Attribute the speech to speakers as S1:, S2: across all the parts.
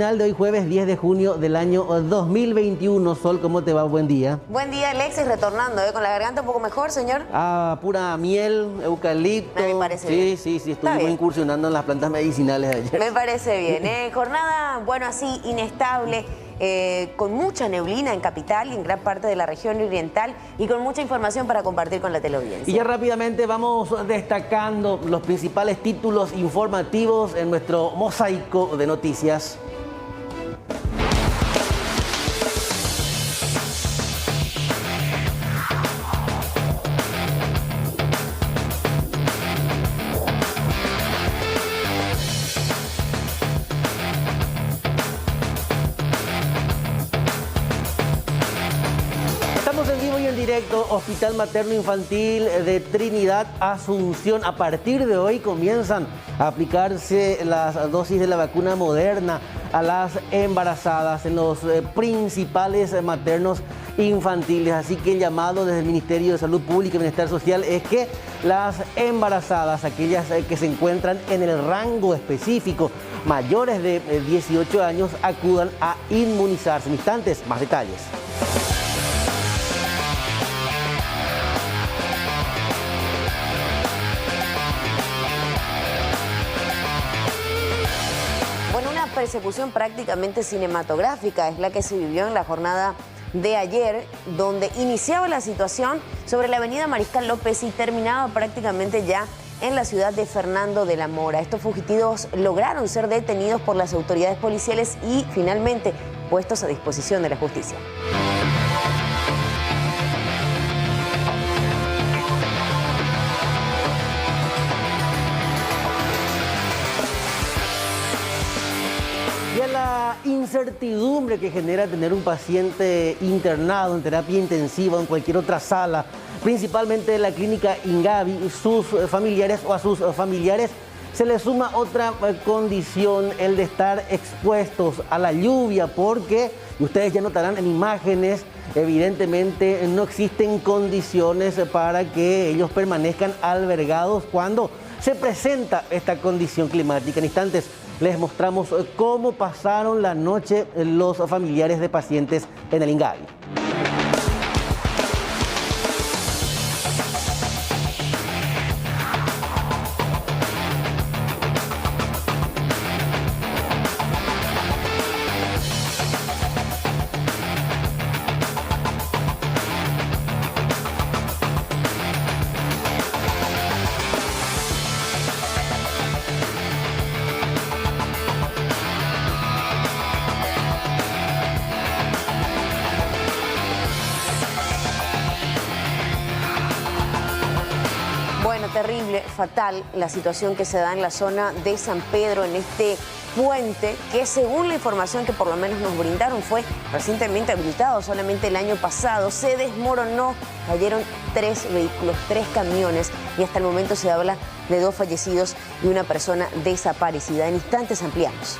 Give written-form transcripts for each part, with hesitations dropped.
S1: matinal de hoy jueves 10 de junio del año 2021. Sol, ¿cómo te va? Buen día.
S2: Buen día, Alexis, retornando, con la garganta un poco mejor, señor.
S1: Ah, pura miel, eucalipto.
S2: Me parece bien.
S1: Sí, estuvimos incursionando en las plantas medicinales ayer.
S2: Me parece bien, Jornada, bueno, así, inestable, con mucha neblina en capital y en gran parte de la región oriental y con mucha información para compartir con la teleaudiencia.
S1: Y ya rápidamente vamos destacando los principales títulos informativos en nuestro mosaico de noticias. Directo, Hospital Materno Infantil de Trinidad Asunción. A partir de hoy comienzan a aplicarse las dosis de la vacuna Moderna a las embarazadas en los principales maternos infantiles. Así que el llamado desde el Ministerio de Salud Pública y Bienestar Social es que las embarazadas, aquellas que se encuentran en el rango específico, mayores de 18 años, acudan a inmunizarse. En instantes, más detalles.
S2: Persecución prácticamente cinematográfica es la que se vivió en la jornada de ayer, donde iniciaba la situación sobre la avenida Mariscal López y terminaba prácticamente ya en la ciudad de Fernando de la Mora. Estos fugitivos lograron ser detenidos por las autoridades policiales y finalmente puestos a disposición de la justicia.
S1: La incertidumbre que genera tener un paciente internado en terapia intensiva o en cualquier otra sala, principalmente en la clínica Ingavi, sus familiares o a sus familiares, se le suma otra condición, el de estar expuestos a la lluvia, porque ustedes ya notarán en imágenes, evidentemente no existen condiciones para que ellos permanezcan albergados cuando se presenta esta condición climática. En instantes les mostramos cómo pasaron la noche los familiares de pacientes en el Ingavi.
S2: Terrible, fatal la situación que se da en la zona de San Pedro, en este puente que, según la información que por lo menos nos brindaron, fue recientemente habilitado, solamente el año pasado, se desmoronó, cayeron 3 vehículos, 3 camiones y hasta el momento se habla de 2 fallecidos y una persona desaparecida. En instantes ampliamos.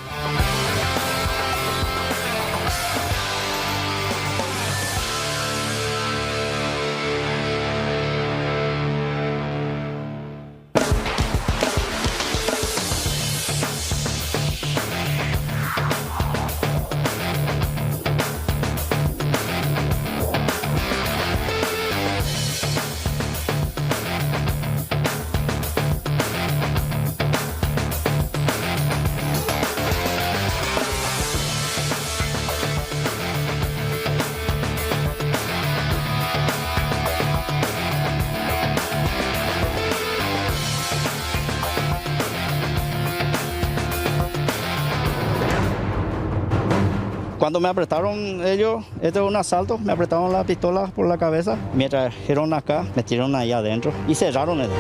S3: Cuando me apretaron ellos, este es un asalto, me apretaron la pistola por la cabeza, me trajeron acá, me tiraron ahí adentro y cerraron el.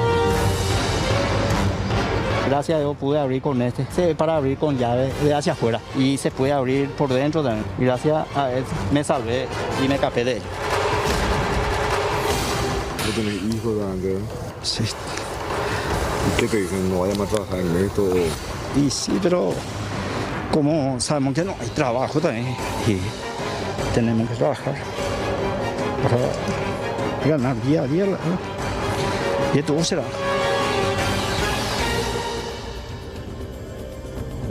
S3: Gracias a Dios pude abrir con para abrir con llave de hacia afuera y se puede abrir por dentro también. Y gracias a él me salvé y me escapé de ellos.
S4: ¿No tenés hijos grande?
S3: Sí.
S4: ¿Y qué te dicen? ¿No vayan a trabajar en esto?
S3: Y sí, pero como sabemos que no hay trabajo también y tenemos que trabajar para ganar día a día, ¿no? Y esto será.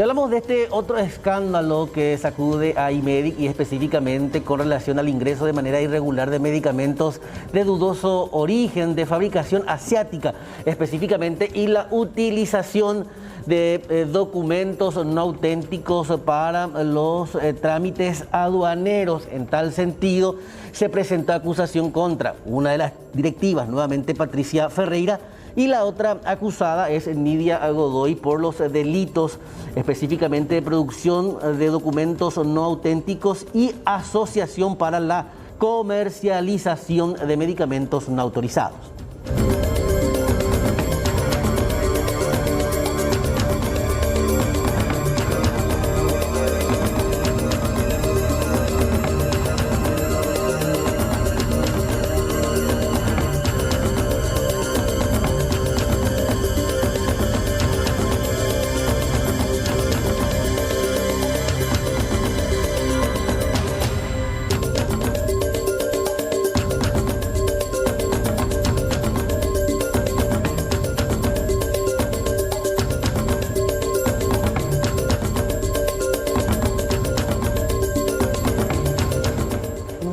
S1: Y hablamos de este otro escándalo que sacude a IMEDIC y específicamente con relación al ingreso de manera irregular de medicamentos de dudoso origen, de fabricación asiática específicamente, y la utilización de documentos no auténticos para los trámites aduaneros. En tal sentido, se presentó acusación contra una de las directivas, nuevamente Patricia Ferreira, y la otra acusada es Nidia Godoy por los delitos específicamente de producción de documentos no auténticos y asociación para la comercialización de medicamentos no autorizados.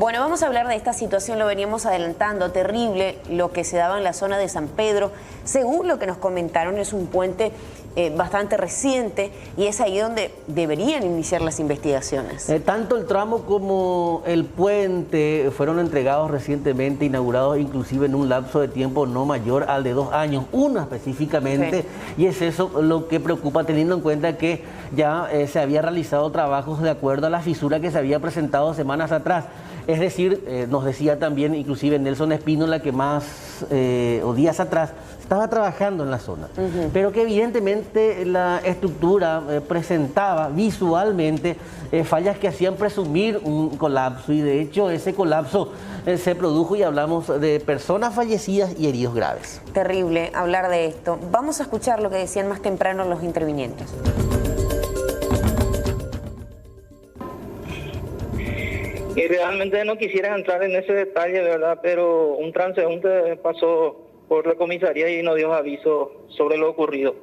S2: Bueno, vamos a hablar de esta situación, lo veníamos adelantando, terrible lo que se daba en la zona de San Pedro. Según lo que nos comentaron, es un puente bastante reciente y es ahí donde deberían iniciar las investigaciones.
S1: Tanto el tramo como el puente fueron entregados recientemente, inaugurados inclusive en un lapso de tiempo no mayor al de 2 años, uno específicamente, sí. Y es eso lo que preocupa, teniendo en cuenta que ya se había realizado trabajos de acuerdo a la fisura que se había presentado semanas atrás. Es decir, nos decía también inclusive Nelson Espínola que o días atrás estaba trabajando en la zona, pero que evidentemente la estructura presentaba visualmente fallas que hacían presumir un colapso, y de hecho ese colapso se produjo y hablamos de personas fallecidas y heridos graves.
S2: Terrible hablar de esto. Vamos a escuchar lo que decían más temprano los intervinientes.
S5: Y realmente no quisiera entrar en ese detalle, ¿verdad? Pero un transeúnte pasó por la comisaría y nos dio aviso sobre lo ocurrido.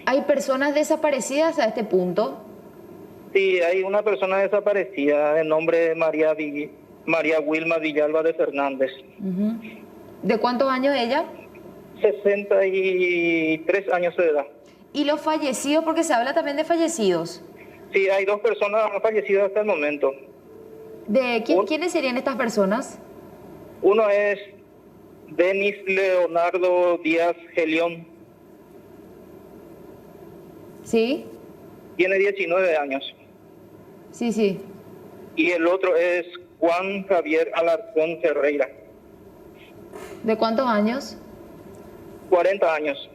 S6: ¿Hay personas desaparecidas a este punto?
S5: Sí, hay una persona desaparecida de nombre María Wilma Villalba de Fernández.
S6: ¿De cuántos años ella?
S5: 63 años de edad.
S6: ¿Y los fallecidos? Porque se habla también de fallecidos.
S5: Sí, hay 2 personas fallecidas hasta el momento.
S6: ¿Quiénes serían estas personas?
S5: Uno es Denis Leonardo Díaz Gelión.
S6: ¿Sí?
S5: Tiene 19 años.
S6: Sí, sí.
S5: Y el otro es Juan Javier Alarcón Ferreira.
S6: ¿De cuántos años?
S5: 40 años.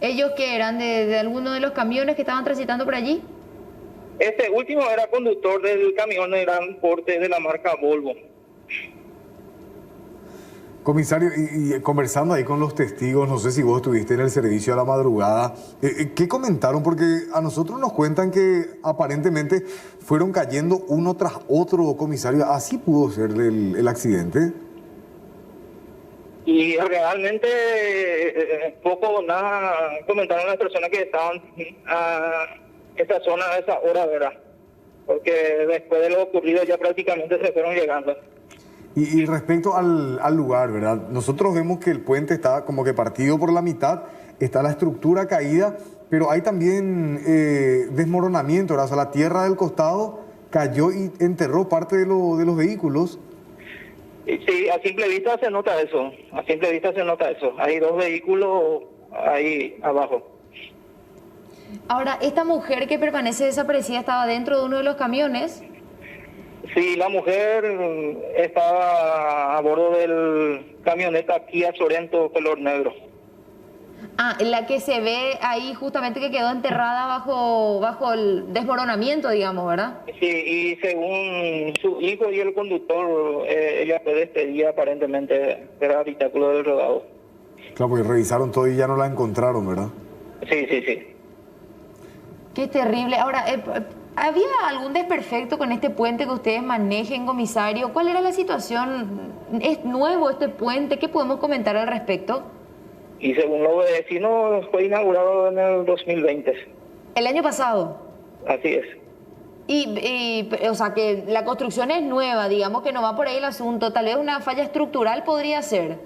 S6: ¿Ellos qué eran? ¿De alguno de los camiones que estaban transitando por allí?
S5: Este último era conductor del camión de gran porte de la marca Volvo.
S7: Comisario, y conversando ahí con los testigos, no sé si vos estuviste en el servicio a la madrugada, ¿qué comentaron? Porque a nosotros nos cuentan que aparentemente fueron cayendo uno tras otro, comisario. ¿Así pudo ser el accidente?
S5: Y realmente poco o nada comentaron las personas que estaban a esa zona a esa hora, ¿verdad? Porque después de lo ocurrido ya prácticamente se fueron llegando.
S7: Y respecto al lugar, ¿verdad? Nosotros vemos que el puente está como que partido por la mitad, está la estructura caída, pero hay también desmoronamiento, ¿verdad? O sea, la tierra del costado cayó y enterró parte de los vehículos.
S5: Sí, a simple vista se nota eso, Hay 2 vehículos ahí abajo.
S6: Ahora, ¿esta mujer que permanece desaparecida estaba dentro de uno de los camiones?
S5: Sí, la mujer estaba a bordo del camioneta Kia Sorento color negro.
S6: Ah, la que se ve ahí justamente que quedó enterrada bajo el desmoronamiento, digamos, ¿verdad?
S5: Sí, y según su hijo y el conductor, ella fue despedida aparentemente del habitáculo del rodado.
S7: Claro, porque revisaron todo y ya no la encontraron, ¿verdad?
S5: Sí, sí, sí.
S6: Qué terrible. Ahora, ¿había algún desperfecto con este puente que ustedes manejen, comisario? ¿Cuál era la situación? ¿Es nuevo este puente? ¿Qué podemos comentar al respecto?
S5: Y según los vecinos, fue inaugurado en el 2020.
S6: El año pasado.
S5: Así es.
S6: O sea, que la construcción es nueva, digamos que no va por ahí el asunto. Tal vez una falla estructural podría ser.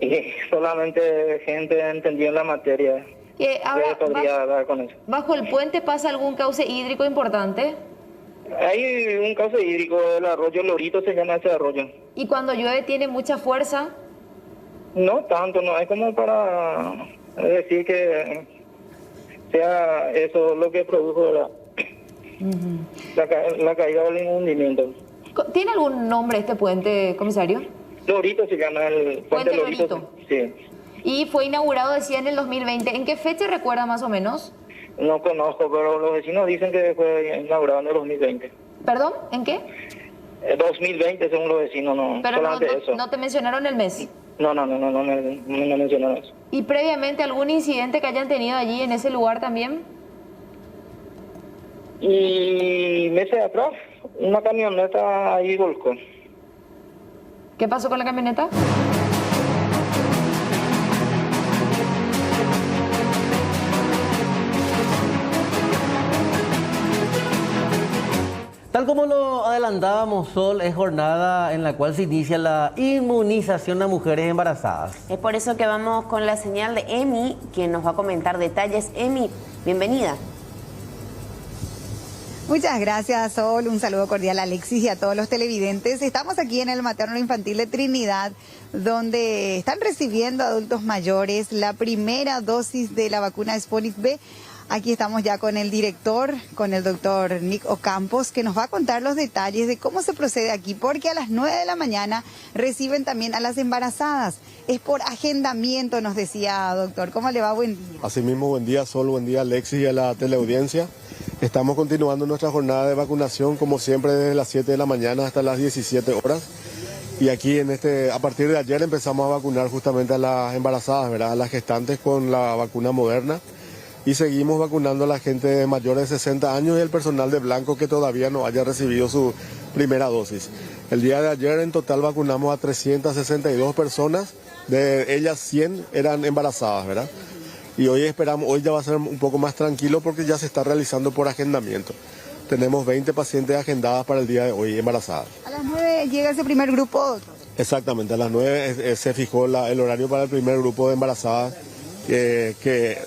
S5: Y solamente gente entendida en la materia
S6: Ahora,
S5: podría dar con eso.
S6: ¿bajo el puente pasa algún cauce hídrico importante?
S5: Hay un cauce hídrico del arroyo Lorito, se llama ese arroyo.
S6: ¿Y cuando llueve tiene mucha fuerza?
S5: No tanto, no es como para decir que sea eso lo que produjo la caída del hundimiento.
S6: ¿Tiene algún nombre este puente, comisario?
S5: Lorito se llama el puente
S6: Lorito.
S5: Sí.
S6: Y fue inaugurado, decía, en el 2020. ¿En qué fecha recuerda más o menos?
S5: No conozco, pero los vecinos dicen que fue inaugurado en el 2020.
S6: ¿Perdón? ¿En qué?
S5: 2020 según los vecinos, no.
S6: Pero
S5: solamente eso.
S6: No te mencionaron el mes.
S5: No mencionaron eso.
S6: ¿Y previamente algún incidente que hayan tenido allí en ese lugar también?
S5: Y meses atrás, una camioneta ahí volcó.
S6: ¿Qué pasó con la camioneta?
S1: Tal como lo adelantábamos, Sol, es jornada en la cual se inicia la inmunización a mujeres embarazadas.
S2: Es por eso que vamos con la señal de Emi, quien nos va a comentar detalles. Emi, bienvenida.
S8: Muchas gracias, Sol. Un saludo cordial a Alexis y a todos los televidentes. Estamos aquí en el Materno Infantil de Trinidad, donde están recibiendo adultos mayores la primera dosis de la vacuna Sputnik V. Aquí estamos ya con el director, con el doctor Nick Ocampos, que nos va a contar los detalles de cómo se procede aquí, porque a las 9 de la mañana reciben también a las embarazadas. Es por agendamiento, nos decía, doctor. ¿Cómo le va? Buen día.
S9: Asimismo, buen día, Sol, buen día, Alexis, y a la teleaudiencia. Estamos continuando nuestra jornada de vacunación, como siempre, desde las 7 de la mañana hasta las 17 horas. Y aquí, a partir de ayer, empezamos a vacunar justamente a las embarazadas, ¿verdad? A las gestantes con la vacuna Moderna. Y seguimos vacunando a la gente mayor de 60 años y el personal de blanco que todavía no haya recibido su primera dosis. El día de ayer en total vacunamos a 362 personas, de ellas 100 eran embarazadas, ¿verdad? Y hoy ya va a ser un poco más tranquilo porque ya se está realizando por agendamiento. Tenemos 20 pacientes agendadas para el día de hoy embarazadas.
S8: A las 9 llega ese primer grupo, doctor.
S9: Exactamente, a las 9 se fijó el horario para el primer grupo de embarazadas.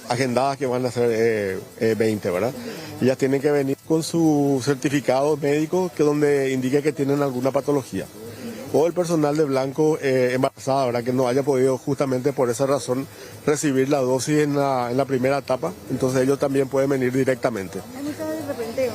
S9: Agendadas que van a ser 20, ¿verdad? Ellas tienen que venir con su certificado médico donde indique que tienen alguna patología. O el personal de blanco embarazada, ¿verdad? Que no haya podido justamente por esa razón recibir la dosis en la primera etapa, entonces ellos también pueden venir directamente.
S8: Hay muchas de repente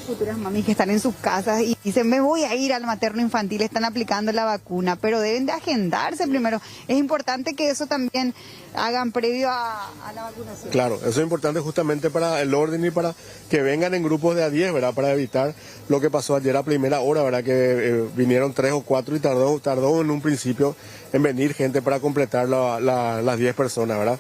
S8: futuras mamis que están en sus casas y dicen, me voy a ir al materno infantil, están aplicando la vacuna, pero deben de agendarse primero. Es importante que eso también hagan previo a la vacunación.
S9: Claro, eso es importante justamente para el orden y para que vengan en grupos de a 10, ¿verdad? Para evitar lo que pasó ayer a primera hora, ¿verdad? Que vinieron 3 o 4 y tardó en un principio en venir gente para completar las 10 personas, ¿verdad?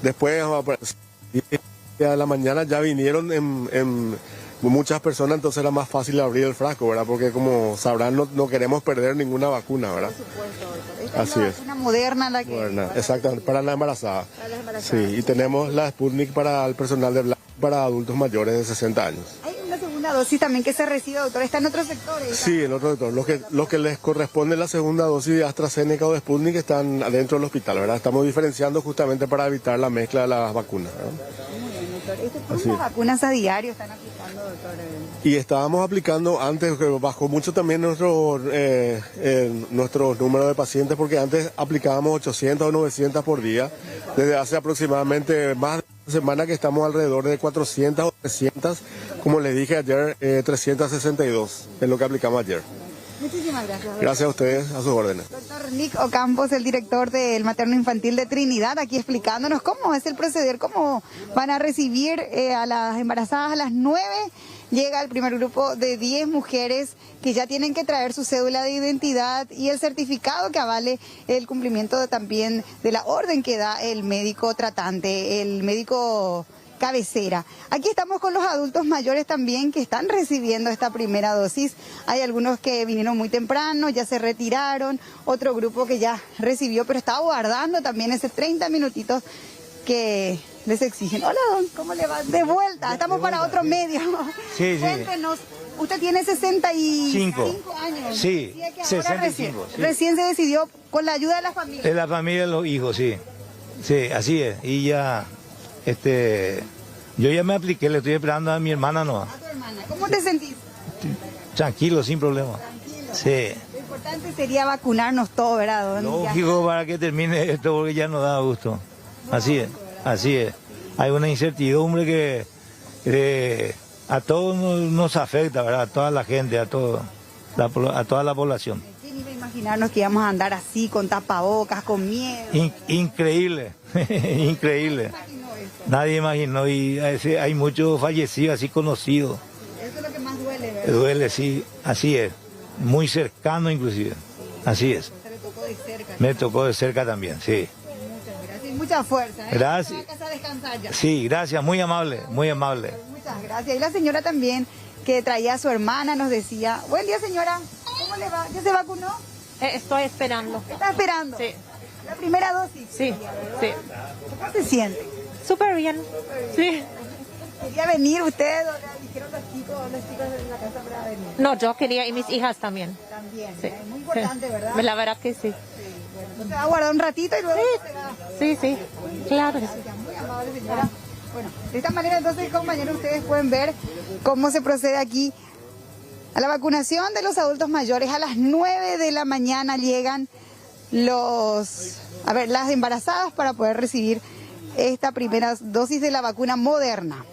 S9: Después, a la mañana ya vinieron en muchas personas, entonces era más fácil abrir el frasco, ¿verdad? Porque como sabrán, no queremos perder ninguna vacuna, ¿verdad?
S8: Por supuesto, doctor. Esta
S9: Así
S8: es una moderna la que...
S9: Moderna, exactamente, para la embarazada.
S8: Para las embarazadas.
S9: Sí, y tenemos la Sputnik para el personal de blanco, para adultos mayores de 60 años.
S8: Hay una segunda dosis también que se recibe, doctor. ¿Está en otros sectores?
S9: Sí, en otro sector. Los que les corresponde la segunda dosis de AstraZeneca o de Sputnik están adentro del hospital, ¿verdad? Estamos diferenciando justamente para evitar la mezcla de las vacunas, ¿verdad?
S8: Muy bien, doctor. ¿Cuántas vacunas a diario están aplicando, doctor?
S9: Y estábamos aplicando antes, que bajó mucho también nuestro número de pacientes, porque antes aplicábamos 800 o 900 por día. Desde hace aproximadamente más de una semana que estamos alrededor de 400 o 300, como les dije ayer, 362 es lo que aplicamos ayer.
S8: Muchísimas gracias, doctor.
S9: Gracias a ustedes, a sus órdenes.
S8: Doctor Nick Ocampos, el director del Materno Infantil de Trinidad, aquí explicándonos cómo es el proceder, cómo van a recibir a las embarazadas a las 9. Llega el primer grupo de 10 mujeres que ya tienen que traer su cédula de identidad y el certificado que avale el cumplimiento también de la orden que da el médico tratante, el médico cabecera. Aquí estamos con los adultos mayores también que están recibiendo esta primera dosis. Hay algunos que vinieron muy temprano, ya se retiraron, otro grupo que ya recibió, pero está guardando también ese 30 minutitos que les exigen. Hola, don, ¿cómo le va? De vuelta, estamos para otro medio.
S10: Sí, sí.
S8: Cuéntenos, usted tiene 65 años.
S10: Sí,
S8: Es que ahora
S10: 65. Sí.
S8: recién se decidió con la ayuda de la familia.
S10: De la familia de los hijos, sí. Sí, así es. Y ya, yo ya me apliqué, le estoy esperando a mi hermana no.
S8: A tu hermana, ¿cómo te sentís?
S10: Tranquilo, sin problema.
S8: Tranquilo.
S10: Sí.
S8: Lo importante sería vacunarnos todos, ¿verdad, don?
S10: Lógico, para que termine esto, porque ya no da gusto. Así es, así es. Hay una incertidumbre que a todos nos afecta, ¿verdad? A toda la gente, a toda la población.
S8: ¿Quién iba a imaginarnos que íbamos a andar así, con tapabocas, con miedo?
S10: Increíble, increíble. Nadie imaginó y hay muchos fallecidos, así conocidos.
S8: Eso es lo que más duele, ¿verdad?
S10: Duele, sí, así es. Muy cercano inclusive, así es.
S8: Se le tocó de cerca.
S10: Me tocó de cerca también, sí.
S8: Muchas gracias y mucha fuerza, ¿eh?
S10: Gracias.
S8: Se va a casa a descansar ya.
S10: Sí, gracias, muy amable, muy amable.
S8: Muchas gracias. Y la señora también, que traía a su hermana, nos decía, buen día señora, ¿cómo le va? ¿Ya se vacunó?
S11: Estoy esperando.
S8: ¿Está esperando?
S11: Sí.
S8: ¿La primera dosis?
S11: Sí, sí.
S8: ¿Cómo se siente?
S11: Súper bien. Sí.
S8: ¿Quería venir usted o le dijeron los chicos de la casa para venir?
S11: No, yo quería y mis hijas también.
S8: También,
S11: Sí.
S8: es muy importante,
S11: Sí.
S8: ¿verdad?
S11: La verdad que sí.
S8: Bueno, entonces va a guardar un ratito y luego se va.
S11: Sí, sí. Claro que sí.
S8: Gracias, muy amable señora. Bueno, de esta manera entonces, compañeros, ustedes pueden ver cómo se procede aquí a la vacunación de los adultos mayores. A las 9 de la mañana llegan las embarazadas para poder recibir esta primera dosis de la vacuna Moderna.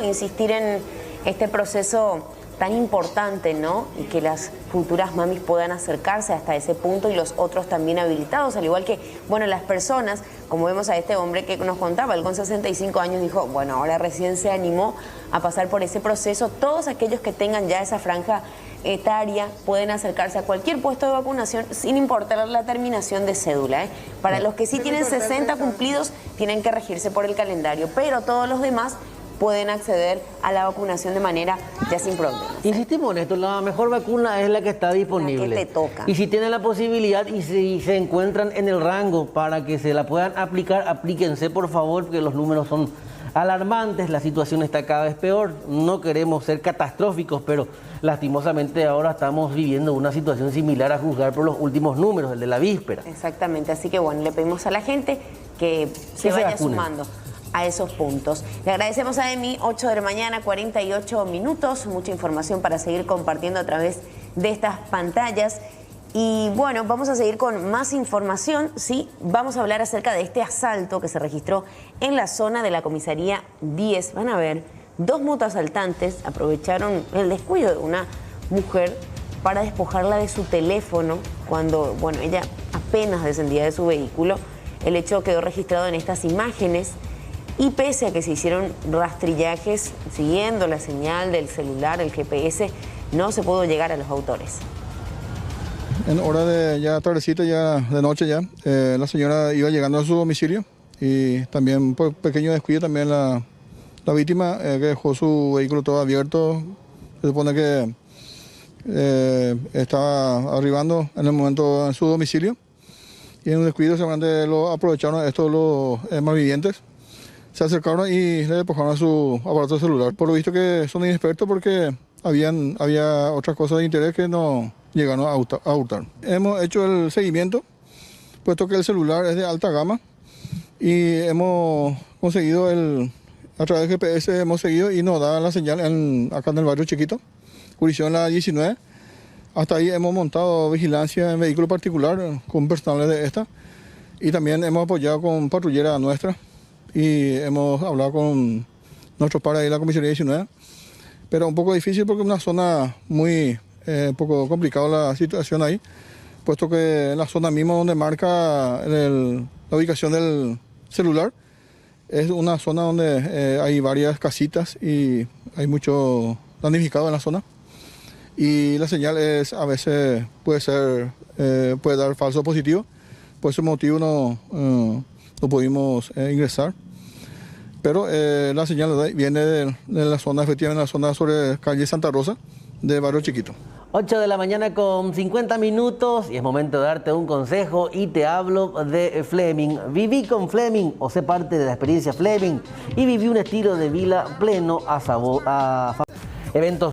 S2: Insistir en este proceso tan importante, ¿no? Y que las futuras mamis puedan acercarse hasta ese punto y los otros también habilitados, al igual que, bueno, las personas, como vemos a este hombre que nos contaba, él con 65 años dijo, bueno, ahora recién se animó a pasar por ese proceso. Todos aquellos que tengan ya esa franja etaria pueden acercarse a cualquier puesto de vacunación sin importar la terminación de cédula, ¿eh? Para los que sí tienen 60 cumplidos, tienen que regirse por el calendario, pero todos los demás pueden acceder a la vacunación de manera ya sin problemas.
S1: Insistimos en esto, la mejor vacuna es la que está disponible.
S2: La que te toca.
S1: Y si tienen la posibilidad y si se encuentran en el rango para que se la puedan aplicar, aplíquense por favor, porque los números son alarmantes, la situación está cada vez peor. No queremos ser catastróficos, pero lastimosamente ahora estamos viviendo una situación similar a juzgar por los últimos números, el de la víspera.
S2: Exactamente, así que bueno, le pedimos a la gente que se vaya
S1: vacunen.
S2: sumando a esos puntos. Le agradecemos a Emi, 8 de la mañana, 48 minutos, mucha información para seguir compartiendo a través de estas pantallas. Y bueno, vamos a seguir con más información, ¿sí? Vamos a hablar acerca de este asalto que se registró en la zona de la comisaría 10. Van a ver, dos motoasaltantes aprovecharon el descuido de una mujer para despojarla de su teléfono cuando, bueno, ella apenas descendía de su vehículo. El hecho quedó registrado en estas imágenes. Y pese a que se hicieron rastrillajes siguiendo la señal del celular, el GPS, no se pudo llegar a los autores.
S12: En hora de ya tardecita, ya de noche ya, la señora iba llegando a su domicilio y también por pequeño descuido también la víctima que dejó su vehículo todo abierto. Se supone que estaba arribando en el momento en su domicilio y en un descuido seguramente lo aprovecharon estos los malvivientes. Se acercaron y le despojaron a su aparato celular. Por lo visto que son inexpertos porque había otras cosas de interés que no llegaron a hurtar. Hemos hecho el seguimiento, puesto que el celular es de alta gama y hemos conseguido a través del GPS hemos seguido y nos da la señal acá en el barrio Chiquito, jurisdicción la 19. Hasta ahí hemos montado vigilancia en vehículo particular con personales de esta y también hemos apoyado con patrullera nuestra. Y hemos hablado con nuestros pares ahí en la comisaría 19, pero un poco difícil porque es una zona muy poco complicada la situación ahí, puesto que en la zona misma donde marca la ubicación del celular es una zona donde hay varias casitas y hay mucho damnificado en la zona y la señal a veces puede dar falso positivo, por ese motivo no pudimos ingresar. Pero la señal viene de la zona, efectivamente, la zona sobre calle Santa Rosa, de Barrio Chiquito.
S1: 8 de la mañana con 50 minutos y es momento de darte un consejo y te hablo de Fleming. Viví con Fleming o sé parte de la experiencia Fleming y viví un estilo de vida pleno a eventos.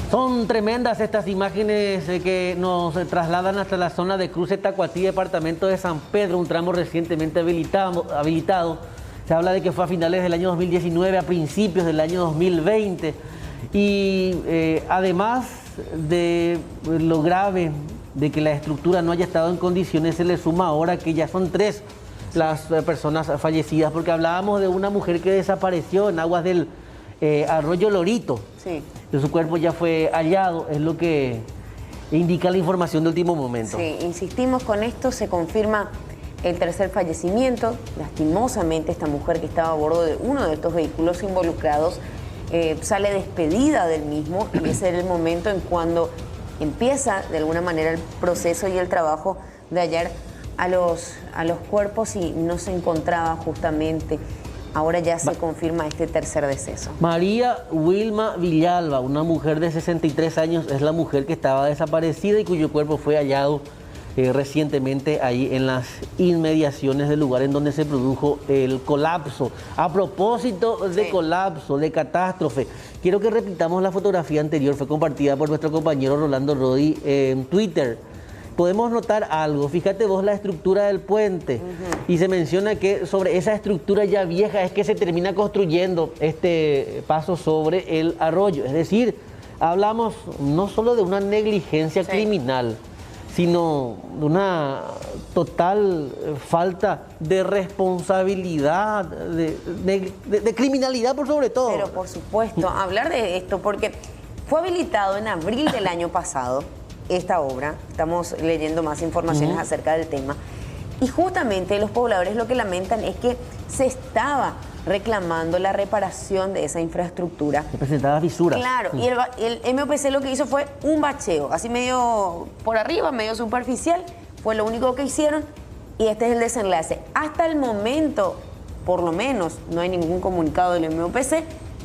S1: Son tremendas estas imágenes que nos trasladan hasta la zona de Cruce Tacuatí, departamento de San Pedro, un tramo recientemente habilitado. Se habla de que fue a finales del año 2019, a principios del año 2020. Y además de lo grave de que la estructura no haya estado en condiciones, se le suma ahora que ya son 3 las personas fallecidas, porque hablábamos de una mujer que desapareció en aguas del arroyo Lorito.
S2: Sí.
S1: Su cuerpo ya fue hallado, es lo que indica la información de último momento.
S2: Sí, insistimos con esto, se confirma el tercer fallecimiento. Lastimosamente, esta mujer que estaba a bordo de uno de estos vehículos involucrados sale despedida del mismo y ese era el momento en cuando empieza de alguna manera el proceso y el trabajo de hallar a los cuerpos y no se encontraba justamente. Ahora ya se confirma este tercer deceso.
S1: María Wilma Villalba, una mujer de 63 años, es la mujer que estaba desaparecida y cuyo cuerpo fue hallado recientemente ahí en las inmediaciones del lugar en donde se produjo el colapso. A propósito de colapso, de catástrofe, quiero que repitamos la fotografía anterior, fue compartida por nuestro compañero Rolando Rodi en Twitter. Podemos notar algo, fíjate vos la estructura del puente y se menciona que sobre esa estructura ya vieja es que se termina construyendo este paso sobre el arroyo. Es decir, hablamos no solo de una negligencia criminal, sino de una total falta de responsabilidad, de criminalidad por sobre todo.
S2: Pero por supuesto, hablar de esto porque fue habilitado en abril del año pasado. Esta obra, estamos leyendo más informaciones acerca del tema, y justamente los pobladores lo que lamentan es que se estaba reclamando la reparación de esa infraestructura.
S1: Se presentaba fisuras.
S2: Claro, y el MOPC lo que hizo fue un bacheo, así medio por arriba, medio superficial, fue lo único que hicieron y este es el desenlace. Hasta el momento, por lo menos, no hay ningún comunicado del MOPC,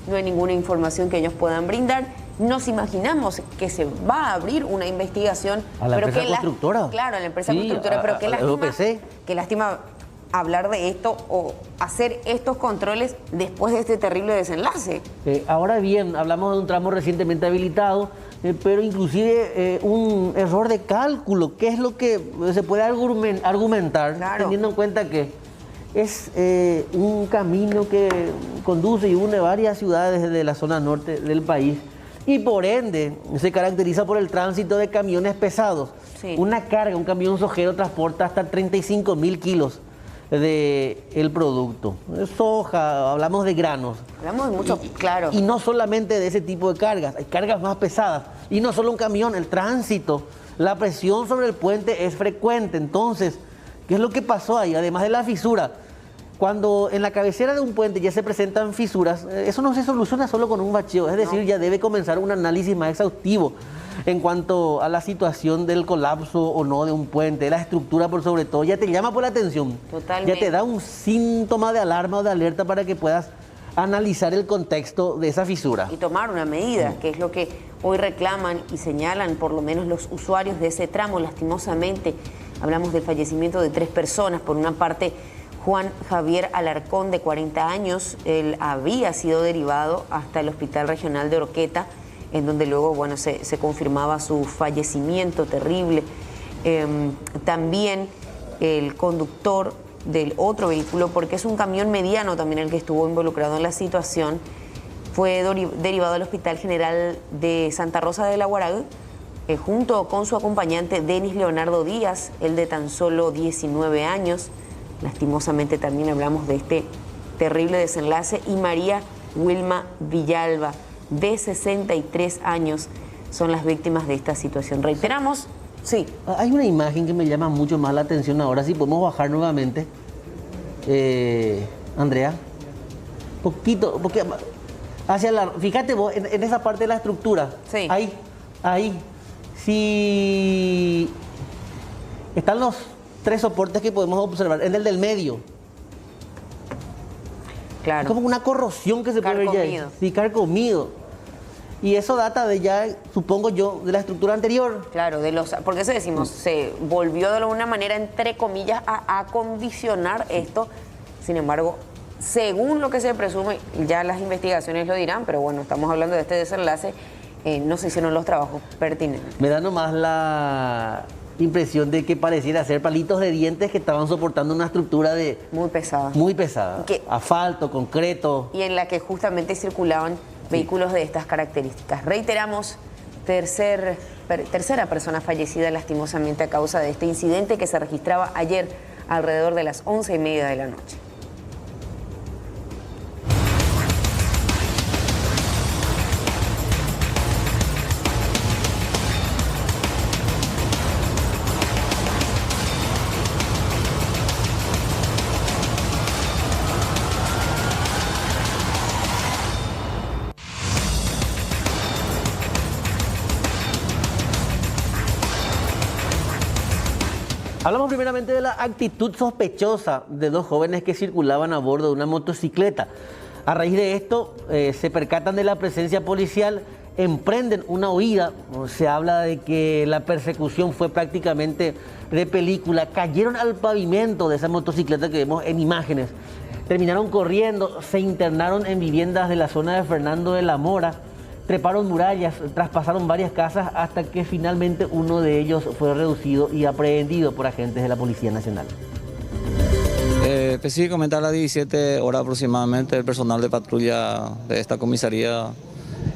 S2: no hay ninguna información que ellos puedan brindar. Nos imaginamos que se va a abrir una investigación.
S1: ¿A la empresa constructora?
S2: Claro, a la empresa constructora, pero qué lástima hablar de esto o hacer estos controles después de este terrible desenlace.
S1: Ahora bien, hablamos de un tramo recientemente habilitado, pero inclusive un error de cálculo, que es lo que se puede argumentar, teniendo en cuenta que es un camino que conduce y une varias ciudades de la zona norte del país. Y por ende se caracteriza por el tránsito de camiones pesados. Sí. Una carga, un camión sojero transporta hasta 35.000 kilos del producto. Soja, hablamos de granos.
S2: Hablamos de mucho, claro.
S1: Y no solamente de ese tipo de cargas, hay cargas más pesadas. Y no solo un camión, el tránsito, la presión sobre el puente es frecuente. Entonces, ¿qué es lo que pasó ahí? Además de la fisura, cuando en la cabecera de un puente ya se presentan fisuras, eso no se soluciona solo con un bacheo, es decir, ya debe comenzar un análisis más exhaustivo en cuanto a la situación del colapso o no de un puente, la estructura por sobre todo, ya te llama por la atención.
S2: Totalmente.
S1: Ya te da un síntoma de alarma o de alerta para que puedas analizar el contexto de esa fisura.
S2: Y tomar una medida, que es lo que hoy reclaman y señalan por lo menos los usuarios de ese tramo. Lastimosamente, hablamos del fallecimiento de 3 personas, por una parte Juan Javier Alarcón, de 40 años, él había sido derivado hasta el Hospital Regional de Oroqueta, en donde luego, bueno, se confirmaba su fallecimiento terrible. También el conductor del otro vehículo, porque es un camión mediano también el que estuvo involucrado en la situación, fue derivado al Hospital General de Santa Rosa de la Guaragüe, junto con su acompañante Denis Leonardo Díaz, él de tan solo 19 años. Lastimosamente también hablamos de este terrible desenlace. Y María Wilma Villalba, de 63 años, son las víctimas de esta situación. Reiteramos, sí.
S1: Hay una imagen que me llama mucho más la atención ahora, si podemos bajar nuevamente, Andrea, poquito, porque hacia la, fíjate vos, en esa parte de la estructura,
S2: sí.
S1: ahí, si están los 3 soportes que podemos observar. En el del medio.
S2: Claro.
S1: Es como una corrosión que se puede ver ya ahí. Sí, carcomido. Y eso data de ya, supongo yo, de la estructura anterior.
S2: Claro, porque eso decimos, se volvió de alguna manera, entre comillas, a acondicionar esto. Sin embargo, según lo que se presume, ya las investigaciones lo dirán, pero bueno, estamos hablando de este desenlace, no se hicieron los trabajos pertinentes.
S1: Me da nomás la impresión de que pareciera ser palitos de dientes que estaban soportando una estructura de...
S2: Muy pesada.
S1: Muy pesada. Asfalto, concreto.
S2: Y en la que justamente circulaban vehículos de estas características. Reiteramos, tercera persona fallecida lastimosamente a causa de este incidente que se registraba ayer alrededor de las 11:30 de la noche.
S1: Hablamos primeramente de la actitud sospechosa de 2 jóvenes que circulaban a bordo de una motocicleta. A raíz de esto, se percatan de la presencia policial, emprenden una huida. Se habla de que la persecución fue prácticamente de película. Cayeron al pavimento de esa motocicleta que vemos en imágenes. Terminaron corriendo, se internaron en viviendas de la zona de Fernando de la Mora. Treparon murallas, traspasaron varias casas hasta que finalmente uno de ellos fue reducido y aprehendido por agentes de la Policía Nacional.
S13: Específicamente a las 17 horas aproximadamente el personal de patrulla de esta comisaría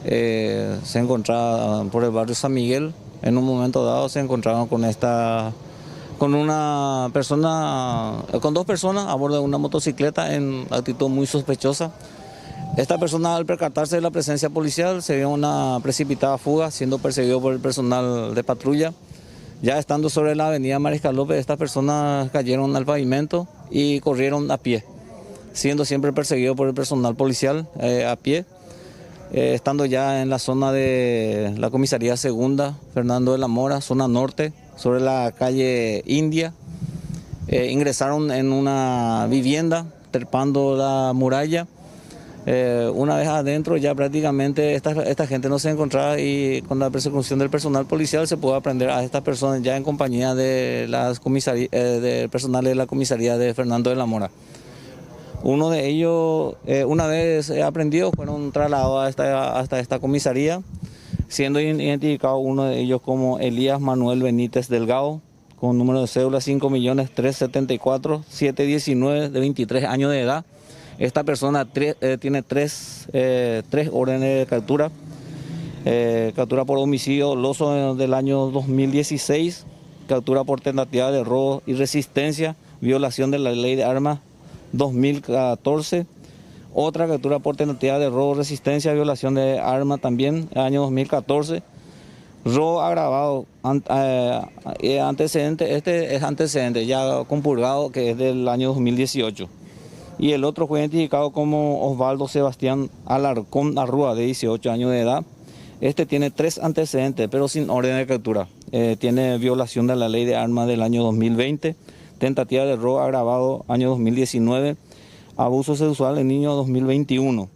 S13: se encontraba por el barrio San Miguel. En un momento dado se encontraron con 2 personas a bordo de una motocicleta en actitud muy sospechosa. Esta persona, al percatarse de la presencia policial, se vio una precipitada fuga, siendo perseguido por el personal de patrulla. Ya estando sobre la avenida Mariscal López, estas personas cayeron al pavimento y corrieron a pie, siendo siempre perseguidos por el personal policial a pie. Estando ya en la zona de la comisaría segunda, Fernando de la Mora, zona norte, sobre la calle India, ingresaron en una vivienda, trepando la muralla. Una vez adentro ya prácticamente esta gente no se encontraba y con la persecución del personal policial se pudo aprender a estas personas ya en compañía de del personal de la comisaría de Fernando de la Mora. Uno de ellos, una vez aprendidos, fueron trasladados hasta esta comisaría, siendo identificado uno de ellos como Elías Manuel Benítez Delgado, con número de cédula 5.374.719, de 23 años de edad. Esta persona tiene tres órdenes de captura. Captura por homicidio doloso del año 2016, captura por tentativa de robo y resistencia, violación de la ley de armas 2014, otra captura por tentativa de robo, resistencia, violación de armas también, año 2014, robo agravado, antecedente, este es antecedente ya compurgado, que es del año 2018. Y el otro fue identificado como Osvaldo Sebastián Alarcón Arrúa, de 18 años de edad. Este tiene 3 antecedentes, pero sin orden de captura. Tiene violación de la ley de armas del año 2020, tentativa de robo agravado año 2019, abuso sexual en niño 2021.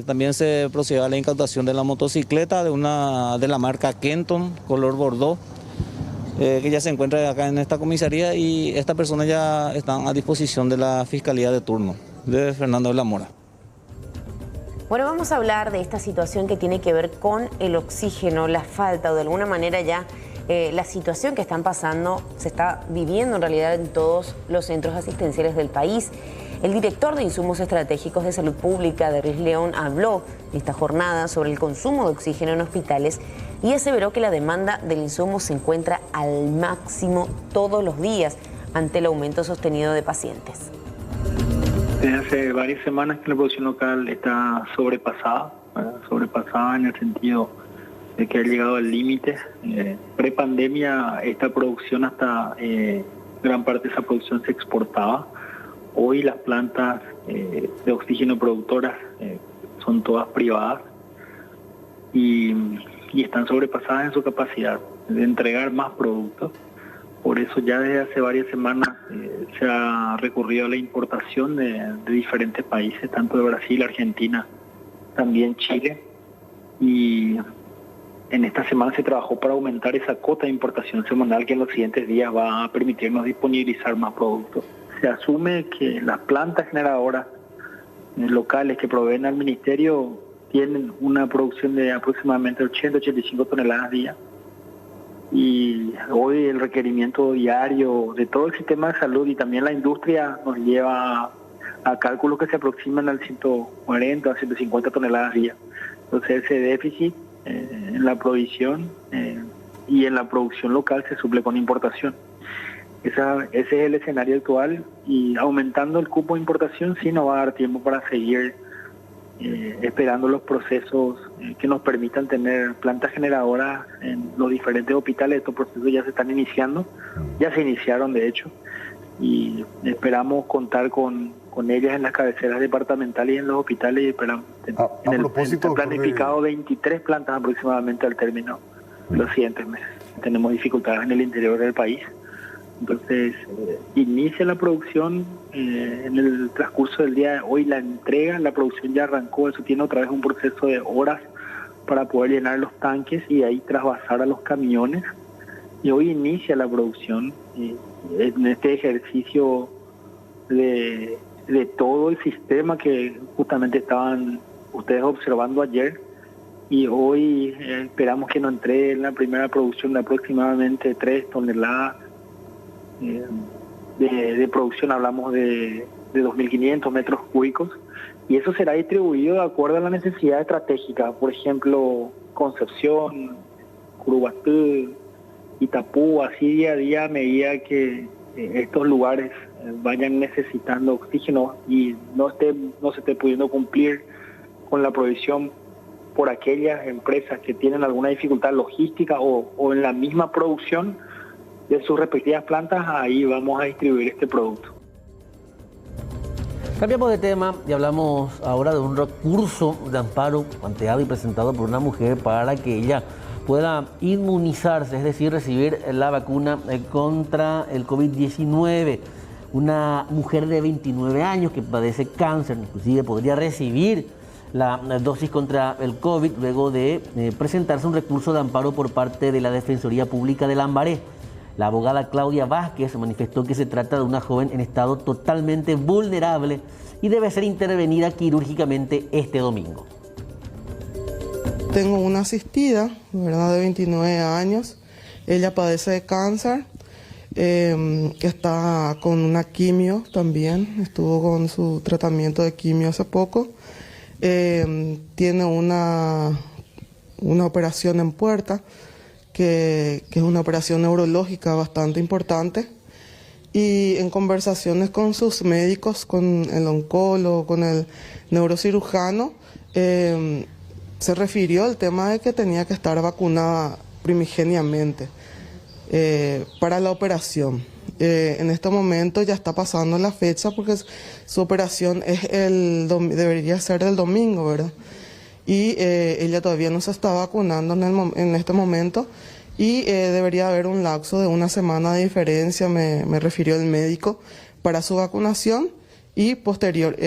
S13: También se procedió a la incautación de la motocicleta de la marca Kenton, color bordeaux, que ya se encuentra acá en esta comisaría, y esta persona ya está a disposición de la Fiscalía de turno de Fernando de la Mora.
S2: Bueno, vamos a hablar de esta situación que tiene que ver con el oxígeno, la falta o de alguna manera ya la situación que están pasando, se está viviendo en realidad en todos los centros asistenciales del país. El director de Insumos Estratégicos de Salud Pública de Ríos León habló en esta jornada sobre el consumo de oxígeno en hospitales y aseveró que la demanda del insumo se encuentra al máximo todos los días ante el aumento sostenido de pacientes.
S14: Desde hace varias semanas que la producción local está sobrepasada en el sentido de que ha llegado al límite. Pre-pandemia esta producción gran parte de esa producción se exportaba. Hoy las plantas de oxígeno productoras son todas privadas y están sobrepasadas en su capacidad de entregar más productos. Por eso ya desde hace varias semanas se ha recurrido a la importación de diferentes países, tanto de Brasil, Argentina, también Chile. Y en esta semana se trabajó para aumentar esa cuota de importación semanal que en los siguientes días va a permitirnos disponibilizar más productos. Se asume que las plantas generadoras locales que proveen al ministerio tienen una producción de aproximadamente 80-85 toneladas día. Y hoy el requerimiento diario de todo el sistema de salud y también la industria nos lleva a cálculos que se aproximan al 140 a 150 toneladas día. Entonces ese déficit en la provisión y en la producción local se suple con importación. Ese es el escenario actual, y aumentando el cupo de importación sí nos va a dar tiempo para seguir esperando los procesos que nos permitan tener plantas generadoras en los diferentes hospitales. Estos procesos ya se están iniciando, ya se iniciaron de hecho, y esperamos contar con ellas en las cabeceras departamentales y en los hospitales, y esperamos está planificado 23 plantas aproximadamente al término de los siguientes meses. Tenemos dificultades en el interior del país. Entonces, inicia la producción en el transcurso del día de hoy, la entrega, la producción ya arrancó, eso tiene otra vez un proceso de horas para poder llenar los tanques y ahí trasvasar a los camiones. Y hoy inicia la producción en este ejercicio de todo el sistema que justamente estaban ustedes observando ayer. Y hoy esperamos que nos entregue la primera producción de aproximadamente 3 toneladas de producción. Hablamos de 2.500 metros cúbicos, y eso será distribuido de acuerdo a la necesidad estratégica. Por ejemplo, Concepción, Curubatú, Itapú, así día a día, a medida que estos lugares vayan necesitando oxígeno y no se esté pudiendo cumplir con la provisión por aquellas empresas que tienen alguna dificultad logística o en la misma producción de sus respectivas plantas, ahí vamos a distribuir este producto.
S1: Cambiamos de tema y hablamos ahora de un recurso de amparo planteado y presentado por una mujer para que ella pueda inmunizarse, es decir, recibir la vacuna contra el COVID-19. Una mujer de 29 años que padece cáncer, inclusive podría recibir la dosis contra el COVID luego de presentarse un recurso de amparo por parte de la Defensoría Pública de Lambaré. La abogada Claudia Vázquez manifestó que se trata de una joven en estado totalmente vulnerable y debe ser intervenida quirúrgicamente este domingo.
S15: Tengo una asistida, ¿verdad?, de 29 años. Ella padece de cáncer, está con una quimio también, estuvo con su tratamiento de quimio hace poco. Tiene una operación en puerta, que es una operación neurológica bastante importante, y en conversaciones con sus médicos, con el oncólogo, con el neurocirujano, se refirió al tema de que tenía que estar vacunada primigeniamente para la operación. En este momento ya está pasando la fecha porque su operación debería ser el domingo, ¿verdad? Y ella todavía no se está vacunando en este momento, y debería haber un lapso de una semana de diferencia, me refirió el médico, para su vacunación y posterior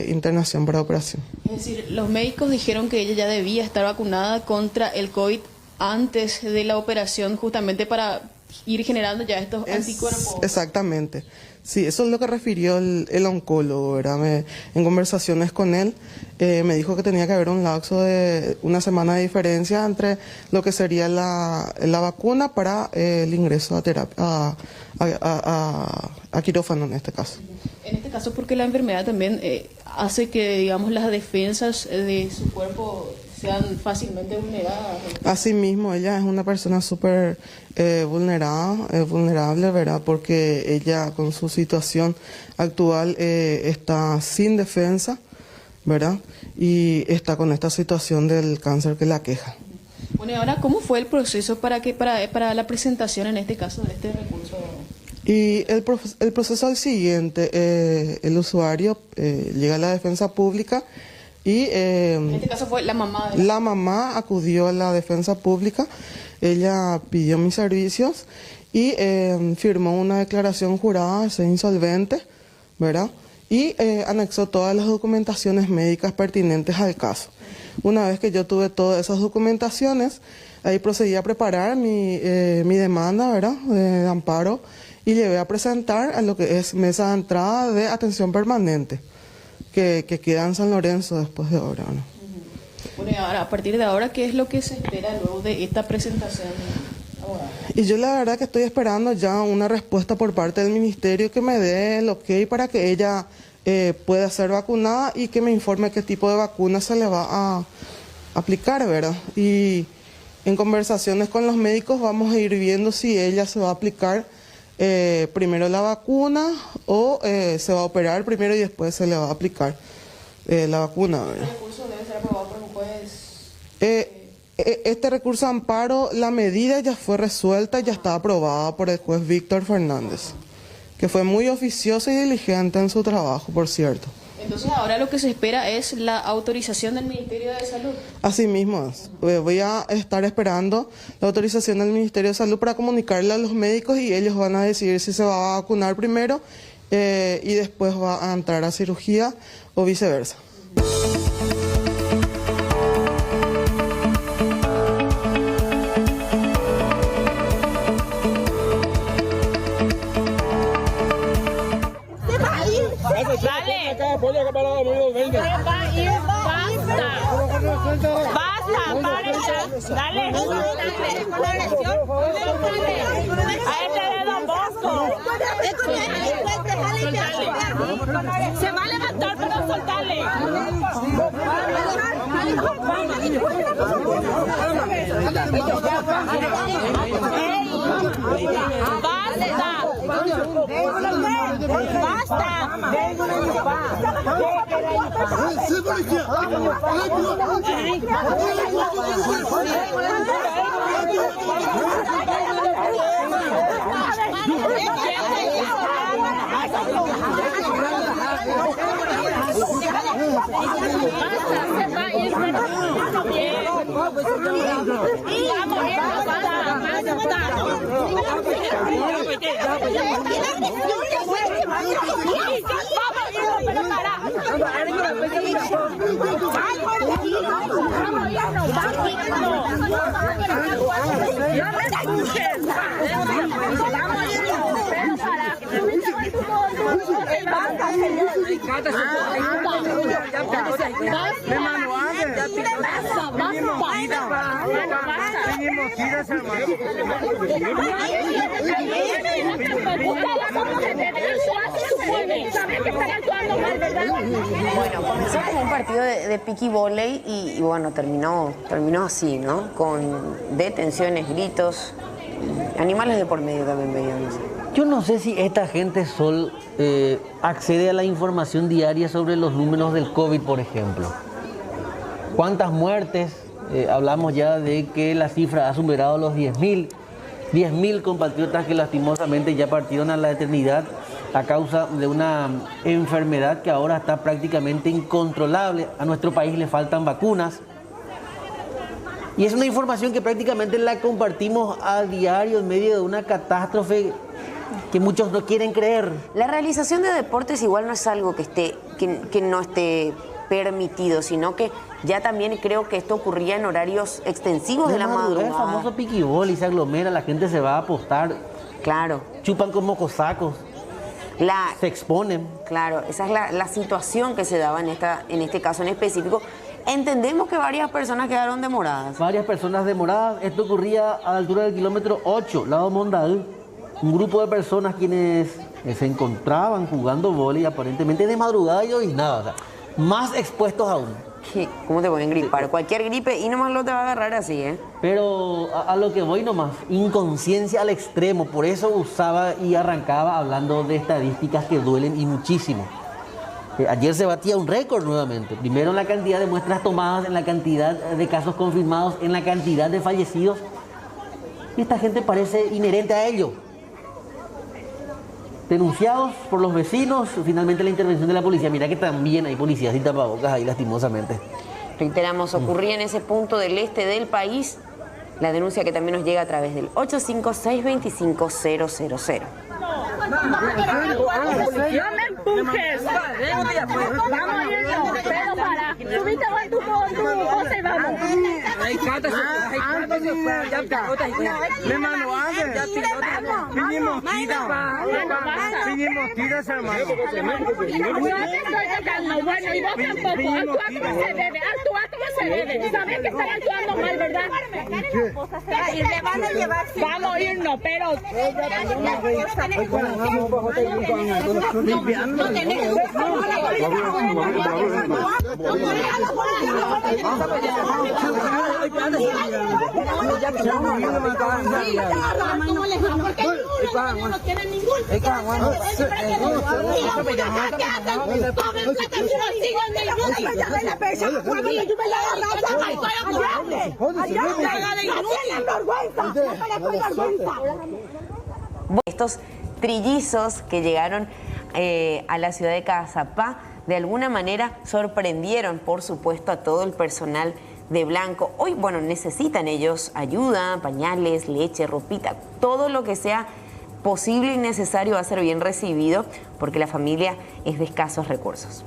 S15: internación para operación.
S16: Es decir, los médicos dijeron que ella ya debía estar vacunada contra el COVID antes de la operación, justamente para ir generando ya estos anticuerpos.
S15: Exactamente. Sí, eso es lo que refirió el oncólogo, ¿verdad? En conversaciones con él, me dijo que tenía que haber un lapso de una semana de diferencia entre lo que sería la vacuna para el ingreso a terapia, a quirófano en este caso.
S16: En este caso porque la enfermedad también hace que, digamos, las defensas de su cuerpo sean fácilmente vulneradas.
S15: Asimismo, ella es una persona súper vulnerable, ¿verdad? Porque ella, con su situación actual, está sin defensa, ¿verdad? Y está con esta situación del cáncer que la aqueja.
S16: Bueno, y ahora, ¿cómo fue el proceso para la presentación, en este caso, de este recurso?
S15: Y el proceso es el siguiente: el usuario llega a la defensa pública y
S16: en este caso fue la mamá.
S15: La mamá acudió a la defensa pública, ella pidió mis servicios y firmó una declaración jurada de ser insolvente, ¿verdad? Y anexó todas las documentaciones médicas pertinentes al caso. Una vez que yo tuve todas esas documentaciones, ahí procedí a preparar mi demanda, ¿verdad?, de amparo, y llevé a presentar a lo que es mesa de entrada de atención permanente, que queda en San Lorenzo después de ahora, ¿no?
S16: Bueno, y ahora, a partir de ahora, ¿qué es lo que se espera luego de esta presentación?
S15: Y yo la verdad que estoy esperando ya una respuesta por parte del ministerio que me dé el ok para que ella pueda ser vacunada y que me informe qué tipo de vacuna se le va a aplicar, ¿verdad? Y en conversaciones con los médicos vamos a ir viendo si ella se va a aplicar primero la vacuna o se va a operar primero y después se le va a aplicar la vacuna, ¿verdad?
S16: ¿El recurso debe ser aprobado por un juez?
S15: Este recurso de amparo, la medida ya fue resuelta, ya está aprobada por el juez Víctor Fernández, que fue muy oficioso y diligente en su trabajo, por cierto.
S16: Entonces ahora lo que se espera es la autorización del Ministerio de Salud.
S15: Así mismo es. Voy a estar esperando la autorización del Ministerio de Salud para comunicarle a los médicos y ellos van a decidir si se va a vacunar primero y después va a entrar a cirugía o viceversa.
S17: Dale. A este de Don Bosco. Se va a levantar, pero soltarle.
S2: Bueno, comenzó como un partido de piqui voley y bueno, terminó así, ¿no? Con detenciones, gritos, animales de por medio también veíamos.
S1: Yo no sé si esta gente, Sol, accede a la información diaria sobre los números del COVID, por ejemplo. ¿Cuántas muertes? Hablamos ya de que la cifra ha superado los 10.000. 10.000 compatriotas que lastimosamente ya partieron a la eternidad a causa de una enfermedad que ahora está prácticamente incontrolable. A nuestro país le faltan vacunas. Y es una información que prácticamente la compartimos a diario en medio de una catástrofe que muchos no quieren creer.
S2: La realización de deportes igual no es algo que no esté permitido, sino que ya también creo que esto ocurría en horarios extensivos de la madrugada.
S1: El famoso piquibol y se aglomera, la gente se va a apostar.
S2: Claro.
S1: Chupan como cosacos. Se exponen.
S2: Claro, esa es la situación que se daba en este caso en específico. Entendemos que varias personas quedaron demoradas.
S1: Varias personas demoradas. Esto ocurría a la altura del kilómetro 8, lado Mondaú. Un grupo de personas quienes se encontraban jugando vóley aparentemente de madrugada y lloviznaba. O sea, más expuestos aún.
S2: ¿Cómo te pueden gripar? Cualquier gripe y nomás lo te va a agarrar así, ¿eh?
S1: Pero a lo que voy nomás, inconsciencia al extremo. Por eso usaba y arrancaba hablando de estadísticas que duelen y muchísimo. Ayer se batía un récord nuevamente. Primero en la cantidad de muestras tomadas, en la cantidad de casos confirmados, en la cantidad de fallecidos. Y esta gente parece inherente a ello. Denunciados por los vecinos, finalmente la intervención de la policía. Mira que también hay policías sin tapabocas ahí lastimosamente.
S2: Reiteramos, ocurría en ese punto del este del país La denuncia que también nos llega a través del 856-25-000.
S17: No me empujes. Vamos a irnos, pero para. Subiste con tu cosa y vamos.
S18: Vinimos tiras, hermano.
S17: No te estoy tocando. Bueno, y vos tampoco. Actúa como se debe. Actúa como se debe. Sabes que están actuando mal, ¿verdad? Vamos a irnos, pero...
S2: Estos trillizos que llegaron a la ciudad de Caazapá de alguna manera sorprendieron, por supuesto, a todo el personal de Blanco. Hoy, bueno, necesitan ellos ayuda, pañales, leche, ropita, todo lo que sea posible y necesario va a ser bien recibido porque la familia es de escasos recursos.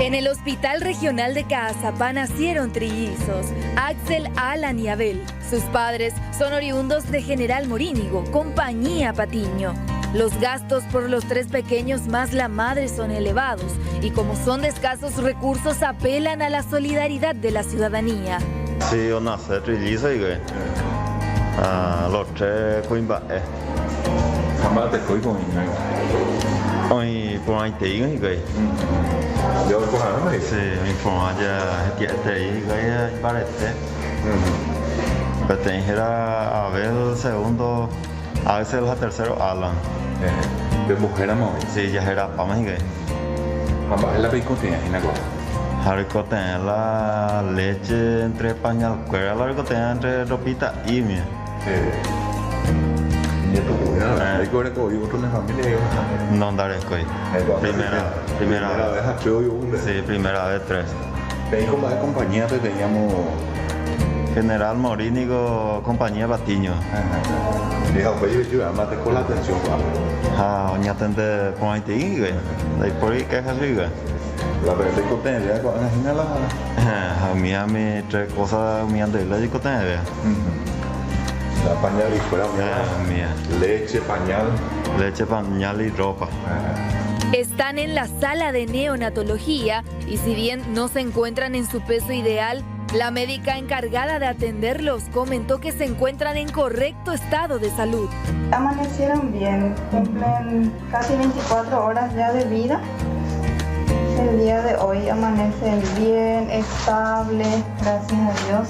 S19: En el Hospital Regional de Caazapá nacieron trillizos, Axel, Alan y Abel. Sus padres son oriundos de General Morínigo, Compañía Patiño. Los gastos por los 3 pequeños más la madre son elevados y como son de escasos recursos apelan a la solidaridad de la ciudadanía.
S20: Sí, yo nací trillizo y que los 3 coimba.
S4: Jamás te fui con
S20: Hoy por ahí te digo y que
S4: yo por ahí
S20: sí, mi forma ya te digo y parece. Pero era Abel segundo, a veces el tercero Alan.
S4: De mujer a móvil.
S20: Sí, ya era para mí que.
S4: Jamás la picotea en la cosa.
S20: Haricotea la leche entre pañal cuera, la haricotea entre ropita y mía.
S4: Nieto cuidado, hay que ver con otro en la familia.
S20: No andaré con primera
S4: vez a Cheo y un.
S20: Sí, primera vez 3.
S4: Ahí como de compañía te teníamos
S20: General Morínigo, Compañía Patiño.
S4: Dijo, pues yo además te con la atención,
S20: ya tendré por ahí te digo, de por ahí que es así,
S4: la verdad es que tenía con la general.
S20: A mí 3 cosas me han de la discoteca.
S4: La pañal y fuera mía. Leche, pañal y ropa.
S19: Están en la sala de neonatología y si bien no se encuentran en su peso ideal, la médica encargada de atenderlos comentó que se encuentran en correcto estado de salud.
S21: Amanecieron bien, cumplen casi 24 horas ya de vida. El día de hoy amanecen bien, estable, gracias a Dios.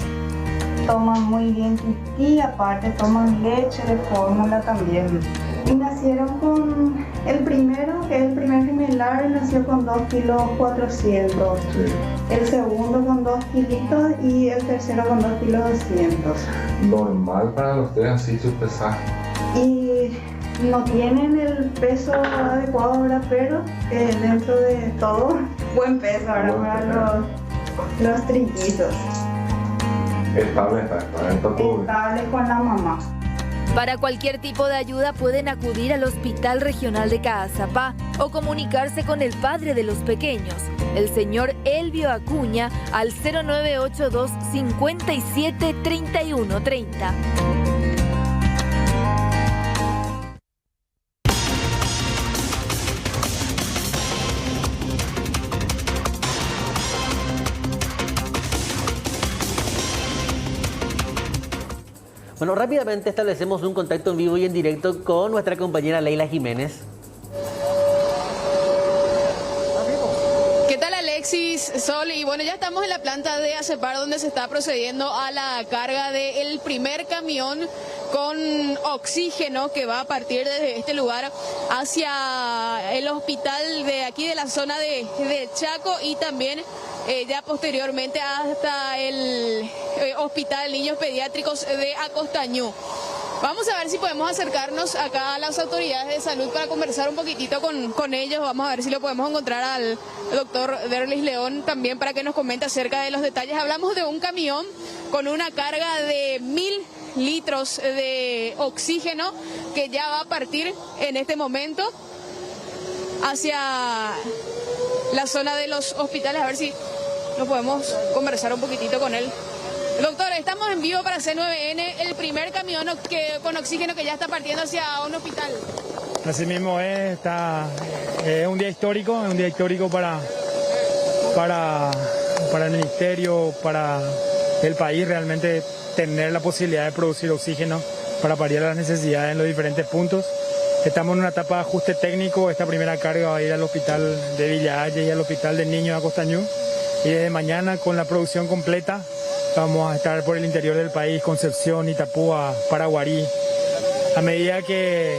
S21: Toman muy bien pipí, aparte toman leche de fórmula también. Y nacieron con el primero, que es el primer gemelar, nació con 2 kilos 400. Sí. El segundo con 2 kilitos y el tercero con 2 kilos 200.
S4: Normal para los 3 así su pesaje.
S21: Y no tienen el peso adecuado ahora, pero dentro de todo, buen peso ahora para los trillizos. Estable con la mamá.
S19: Para cualquier tipo de ayuda pueden acudir al Hospital Regional de Caazapá o comunicarse con el padre de los pequeños, el señor Elvio Acuña, al 0982 57 31 30.
S1: Bueno, rápidamente establecemos un contacto en vivo y en directo con nuestra compañera Leila Jiménez.
S16: ¿Qué tal, Alexis, Sol? Y bueno, ya estamos en la planta de Acepar donde se está procediendo a la carga del primer camión con oxígeno que va a partir desde este lugar hacia el hospital de aquí de la zona de Chaco y también ya posteriormente hasta el Hospital Niños Pediátricos de Acostañú. Vamos a ver si podemos acercarnos acá a las autoridades de salud para conversar un poquitito con ellos. Vamos a ver si lo podemos encontrar al doctor Derlis León también para que nos comente acerca de los detalles. Hablamos de un camión con una carga de 1000 litros de oxígeno que ya va a partir en este momento hacia la zona de los hospitales. A ver si nos podemos conversar un poquitito con él. Doctor, estamos en vivo para C9N, el primer camión con oxígeno que ya está partiendo hacia un hospital.
S18: Así mismo es un día histórico, para el ministerio, para el país, realmente tener la posibilidad de producir oxígeno para paliar las necesidades en los diferentes puntos. Estamos en una etapa de ajuste técnico. Esta primera carga va a ir al hospital de Villa Haya y al hospital de niños de Acostañú. Y desde mañana, con la producción completa, vamos a estar por el interior del país, Concepción, Itapúa, Paraguarí. A medida que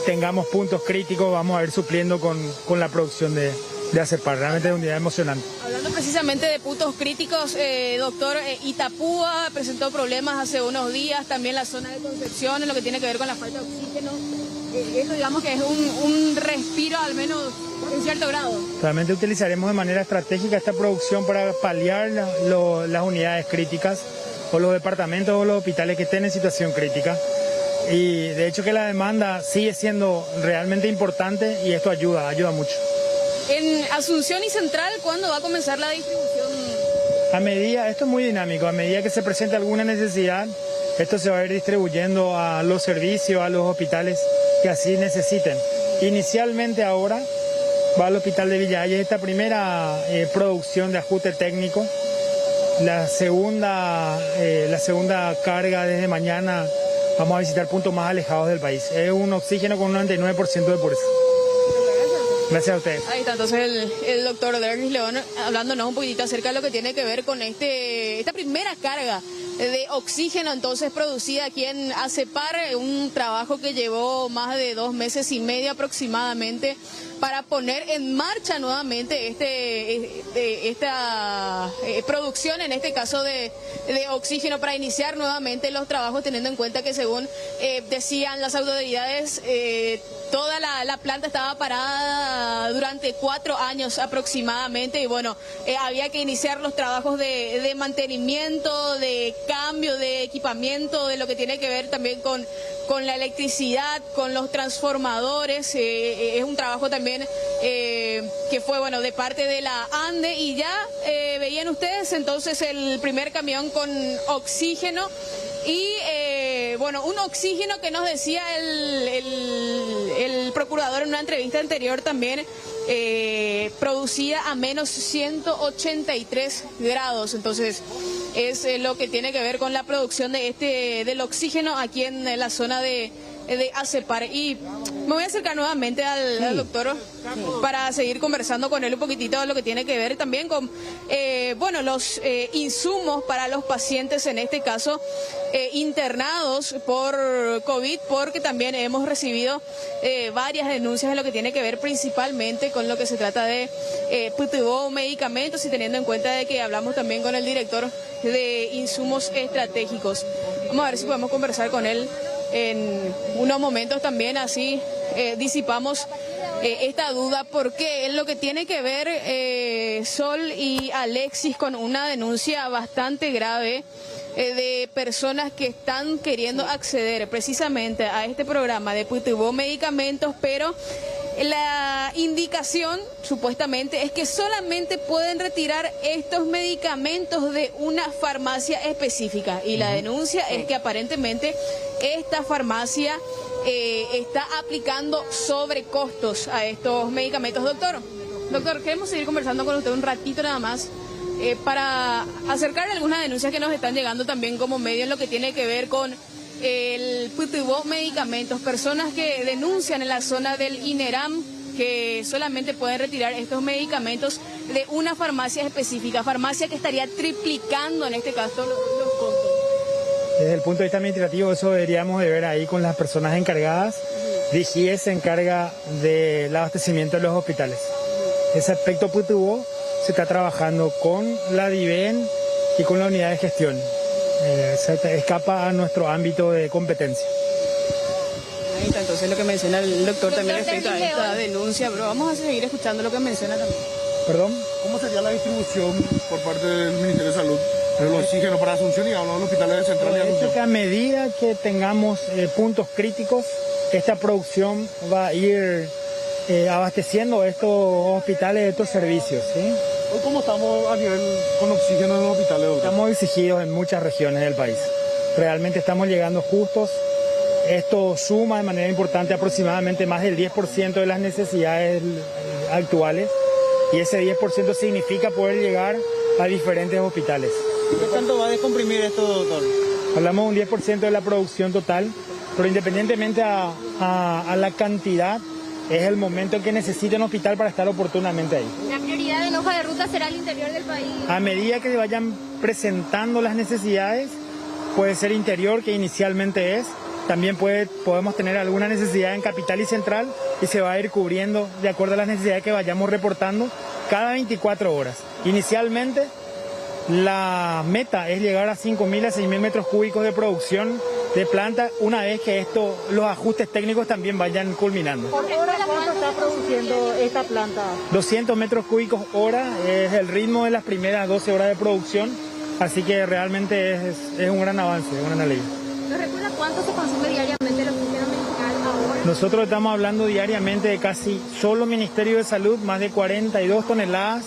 S18: tengamos puntos críticos, vamos a ir supliendo con la producción de ACEPAR. Realmente es un día emocionante.
S16: Hablando precisamente de puntos críticos, doctor, Itapúa presentó problemas hace unos días, también la zona de Concepción, en lo que tiene que ver con la falta de oxígeno. Eso digamos que es un respiro, al menos en cierto grado.
S18: Realmente utilizaremos de manera estratégica esta producción para paliar las unidades críticas o los departamentos o los hospitales que estén en situación crítica. Y de hecho que la demanda sigue siendo realmente importante y esto ayuda mucho.
S16: En Asunción y Central, ¿cuándo va a comenzar la distribución?
S18: Esto es muy dinámico, a medida que se presente alguna necesidad, esto se va a ir distribuyendo a los servicios, a los hospitales que así necesiten. Inicialmente ahora va al hospital de Villa Haya esta primera producción de ajuste técnico. La segunda carga desde mañana vamos a visitar puntos más alejados del país. Es un oxígeno con un 99% de pureza. Gracias a ustedes.
S16: Ahí está entonces el doctor Derlis León hablándonos un poquitito acerca de lo que tiene que ver con esta primera carga de oxígeno entonces producida aquí en ACEPAR, un trabajo que llevó más de 2 meses y medio aproximadamente para poner en marcha nuevamente esta producción, en este caso de oxígeno, para iniciar nuevamente los trabajos, teniendo en cuenta que según decían las autoridades, toda la planta estaba parada durante 4 años aproximadamente y bueno, había que iniciar los trabajos de mantenimiento, de cambio de equipamiento, de lo que tiene que ver también con la electricidad, con los transformadores. Es un trabajo también que fue bueno de parte de la ANDE y ya veían ustedes entonces el primer camión con oxígeno y bueno, un oxígeno que nos decía el procurador en una entrevista anterior también, producida a menos 183 grados, entonces es lo que tiene que ver con la producción del oxígeno aquí en la zona de ACEPAR. Y me voy a acercar nuevamente al doctor para seguir conversando con él un poquitito de lo que tiene que ver también con bueno, los insumos para los pacientes, en este caso internados por COVID, porque también hemos recibido varias denuncias en lo que tiene que ver principalmente con lo que se trata de PTO, medicamentos, y teniendo en cuenta de que hablamos también con el director de insumos estratégicos. Vamos a ver si podemos conversar con él en unos momentos también, así disipamos esta duda, porque es lo que tiene que ver Sol y Alexis con una denuncia bastante grave de personas que están queriendo acceder precisamente a este programa de PTO medicamentos, pero la indicación supuestamente es que solamente pueden retirar estos medicamentos de una farmacia específica, y la denuncia es que aparentemente esta farmacia está aplicando sobrecostos a estos medicamentos. Doctor, queremos seguir conversando con usted un ratito nada más para acercar algunas denuncias que nos están llegando también como medio en lo que tiene que ver con el PTO medicamentos, personas que denuncian en la zona del INERAM que solamente pueden retirar estos medicamentos de una farmacia específica, farmacia que estaría triplicando en este caso los costos.
S18: Desde el punto de vista administrativo, eso deberíamos de ver ahí con las personas encargadas. DGE se encarga del abastecimiento de los hospitales. Ese aspecto PTO se está trabajando con la DIVEN y con la unidad de gestión. se escapa a nuestro ámbito de competencia.
S16: Ahí está, entonces lo que menciona el doctor también respecto a esta denuncia, pero vamos a seguir escuchando lo que menciona también.
S18: ¿Perdón?
S3: ¿Cómo sería la distribución por parte del Ministerio de Salud del oxígeno para Asunción y hablando de los hospitales de Central y Asunción?
S18: Que a medida que tengamos puntos críticos, esta producción va a ir abasteciendo estos hospitales, estos servicios, ¿sí?
S3: Hoy, ¿cómo estamos a nivel con oxígeno en los hospitales, doctor?
S18: Estamos exigidos en muchas regiones del país. Realmente estamos llegando justos. Esto suma de manera importante aproximadamente más del 10% de las necesidades actuales. Y ese 10% significa poder llegar a diferentes hospitales.
S22: ¿Qué tanto va a descomprimir esto, doctor?
S18: Hablamos de un 10% de la producción total, pero independientemente a la cantidad, es el momento en que necesita un hospital para estar oportunamente ahí.
S23: La prioridad en hoja de ruta será el interior del país.
S18: A medida que se vayan presentando las necesidades, puede ser interior, que inicialmente es, también podemos tener alguna necesidad en capital y central y se va a ir cubriendo de acuerdo a las necesidades que vayamos reportando cada 24 horas. Inicialmente, la meta es llegar a 5.000 a 6.000 metros cúbicos de producción de planta una vez que los ajustes técnicos también vayan culminando.
S11: ¿Por hora cuánto está produciendo esta planta?
S18: 200 metros cúbicos hora es el ritmo de las primeras 12 horas de producción, así que realmente es un gran avance, una gran alegría.
S23: ¿Nos recuerda cuánto se consume diariamente el oxígeno medicinal ahora?
S18: Nosotros estamos hablando diariamente de casi solo Ministerio de Salud, más de 42 toneladas,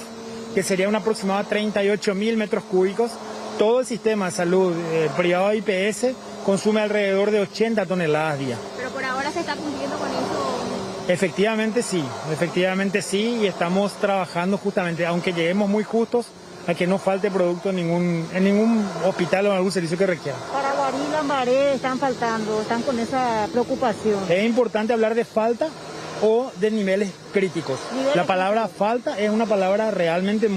S18: que sería un aproximado de 38.000 metros cúbicos. Todo el sistema de salud privado de IPS consume alrededor de 80 toneladas día.
S23: Pero por ahora se está cumpliendo con eso.
S18: Efectivamente sí, y estamos trabajando justamente, aunque lleguemos muy justos, a que no falte producto en ningún hospital o en algún servicio que requiera.
S11: Para Guarí, Lambaré están faltando, están con esa preocupación.
S18: Es importante hablar de falta o de niveles críticos. La palabra falta es una palabra realmente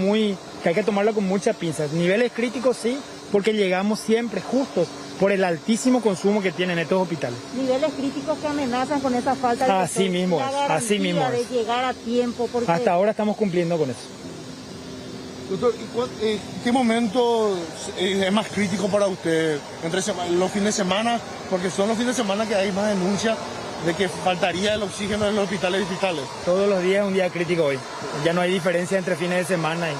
S18: que hay que tomarla con muchas pinzas. Niveles críticos sí, porque llegamos siempre justos por el altísimo consumo que tienen estos hospitales.
S11: Niveles críticos que amenazan con esa falta de
S18: así mismo
S11: de llegar a tiempo. Porque...
S18: Hasta ahora estamos cumpliendo con eso.
S3: Doctor, ¿qué momento es más crítico para usted? ¿Entre los fines de semana? Porque son los fines de semana que hay más denuncias de que faltaría el oxígeno en los hospitales distritales.
S18: Todos los días es un día crítico hoy. Ya no hay diferencia entre fines de semana y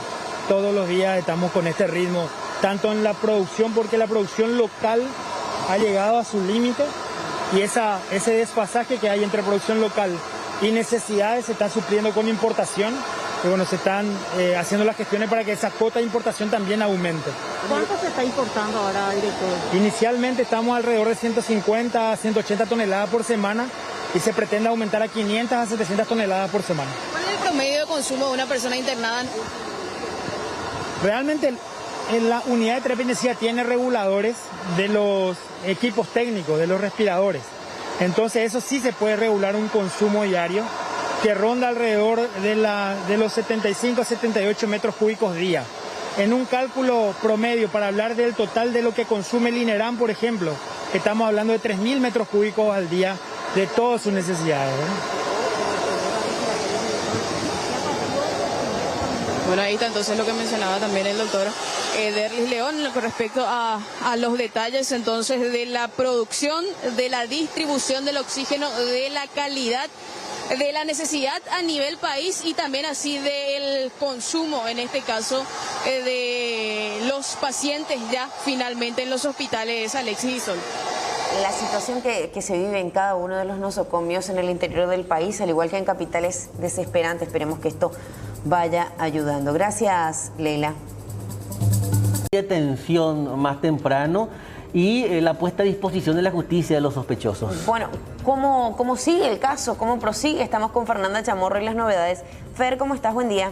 S18: todos los días estamos con este ritmo, tanto en la producción, porque la producción local ha llegado a su límite y ese desfasaje que hay entre producción local y necesidades se está supliendo con importación. Y bueno, se están haciendo las gestiones para que esa cuota de importación también aumente.
S11: ¿Cuánto se está importando ahora, director?
S18: Inicialmente estamos alrededor de 150 a 180 toneladas por semana y se pretende aumentar a 500 a 700 toneladas por semana.
S16: ¿Cuál es el promedio de consumo de una persona internada?
S18: Realmente la unidad de terapia intensiva tiene reguladores de los equipos técnicos, de los respiradores. Entonces eso sí se puede regular un consumo diario que ronda alrededor de los 75 a 78 metros cúbicos día. En un cálculo promedio, para hablar del total de lo que consume el INERAM, por ejemplo, estamos hablando de 3.000 metros cúbicos al día de todas sus necesidades, ¿no?
S16: Bueno, ahí está entonces lo que mencionaba también el doctor Derlis León con respecto a los detalles entonces de la producción, de la distribución del oxígeno, de la calidad, de la necesidad a nivel país y también así del consumo, en este caso, de los pacientes ya finalmente en los hospitales, Alexis y Sol.
S2: La situación que se vive en cada uno de los nosocomios en el interior del país, al igual que en capitales, desesperante. Esperemos que esto vaya ayudando. Gracias, Leila.
S1: Detención más temprano y la puesta a disposición de la justicia de los sospechosos.
S2: Bueno, ¿cómo sigue el caso? ¿Cómo prosigue? Estamos con Fernanda Chamorro y las novedades. Fer, ¿cómo estás? Buen día.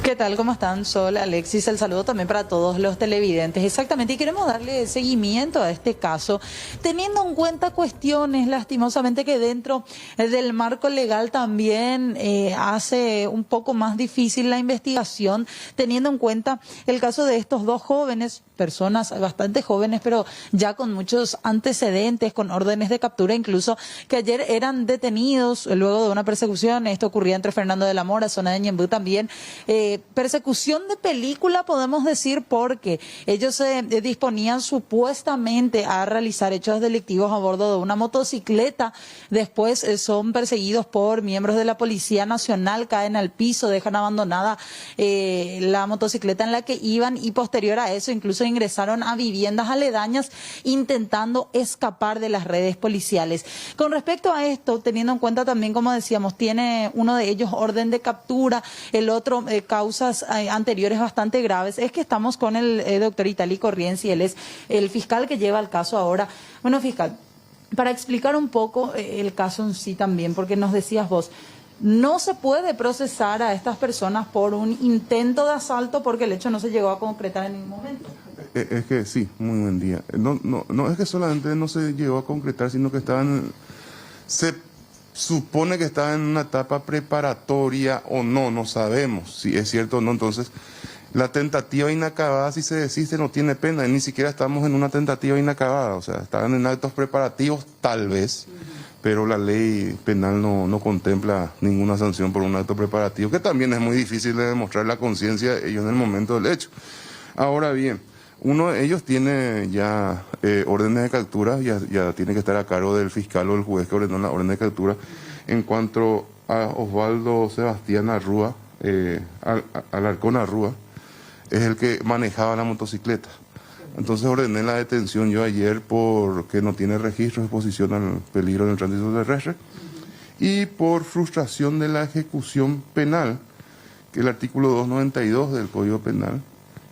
S24: ¿Qué tal? ¿Cómo están? Sol, Alexis, el saludo también para todos los televidentes. Exactamente, y queremos darle seguimiento a este caso, teniendo en cuenta cuestiones, lastimosamente, que dentro del marco legal también hace un poco más difícil la investigación, teniendo en cuenta el caso de estos dos jóvenes, personas bastante jóvenes, pero ya con muchos antecedentes, con órdenes de captura incluso, que ayer eran detenidos luego de una persecución. Esto ocurría entre Fernando de la Mora, zona de Ñemby también, persecución de película, podemos decir, porque ellos se disponían supuestamente a realizar hechos delictivos a bordo de una motocicleta. Después son perseguidos por miembros de la Policía Nacional, caen al piso, dejan abandonada la motocicleta en la que iban y posterior a eso incluso ingresaron a viviendas aledañas intentando escapar de las redes policiales. Con respecto a esto, teniendo en cuenta también, como decíamos, tiene uno de ellos orden de captura, el otro causas anteriores bastante graves, es que estamos con el doctor Itali Corrienzi, él es el fiscal que lleva el caso ahora. Bueno, fiscal, para explicar un poco el caso en sí también, porque nos decías vos, no se puede procesar a estas personas por un intento de asalto porque el hecho no se llegó a concretar en ningún momento.
S5: Es que sí, muy buen día. No es que solamente no se llegó a concretar, sino que se supone que estaban en una etapa preparatoria o no sabemos si es cierto o no. Entonces, la tentativa inacabada, si se desiste, no tiene pena, ni siquiera estamos en una tentativa inacabada, o sea, estaban en actos preparativos tal vez, pero la ley penal no contempla ninguna sanción por un acto preparativo, que también es muy difícil de demostrar la conciencia de ellos en el momento del hecho. Ahora bien, uno de ellos tiene ya órdenes de captura, ya tiene que estar a cargo del fiscal o del juez que ordenó la orden de captura. En cuanto a Osvaldo Sebastián Arrúa, Alarcón Arrúa, es el que manejaba la motocicleta. Entonces ordené la detención yo ayer porque no tiene registro de exposición al peligro en el tránsito terrestre y por frustración de la ejecución penal, que es el artículo 292 del Código Penal,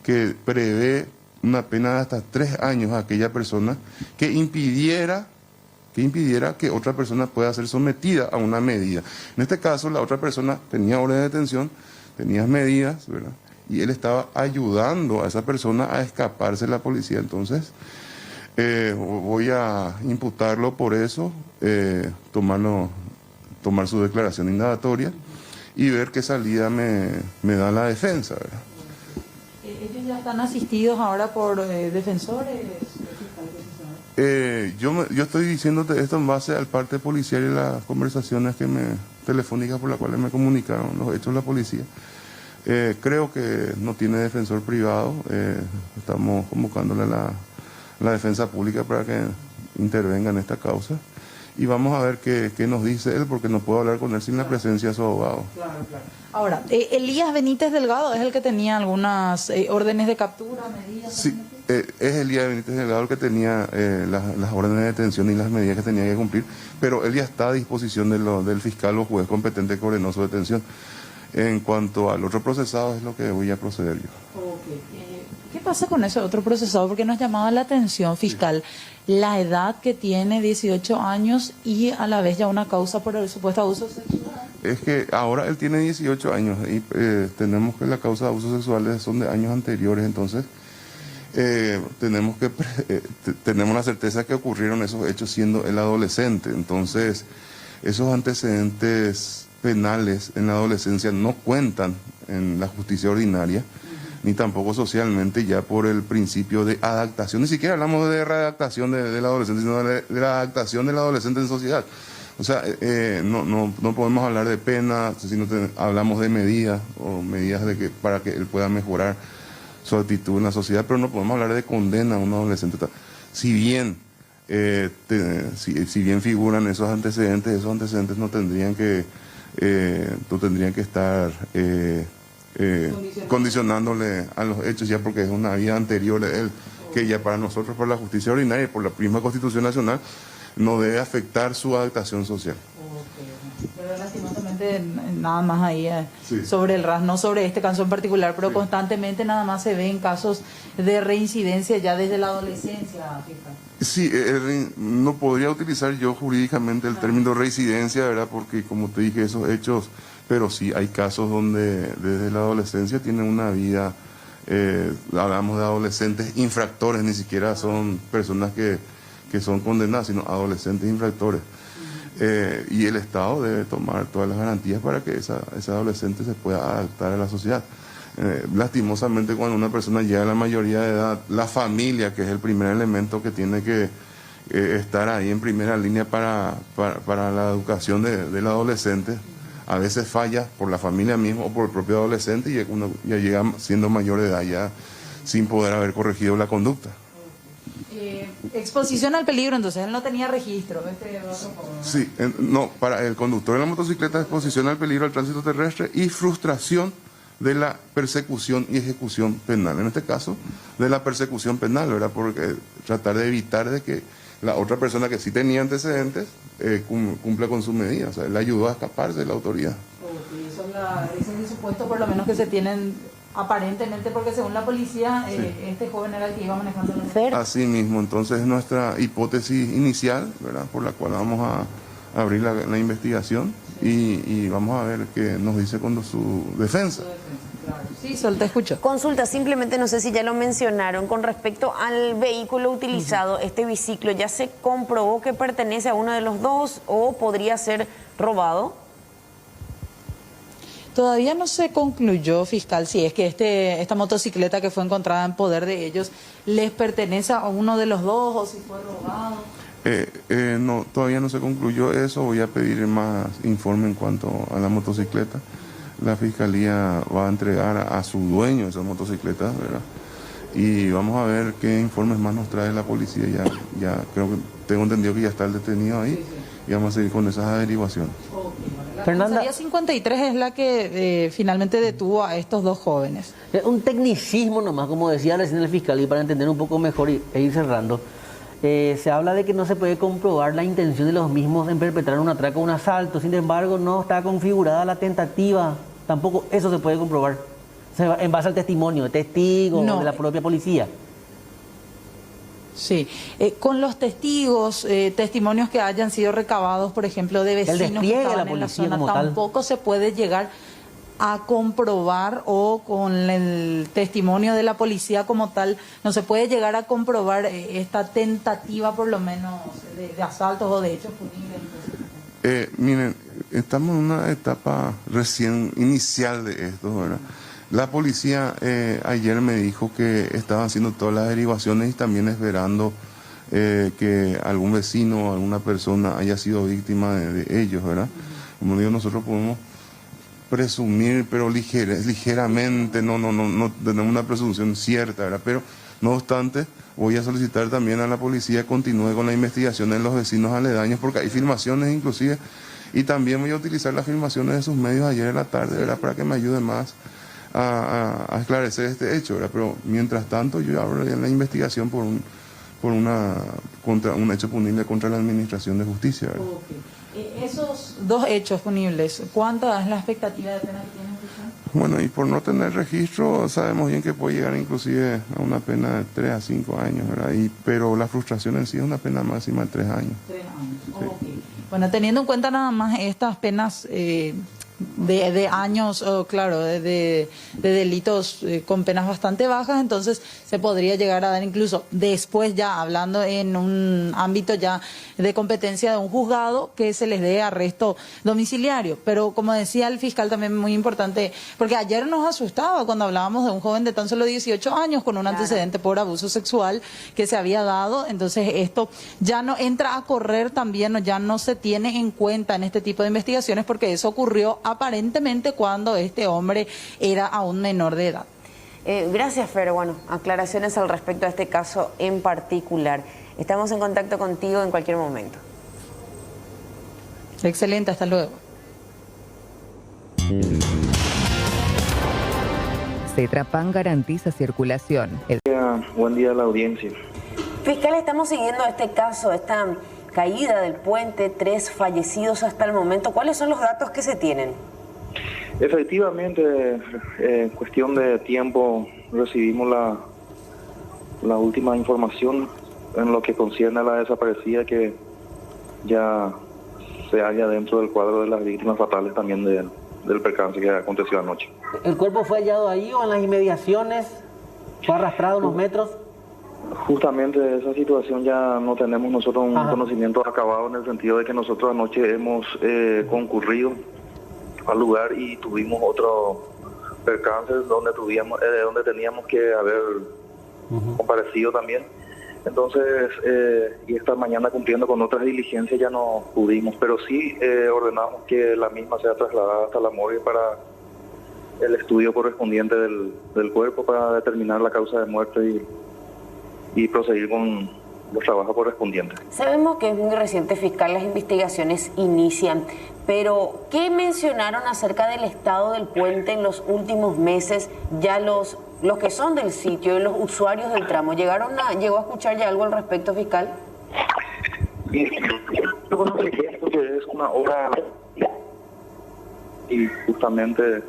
S5: que prevé una pena de hasta 3 años a aquella persona que impidiera que otra persona pueda ser sometida a una medida. En este caso, la otra persona tenía orden de detención, tenía medidas, ¿verdad? Y él estaba ayudando a esa persona a escaparse de la policía. Entonces, voy a imputarlo por eso, tomar su declaración indagatoria y ver qué salida me da la defensa, ¿verdad?
S24: ¿Ellos ya están asistidos ahora por defensores?
S5: Yo estoy diciéndote esto en base al parte policial y las conversaciones telefónicas por las cuales me comunicaron los hechos de la policía. Creo que no tiene defensor privado. Estamos convocándole a la defensa pública para que intervenga en esta causa. Y vamos a ver qué nos dice él, porque no puedo hablar con él sin la presencia de su abogado.
S24: Claro. Ahora, Elías Benítez Delgado es el que tenía algunas órdenes de captura, medidas.
S5: Sí, es Elías Benítez Delgado el que tenía las órdenes de detención y las medidas que tenía que cumplir, pero él ya está a disposición del fiscal o juez competente que ordenó su detención. En cuanto al otro procesado es lo que voy a proceder yo.
S24: ¿Qué pasa con ese otro procesado? Porque nos llamaba la atención, fiscal, la edad que tiene, 18 años, y a la vez ya una causa por el supuesto abuso sexual.
S5: Es que ahora él tiene 18 años y tenemos que la causa de abusos sexuales son de años anteriores, entonces tenemos la certeza que ocurrieron esos hechos siendo el adolescente. Entonces, esos antecedentes penales en la adolescencia no cuentan en la justicia ordinaria, ni tampoco socialmente, ya por el principio de adaptación. Ni siquiera hablamos de readaptación del adolescente, sino de la adaptación del adolescente en sociedad. O sea, no podemos hablar de pena, sino hablamos de medidas, o medidas para que él pueda mejorar su actitud en la sociedad, pero no podemos hablar de condena a un adolescente. Si bien figuran esos antecedentes no tendrían que estar condicionándole a los hechos ya, porque es una vida anterior de él, que ya para nosotros, por la justicia ordinaria y por la misma Constitución Nacional, no debe afectar su adaptación social.
S24: Pero lastimosamente nada más ahí sobre el RAS, no sobre este caso en particular, pero constantemente nada más se ven casos de reincidencia ya desde la adolescencia.
S5: Sí, no podría utilizar yo jurídicamente el término reincidencia, ¿verdad? Porque como te dije, esos hechos, pero sí hay casos donde desde la adolescencia tienen una vida, hablamos de adolescentes infractores, ni siquiera son personas que son condenadas, sino adolescentes infractores. Y el Estado debe tomar todas las garantías para que esa adolescente se pueda adaptar a la sociedad. Lastimosamente, cuando una persona llega a la mayoría de edad, la familia, que es el primer elemento que tiene que estar ahí en primera línea para la educación del adolescente, a veces falla por la familia misma o por el propio adolescente y uno ya llega siendo mayor de edad ya sin poder haber corregido la conducta.
S24: Exposición al peligro, entonces él no tenía registro.
S5: Sí, no, para el conductor de la motocicleta, exposición al peligro al tránsito terrestre y frustración de la persecución y ejecución penal. En este caso, de la persecución penal, ¿verdad? Porque tratar de evitar de que la otra persona que sí tenía antecedentes cumpla con su medida. O sea, él ayudó a escaparse de la autoridad.
S24: Ese es el supuesto por lo menos que se tienen aparentemente, porque según la policía, este joven era el que iba manejando la
S2: moto.
S5: Así mismo, entonces es nuestra hipótesis inicial, ¿verdad? Por la cual vamos a abrir la investigación y vamos a ver qué nos dice cuando su defensa.
S24: Sí, Sol, te escucho.
S2: Consulta, simplemente no sé si ya lo mencionaron, con respecto al vehículo utilizado, este biciclo, ¿ya se comprobó que pertenece a uno de los dos o podría ser robado?
S24: Todavía no se concluyó, fiscal, si es que esta motocicleta que fue encontrada en poder de ellos les pertenece a uno de los dos o si fue robado.
S5: No, todavía no se concluyó eso. Voy a pedir más informe en cuanto a la motocicleta. La fiscalía va a entregar a su dueño esa motocicleta, ¿verdad? Y vamos a ver qué informes más nos trae la policía. Ya creo que tengo entendido que ya está el detenido ahí y vamos a seguir con esas averiguaciones.
S24: La comisaría 53 es la que finalmente detuvo a estos dos jóvenes.
S1: Un tecnicismo nomás, como decía recién el fiscal, y para entender un poco mejor e ir cerrando. Se habla de que no se puede comprobar la intención de los mismos en perpetrar un atraco o un asalto. Sin embargo, no está configurada la tentativa. Tampoco eso se puede comprobar. En base al testimonio de testigos de la propia policía.
S24: Sí, con los testigos, testimonios que hayan sido recabados, por ejemplo, de vecinos que estaban en la zona, tampoco se puede llegar a comprobar, o con el testimonio de la policía como tal, no se puede llegar a comprobar esta tentativa, por lo menos, de asaltos o de hechos punibles.
S5: Miren, estamos en una etapa recién inicial de esto, ¿verdad? La policía ayer me dijo que estaban haciendo todas las averiguaciones y también esperando que algún vecino o alguna persona haya sido víctima de ellos, ¿verdad? Como digo, nosotros podemos presumir, pero ligeramente, no tenemos una presunción cierta, ¿verdad? Pero, no obstante, voy a solicitar también a la policía que continúe con la investigación en los vecinos aledaños, porque hay filmaciones inclusive, y también voy a utilizar las filmaciones de sus medios ayer en la tarde, ¿verdad? Para que me ayuden más a esclarecer este hecho, ¿verdad? Pero mientras tanto yo abro la investigación por un hecho punible contra la Administración de Justicia, ¿verdad?
S24: Esos dos hechos punibles, ¿cuánta es la expectativa de pena que tienen?
S5: Bueno, y por no tener registro sabemos bien que puede llegar inclusive a una pena de 3 a 5 años, ¿verdad? Pero la frustración en sí es una pena máxima de 3 años.
S24: 3 años,
S5: sí.
S24: Okay. Bueno, teniendo en cuenta nada más estas penas de años, claro, de delitos con penas bastante bajas, entonces se podría llegar a dar incluso después, ya hablando en un ámbito ya de competencia de un juzgado, que se les dé arresto domiciliario. Pero como decía el fiscal, también muy importante, porque ayer nos asustaba cuando hablábamos de un joven de tan solo 18 años con un antecedente por abuso sexual que se había dado. Entonces esto ya no entra a correr también, ya no se tiene en cuenta en este tipo de investigaciones, porque eso ocurrió aparentemente cuando este hombre era aún menor de edad.
S2: Gracias, Fer. Bueno, aclaraciones al respecto a este caso en particular. Estamos en contacto contigo en cualquier momento.
S24: Excelente, hasta luego.
S6: Cetrapan garantiza circulación.
S7: Buen día a la audiencia.
S2: Fiscal, estamos siguiendo este caso, esta caída del puente, 3 fallecidos hasta el momento. ¿Cuáles son los datos que se tienen?
S7: Efectivamente, en cuestión de tiempo recibimos la última información en lo que concierne a la desaparecida, que ya se halla dentro del cuadro de las víctimas fatales también del percance que aconteció anoche.
S1: ¿El cuerpo fue hallado ahí o en las inmediaciones? ¿Fue arrastrado unos metros?
S7: Justamente de esa situación ya no tenemos nosotros un conocimiento acabado, en el sentido de que nosotros anoche hemos concurrido al lugar y tuvimos otro percance donde teníamos que haber comparecido también. Entonces, y esta mañana cumpliendo con otras diligencias ya no pudimos, pero sí ordenamos que la misma sea trasladada hasta la morgue para el estudio correspondiente del cuerpo para determinar la causa de muerte y proseguir con los trabajos correspondientes.
S2: Sabemos que es muy reciente, fiscal, las investigaciones inician, pero ¿qué mencionaron acerca del estado del puente en los últimos meses? Ya los que son del sitio y los usuarios del tramo, ¿llegó a escuchar ya algo al respecto, fiscal?
S7: Porque es una obra y justamente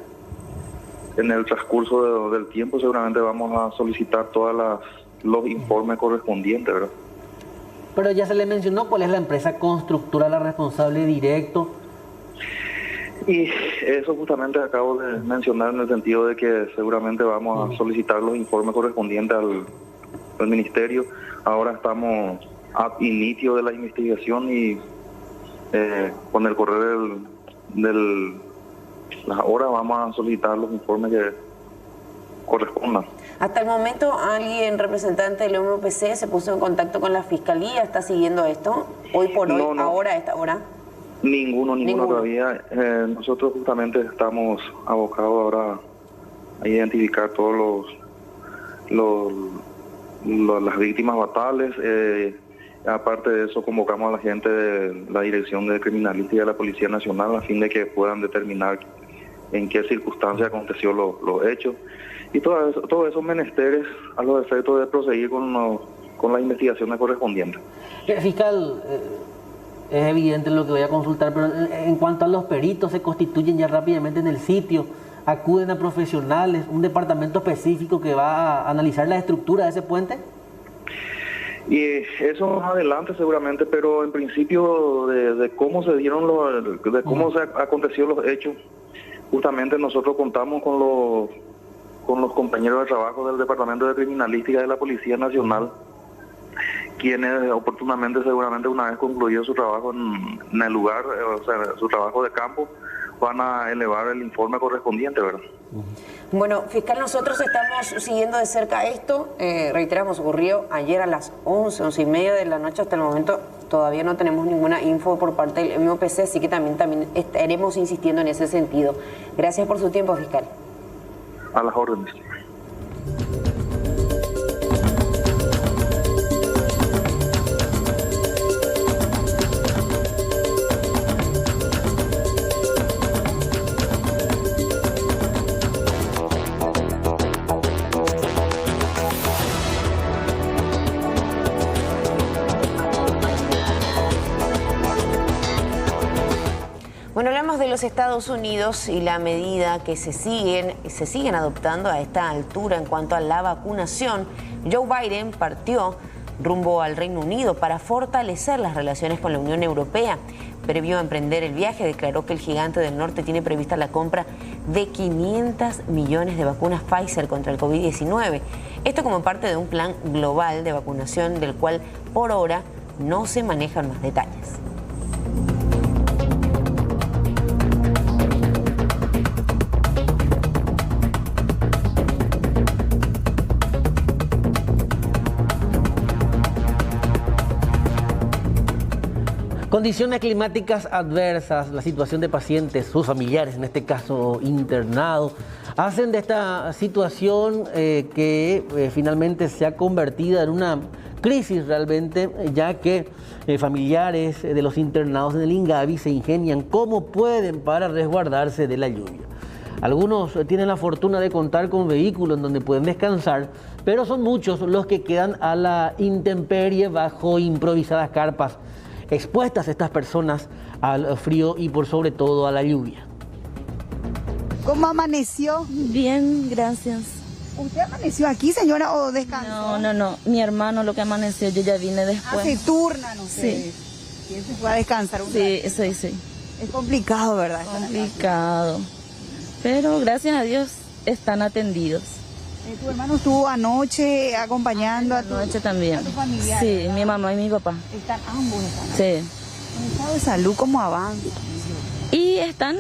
S7: en el transcurso del tiempo seguramente vamos a solicitar todos los informes correspondientes, ¿verdad?
S1: Pero ya se le mencionó cuál es la empresa constructora, la responsable directo.
S7: Y eso justamente acabo de mencionar en el sentido de que seguramente vamos a solicitar los informes correspondientes al ministerio. Ahora estamos a inicio de la investigación y con el correr de las horas vamos a solicitar los informes que correspondan.
S2: Hasta el momento, ¿alguien representante del MPC se puso en contacto con la Fiscalía? ¿Está siguiendo esto? Hoy por hoy, no. Ahora, a esta hora.
S7: Ninguno todavía. Nosotros justamente estamos abocados ahora a identificar todos las víctimas fatales. Aparte de eso, convocamos a la gente de la Dirección de Criminalística de la Policía Nacional a fin de que puedan determinar en qué circunstancias aconteció los hechos. Y todos esos menesteres a los efectos de proseguir con las investigaciones correspondientes.
S1: Fiscal, es evidente lo que voy a consultar, pero en cuanto a los peritos, ¿se constituyen ya rápidamente en el sitio? ¿Acuden a profesionales? ¿Un departamento específico que va a analizar la estructura de ese puente?
S7: Y eso más adelante seguramente, pero en principio de cómo se dieron cómo se acontecieron los hechos, justamente nosotros contamos con los compañeros de trabajo del Departamento de Criminalística de la Policía Nacional, quienes oportunamente, seguramente una vez concluido su trabajo en el lugar, o sea, su trabajo de campo, van a elevar el informe correspondiente, ¿verdad?
S2: Bueno, fiscal, nosotros estamos siguiendo de cerca esto. Reiteramos, ocurrió ayer a las 11:30 de la noche. Hasta el momento todavía no tenemos ninguna info por parte del MPC, así que también estaremos insistiendo en ese sentido. Gracias por su tiempo, fiscal.
S7: A las órdenes.
S2: Bueno, hablamos de los Estados Unidos y la medida que se siguen adoptando a esta altura en cuanto a la vacunación. Joe Biden partió rumbo al Reino Unido para fortalecer las relaciones con la Unión Europea. Previo a emprender el viaje, declaró que el gigante del norte tiene prevista la compra de 500 millones de vacunas Pfizer contra el COVID-19. Esto como parte de un plan global de vacunación del cual por ahora no se manejan más detalles.
S1: Condiciones climáticas adversas, la situación de pacientes, sus familiares, en este caso internados, hacen de esta situación que finalmente se ha convertido en una crisis realmente, ya que familiares de los internados en el Ingavi se ingenian como pueden para resguardarse de la lluvia. Algunos tienen la fortuna de contar con vehículos en donde pueden descansar, pero son muchos los que quedan a la intemperie bajo improvisadas carpas, expuestas estas personas al frío y por sobre todo a la lluvia.
S8: ¿Cómo amaneció?
S23: Bien, gracias.
S8: ¿Usted amaneció aquí, señora, o descansó?
S23: No, mi hermano lo que amaneció, yo ya vine después.
S8: Se turnan ustedes.
S23: Sí.
S8: ¿Quién se fue a descansar un rato?
S23: Sí.
S8: Es complicado, ¿verdad?
S23: Complicado. Pero gracias a Dios están atendidos.
S8: ¿Tu hermano estuvo anoche acompañando a tu familia?
S23: Sí, mi mamá y mi papá.
S8: Ambos están.
S23: Sí.
S8: ¿El estado de salud cómo avanza?
S23: Y están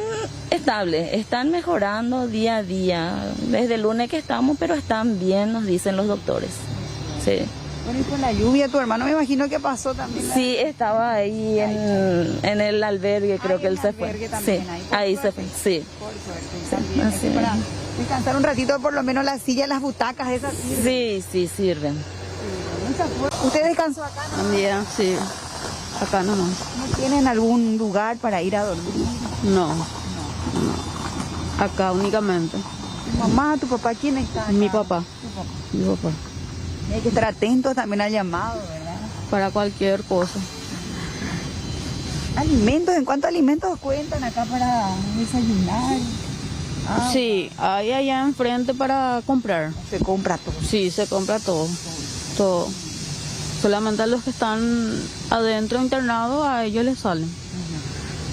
S23: estables, están mejorando día a día. Desde el lunes que estamos, pero están bien, nos dicen los doctores. Sí.
S8: Bueno, y por la lluvia, tu hermano me imagino que pasó también.
S23: Sí, estaba ahí en el albergue, creo que él se fue. Sí, ahí se fue, sí.
S8: Así para descansar un ratito, por lo menos la silla, las butacas, esas.
S23: Sí, sirven.
S8: ¿Usted descansó acá?
S23: También, sí. Acá nomás.
S8: ¿No tienen algún lugar para ir a dormir?
S23: No. Acá únicamente.
S8: ¿Tu mamá, tu papá, quién está acá?
S23: Mi papá. Mi papá.
S8: Hay que estar atentos también al llamado, ¿verdad?
S23: Para cualquier cosa.
S8: ¿Alimentos? ¿En cuántos alimentos cuentan acá para desayunar?
S23: Sí, hay allá enfrente para comprar.
S8: ¿Se compra todo?
S23: Sí, se compra todo. Todo. Solamente a los que están adentro internados, a ellos les salen.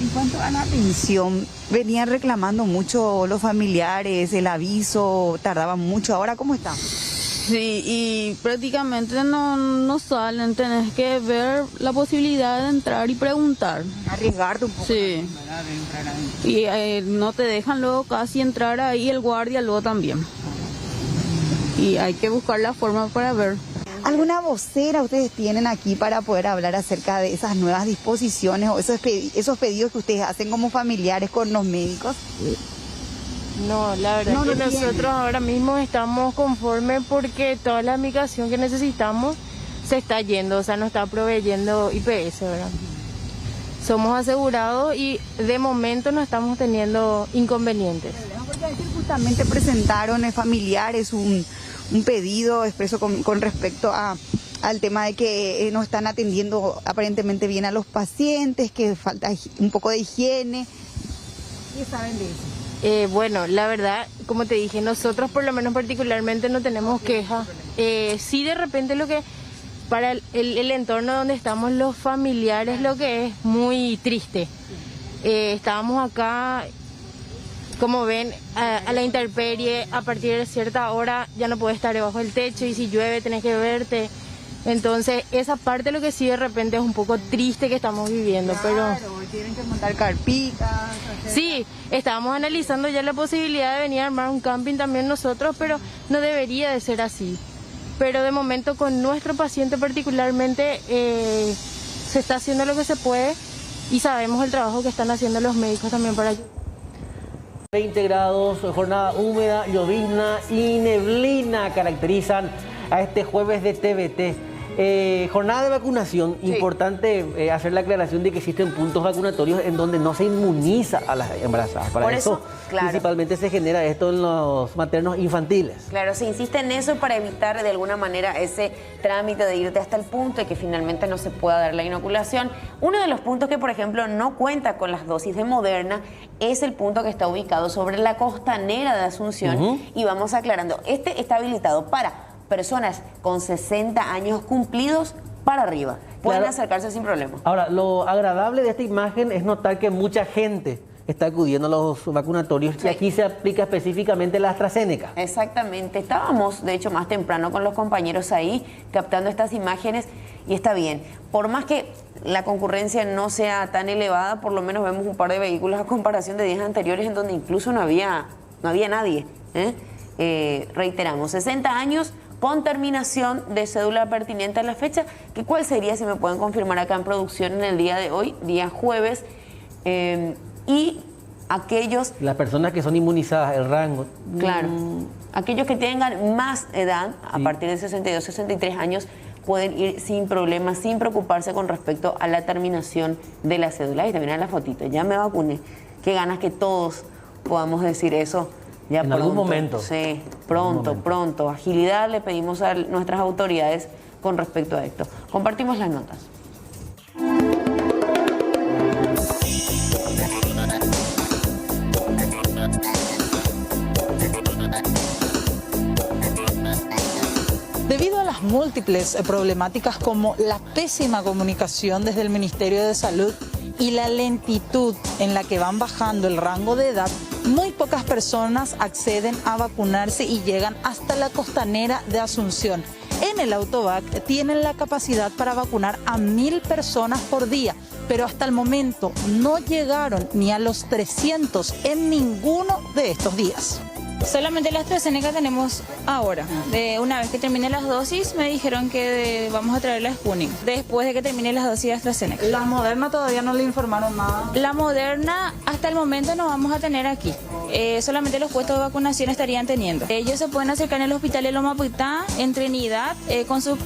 S8: En cuanto a la pensión, venían reclamando mucho los familiares, el aviso tardaba mucho. ¿Ahora cómo está?
S23: Sí, y prácticamente no salen. Tenés que ver la posibilidad de entrar y preguntar.
S8: Arriesgarte un poco.
S23: Sí. Y no te dejan luego casi entrar ahí, el guardia luego también. Y hay que buscar la forma para ver.
S8: ¿Alguna vocera ustedes tienen aquí para poder hablar acerca de esas nuevas disposiciones o esos pedidos que ustedes hacen como familiares con los médicos?
S9: No, la verdad que nosotros ahora mismo estamos conformes porque toda la medicación que necesitamos se está yendo, o sea, nos está proveyendo IPS, ¿verdad? Somos asegurados y de momento no estamos teniendo inconvenientes.
S8: Porque justamente presentaron familiares un pedido expreso con respecto al tema de que no están atendiendo aparentemente bien a los pacientes, que falta un poco de higiene. ¿Qué saben de eso?
S9: Bueno, la verdad, como te dije, nosotros por lo menos particularmente no tenemos queja. Sí, de repente lo que para el entorno donde estamos los familiares, lo que es muy triste. Estábamos acá, como ven, a la intemperie, a partir de cierta hora ya no puedes estar debajo del techo y si llueve tenés que verte. Entonces, esa parte lo que sí de repente es un poco triste que estamos viviendo,
S8: claro, pero tienen que montar carpitas.
S9: Sí, estábamos analizando ya la posibilidad de venir a armar un camping también nosotros, pero no debería de ser así. Pero de momento con nuestro paciente particularmente se está haciendo lo que se puede y sabemos el trabajo que están haciendo los médicos también para ayudar.
S1: 20 grados, jornada húmeda, llovizna y neblina caracterizan a este jueves de TVT. Jornada de vacunación, sí. Importante hacer la aclaración de que existen puntos vacunatorios en donde no se inmuniza a las embarazadas. Para eso claro, principalmente se genera esto en los maternos infantiles.
S2: Claro, se insiste en eso para evitar de alguna manera ese trámite de irte hasta el punto de que finalmente no se pueda dar la inoculación. Uno de los puntos que, por ejemplo, no cuenta con las dosis de Moderna es el punto que está ubicado sobre la costanera de Asunción y vamos aclarando, este está habilitado para personas con 60 años cumplidos para arriba. Pueden acercarse sin problema.
S1: Ahora, lo agradable de esta imagen es notar que mucha gente está acudiendo a los vacunatorios y aquí se aplica específicamente la AstraZeneca.
S2: Exactamente. Estábamos, de hecho, más temprano con los compañeros ahí captando estas imágenes y está bien. Por más que la concurrencia no sea tan elevada, por lo menos vemos un par de vehículos a comparación de días anteriores en donde incluso no había nadie. Reiteramos, 60 años con terminación de cédula pertinente a la fecha, que cuál sería, si me pueden confirmar acá en producción en el día de hoy, día jueves, y aquellos...
S1: Las personas que son inmunizadas, el rango.
S2: Claro, aquellos que tengan más edad, a partir de 62, 63 años, pueden ir sin problemas, sin preocuparse con respecto a la terminación de la cédula. Y también a la fotito, ya me vacuné. Qué ganas que todos podamos decir eso. Ya
S1: en algún momento.
S2: Sí, pronto. Agilidad le pedimos a nuestras autoridades con respecto a esto. Compartimos las notas.
S24: Debido a las múltiples problemáticas como la pésima comunicación desde el Ministerio de Salud y la lentitud en la que van bajando el rango de edad, muy pocas personas acceden a vacunarse y llegan hasta la costanera de Asunción. En el Autovac tienen la capacidad para vacunar a 1000 personas por día, pero hasta el momento no llegaron ni a los 300 en ninguno de estos días.
S23: Solamente la AstraZeneca tenemos ahora. Una vez que termine las dosis, me dijeron que vamos a traer la Sputnik. Después de que termine las dosis de AstraZeneca.
S24: ¿La Moderna todavía no le informaron nada?
S23: La Moderna hasta el momento no vamos a tener aquí. Solamente los puestos de vacunación estarían teniendo. Ellos se pueden acercar en el hospital de Loma Puitá, en Trinidad, con sus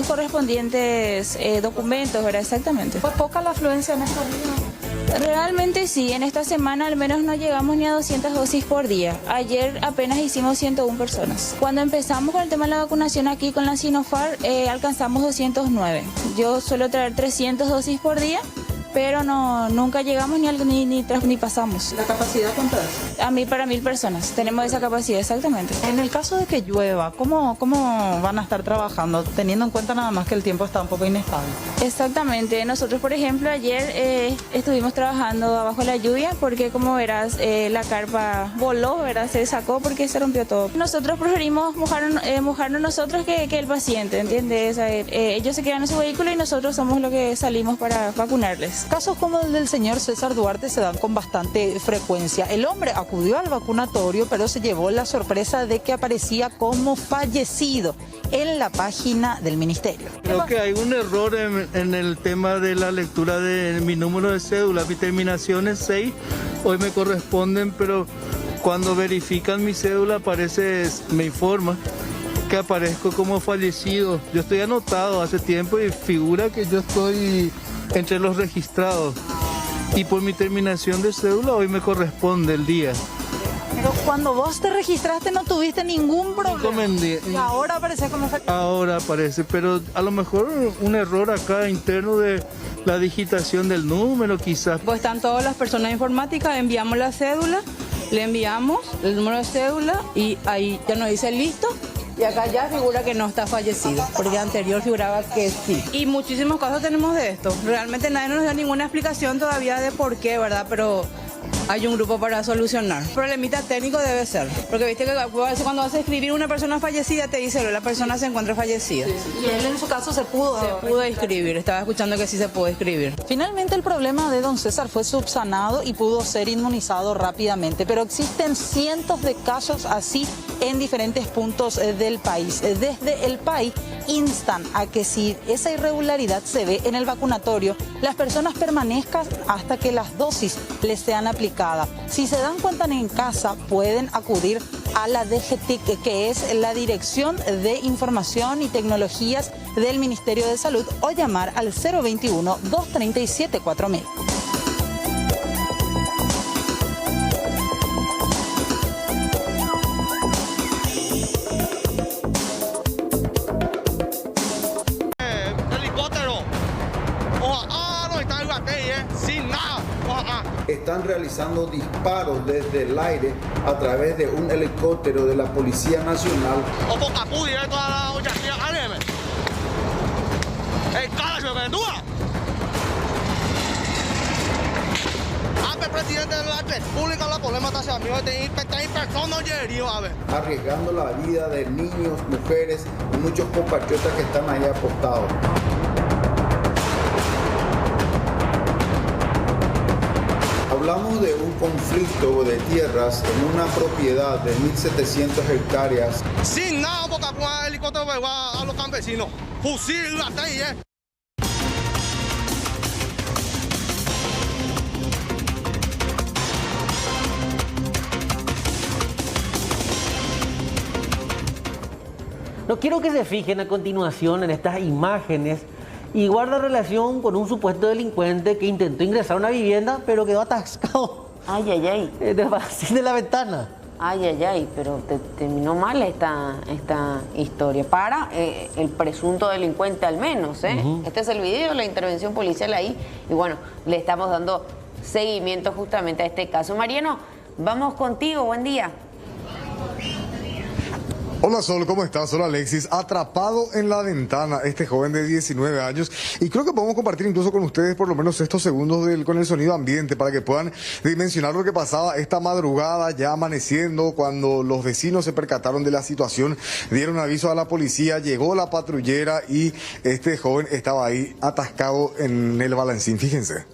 S23: correspondientes documentos, ¿verdad? Exactamente.
S24: ¿Fue poca la afluencia en estos días?
S23: Realmente sí, en esta semana al menos no llegamos ni a 200 dosis por día. Ayer apenas hicimos 101 personas. Cuando empezamos con el tema de la vacunación aquí con la Sinopharm, alcanzamos 209. Yo suelo traer 300 dosis por día, pero nunca llegamos ni pasamos.
S24: ¿La capacidad cuánto es?
S23: Para 1000 personas. Tenemos esa capacidad, exactamente.
S24: En el caso de que llueva, ¿cómo van a estar trabajando, teniendo en cuenta nada más que el tiempo está un poco inestable?
S23: Exactamente. Nosotros, por ejemplo, ayer estuvimos trabajando bajo la lluvia porque, como verás, la carpa voló, ¿verdad? Se sacó porque se rompió todo. Nosotros preferimos mojarnos nosotros que el paciente, ¿entiendes? Ellos se quedan en su vehículo y nosotros somos los que salimos para vacunarles.
S24: Casos como el del señor César Duarte se dan con bastante frecuencia. El hombre acudió al vacunatorio, pero se llevó la sorpresa de que aparecía como fallecido en la página del ministerio.
S22: Creo que hay un error en el tema de la lectura de mi número de cédula. Mi terminación es 6, hoy me corresponden, pero cuando verifican mi cédula me informa que aparezco como fallecido. Yo estoy anotado hace tiempo y figura que yo estoy entre los registrados, y por mi terminación de cédula hoy me corresponde el día.
S24: Pero cuando vos te registraste no tuviste ningún problema. Y ahora aparece como fallecido.
S22: Ahora aparece, pero a lo mejor un error acá interno de la digitación del número quizás.
S23: Pues están todas las personas informáticas, enviamos la cédula, le enviamos el número de cédula y ahí ya nos dice listo. Y acá ya figura que no está fallecido, porque anterior figuraba que sí. Y muchísimos casos tenemos de esto. Realmente nadie nos da ninguna explicación todavía de por qué, ¿verdad? Pero hay un grupo para solucionar. Problemita técnico debe ser. Porque viste que cuando vas a escribir una persona fallecida te dice la persona se encuentra fallecida.
S24: Y él en su caso se pudo
S23: escribir. Estaba escuchando que sí se puede escribir.
S24: Finalmente el problema de don César fue subsanado y pudo ser inmunizado rápidamente. Pero existen cientos de casos así en diferentes puntos del país. Desde el país instan a que si esa irregularidad se ve en el vacunatorio, las personas permanezcan hasta que las dosis les sean aplicadas. Si se dan cuenta en casa, pueden acudir a la DGTIC, que es la Dirección de Información y Tecnologías del Ministerio de Salud, o llamar al 021-237-4000.
S10: Están realizando disparos desde el aire a través de un helicóptero de la Policía Nacional. Arriesgando la vida de niños, mujeres y muchos compatriotas que están ahí apostados. Hablamos de un conflicto de tierras en una propiedad de 1.700 hectáreas.
S3: Sin nada, porque un helicóptero va a los campesinos. Fusil, hasta ahí,
S1: No quiero que se fijen a continuación en estas imágenes y guarda relación con un supuesto delincuente que intentó ingresar a una vivienda pero quedó atascado.
S2: Ay, ay, ay.
S1: De la ventana.
S2: Ay, ay, ay, pero terminó mal esta historia. Para el presunto delincuente al menos, ¿eh? Este es el video, la intervención policial ahí. Y bueno, le estamos dando seguimiento justamente a este caso. Mariano, vamos contigo, buen día.
S4: Hola Sol, ¿cómo estás? Hola Alexis. Atrapado en la ventana este joven de 19 años, y creo que podemos compartir incluso con ustedes por lo menos estos segundos con el sonido ambiente para que puedan dimensionar lo que pasaba esta madrugada ya amaneciendo, cuando los vecinos se percataron de la situación, dieron aviso a la policía, llegó la patrullera y este joven estaba ahí atascado en el balancín, fíjense.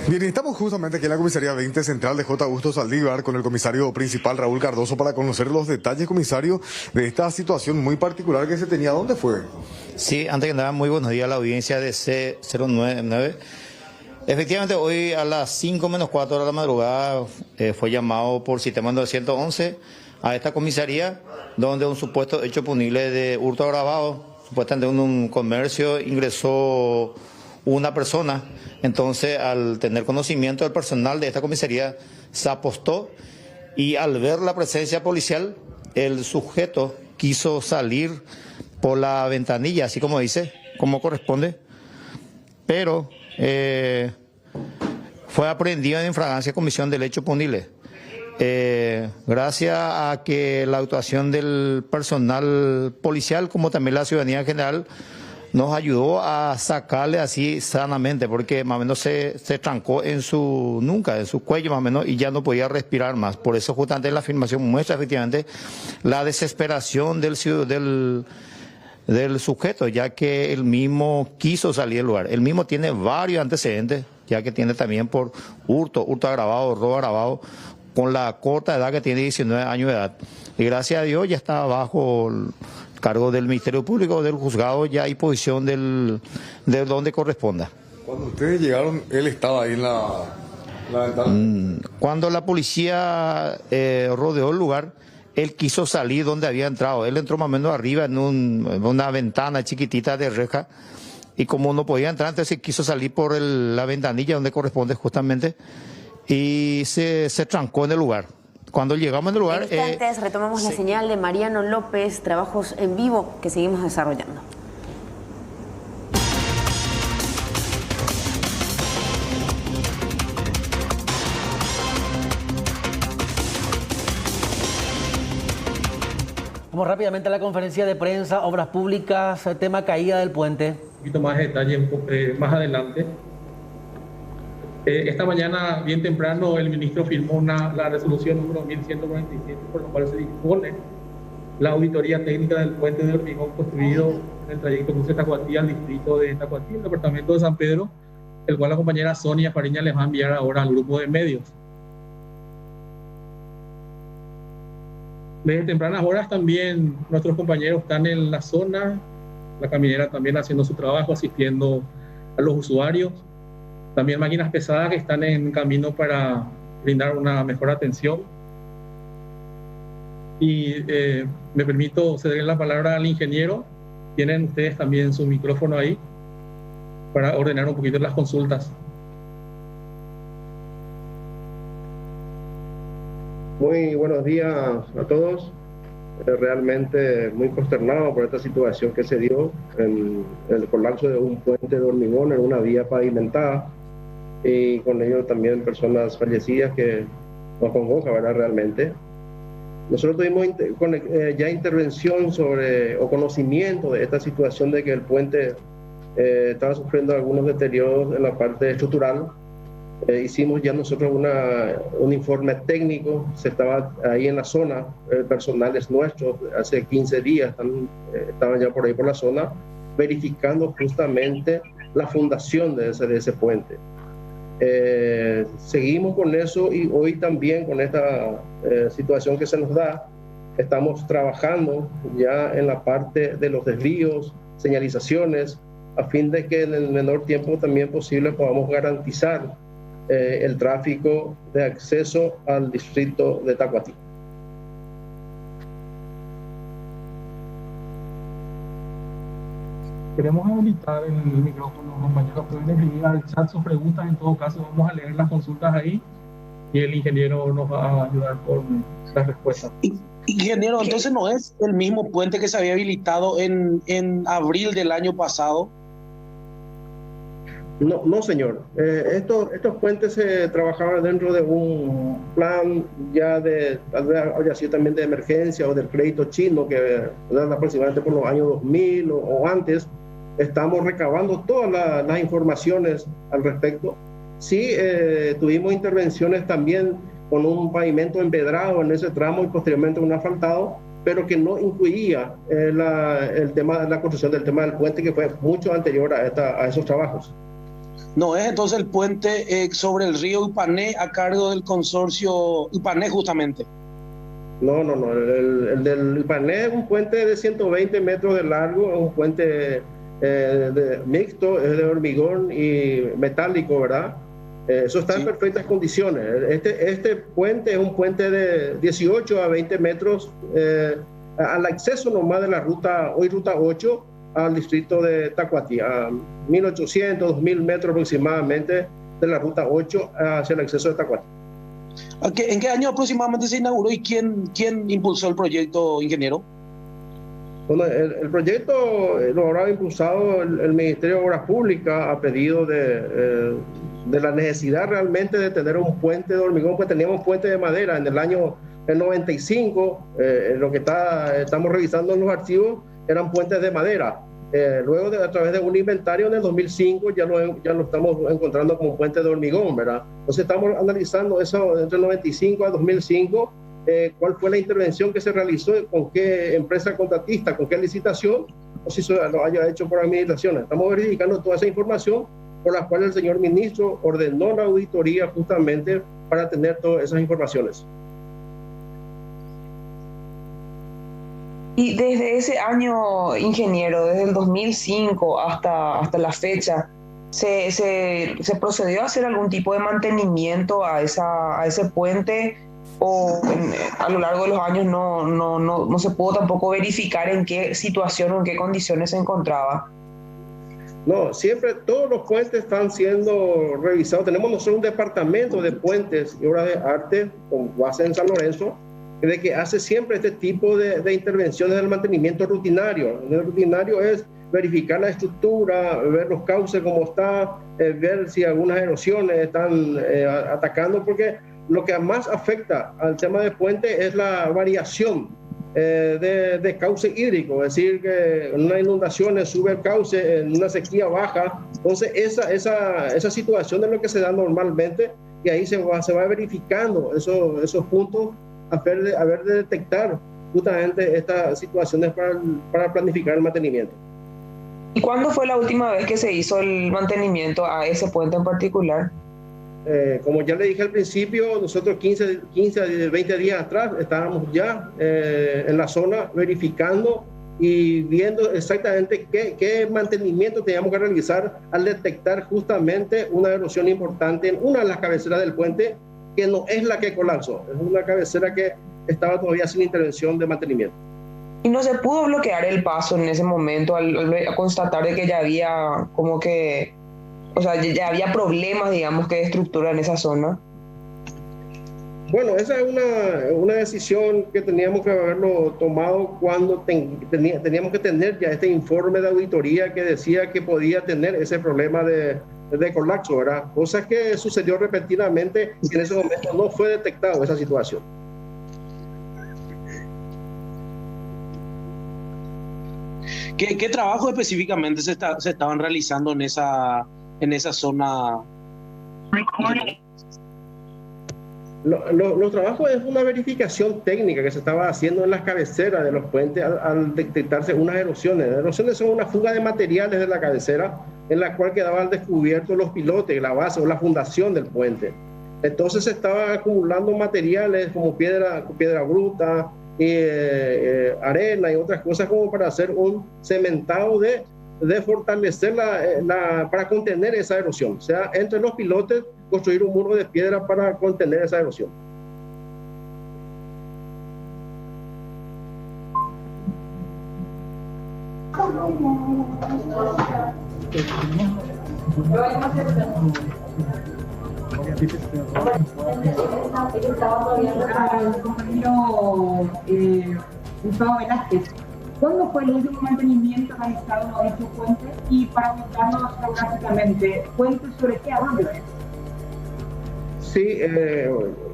S4: Bien, estamos justamente aquí en la comisaría 20 central de J. Augusto Saldívar con el comisario principal Raúl Cardoso para conocer los detalles, comisario, de esta situación muy particular que se tenía. ¿Dónde fue?
S12: Sí, antes que nada, muy buenos días a la audiencia de C099. Efectivamente, hoy a las 5 menos 4 de la madrugada fue llamado por sistema 911 a esta comisaría, donde un supuesto hecho punible de hurto agravado, supuestamente en un comercio, ingresó una persona. Entonces, al tener conocimiento del personal de esta comisaría, se apostó y al ver la presencia policial, el sujeto quiso salir por la ventanilla, así como dice, como corresponde, pero fue aprehendido en infragancia de comisión del hecho punible. Gracias a que la actuación del personal policial, como también la ciudadanía en general, nos ayudó a sacarle así sanamente, porque más o menos se trancó en su nuca, en su cuello más o menos, y ya no podía respirar más. Por eso justamente la afirmación muestra efectivamente la desesperación del sujeto, ya que él mismo quiso salir del lugar. Él mismo tiene varios antecedentes, ya que tiene también por hurto agravado, robo agravado, con la corta edad que tiene, 19 años de edad. Y gracias a Dios ya está bajo cargo del Ministerio Público, del juzgado, ya hay posición de donde corresponda.
S4: Cuando ustedes llegaron, él estaba ahí en la ventana.
S12: Cuando la policía rodeó el lugar, él quiso salir donde había entrado. Él entró más o menos arriba en una ventana chiquitita de reja, y como no podía entrar, entonces quiso salir por la ventanilla donde corresponde justamente, y se trancó en el lugar. Cuando llegamos al lugar...
S2: En instantes retomamos la señal de Mariano López, trabajos en vivo que seguimos desarrollando.
S1: Vamos rápidamente a la conferencia de prensa, obras públicas, tema caída del puente.
S13: Un poquito más de detalle más adelante. Esta mañana, bien temprano, el ministro firmó la resolución número 1147, por la cual se dispone la auditoría técnica del puente de hormigón construido en el trayecto Cruce-Tacuatí al distrito de Tacuatí, el departamento de San Pedro, el cual la compañera Sonia Fariña les va a enviar ahora al grupo de medios. Desde tempranas horas también nuestros compañeros están en la zona, la caminera también haciendo su trabajo, asistiendo a los usuarios. También máquinas pesadas que están en camino para brindar una mejor atención. Y me permito ceder la palabra al ingeniero. Tienen ustedes también su micrófono ahí para ordenar un poquito las consultas.
S14: Muy buenos días a todos. Realmente muy consternado por esta situación que se dio en el colapso de un puente de hormigón en una vía pavimentada, y con ello también personas fallecidas que nos congoja, ¿verdad? Realmente. Nosotros tuvimos ya intervención o conocimiento de esta situación de que el puente estaba sufriendo algunos deterioros en la parte estructural. Hicimos ya nosotros un informe técnico, se estaba ahí en la zona, el personal es nuestro, hace 15 días estaban ya por ahí por la zona, verificando justamente la fundación de ese puente. Seguimos con eso, y hoy también con esta situación que se nos da, estamos trabajando ya en la parte de los desvíos, señalizaciones, a fin de que en el menor tiempo también posible podamos garantizar el tráfico de acceso al distrito de Tacuatí.
S13: Queremos habilitar el micrófono, compañeros, pueden escribir al chat sus preguntas. En todo caso, vamos a leer las consultas ahí y el ingeniero nos va a ayudar con las respuestas.
S15: Ingeniero, entonces no es el mismo puente que se había habilitado en abril del año pasado.
S14: No, señor. Estos puentes se trabajaban dentro de un plan ya tal vez haya sido también de emergencia o del crédito chino, que aproximadamente por los años 2000 o antes, estamos recabando todas las informaciones al respecto. Sí, tuvimos intervenciones también con un pavimento empedrado en ese tramo y posteriormente un asfaltado, pero que no incluía el tema de la construcción del tema del puente, que fue mucho anterior a esos trabajos.
S15: No es entonces el puente sobre el río Ipané a cargo del consorcio Ipané justamente.
S14: No, el del Ipané es un puente de 120 metros de largo, es un puente mixto, es de hormigón y metálico, ¿verdad? Eso está en perfectas condiciones. Este puente es un puente de 18 a 20 metros al acceso nomás de la ruta 8 al distrito de Tacuatí, a 1.800, 2.000 metros aproximadamente de la ruta 8 hacia el acceso de Tacuatí.
S15: ¿En qué año aproximadamente se inauguró y quién impulsó el proyecto, ingeniero?
S14: Bueno, el proyecto lo habrá impulsado el Ministerio de Obras Públicas a pedido de la necesidad realmente de tener un puente de hormigón, pues teníamos un puente de madera en el año 95, lo que estamos revisando en los archivos eran puentes de madera. Luego, a través de un inventario en el 2005, ya lo estamos encontrando como un puente de hormigón, ¿verdad? Entonces estamos analizando eso entre el 95 a 2005, cuál fue la intervención que se realizó, con qué empresa contratista, con qué licitación, o si lo haya hecho por administraciones. Estamos verificando toda esa información, por la cual el señor ministro ordenó la auditoría justamente para tener todas esas informaciones.
S17: Y desde ese año, ingeniero, desde el 2005 hasta la fecha, ¿se procedió a hacer algún tipo de mantenimiento a ese puente? ¿O a lo largo de los años no se pudo tampoco verificar en qué situación o en qué condiciones se encontraba?
S14: No, siempre todos los puentes están siendo revisados. Tenemos nosotros un departamento de puentes y obras de arte con base en San Lorenzo, de que hace siempre este tipo de intervenciones del mantenimiento rutinario. El rutinario es verificar la estructura, ver los cauces cómo está, ver si algunas erosiones están atacando, porque lo que más afecta al tema de puente es la variación de cauce hídrico, es decir, que en una inundación sube el cauce, en una sequía baja. Entonces esa situación es lo que se da normalmente, y ahí se va verificando esos puntos a ver de detectar justamente estas situaciones para planificar el mantenimiento.
S17: ¿Y cuándo fue la última vez que se hizo el mantenimiento a ese puente en particular?
S14: Como ya le dije al principio, nosotros 15 a 20 días atrás estábamos ya en la zona verificando y viendo exactamente qué mantenimiento teníamos que realizar al detectar justamente una erosión importante en una de las cabeceras del puente, que no es la que colapsó, es una cabecera que estaba todavía sin intervención de mantenimiento.
S17: ¿Y no se pudo bloquear el paso en ese momento al constatar de que ya había ya había problemas, digamos, que de estructura en esa zona?
S14: Bueno, esa es una decisión que teníamos que haberlo tomado cuando teníamos que tener ya este informe de auditoría que decía que podía tener ese problema de colapso, ¿verdad? Cosa que sucedió repentinamente y en ese momento no fue detectado esa situación.
S15: ¿Qué trabajo específicamente se estaban realizando en esa zona?
S14: Los trabajos es una verificación técnica que se estaba haciendo en las cabeceras de los puentes al detectarse unas erosiones. Las erosiones son una fuga de materiales de la cabecera en la cual quedaban al descubierto los pilotes, la base o la fundación del puente. Entonces se estaban acumulando materiales como piedra bruta, arena y otras cosas como para hacer un cementado de fortalecer para contener esa erosión. O sea, entre los pilotes construir un muro de piedra para contener esa erosión.
S11: Gustavo Velázquez, ¿cuándo fue el último mantenimiento realizado a este puente? Y para ubicarnos geográficamente, ¿puente sobre qué avance?
S14: Sí,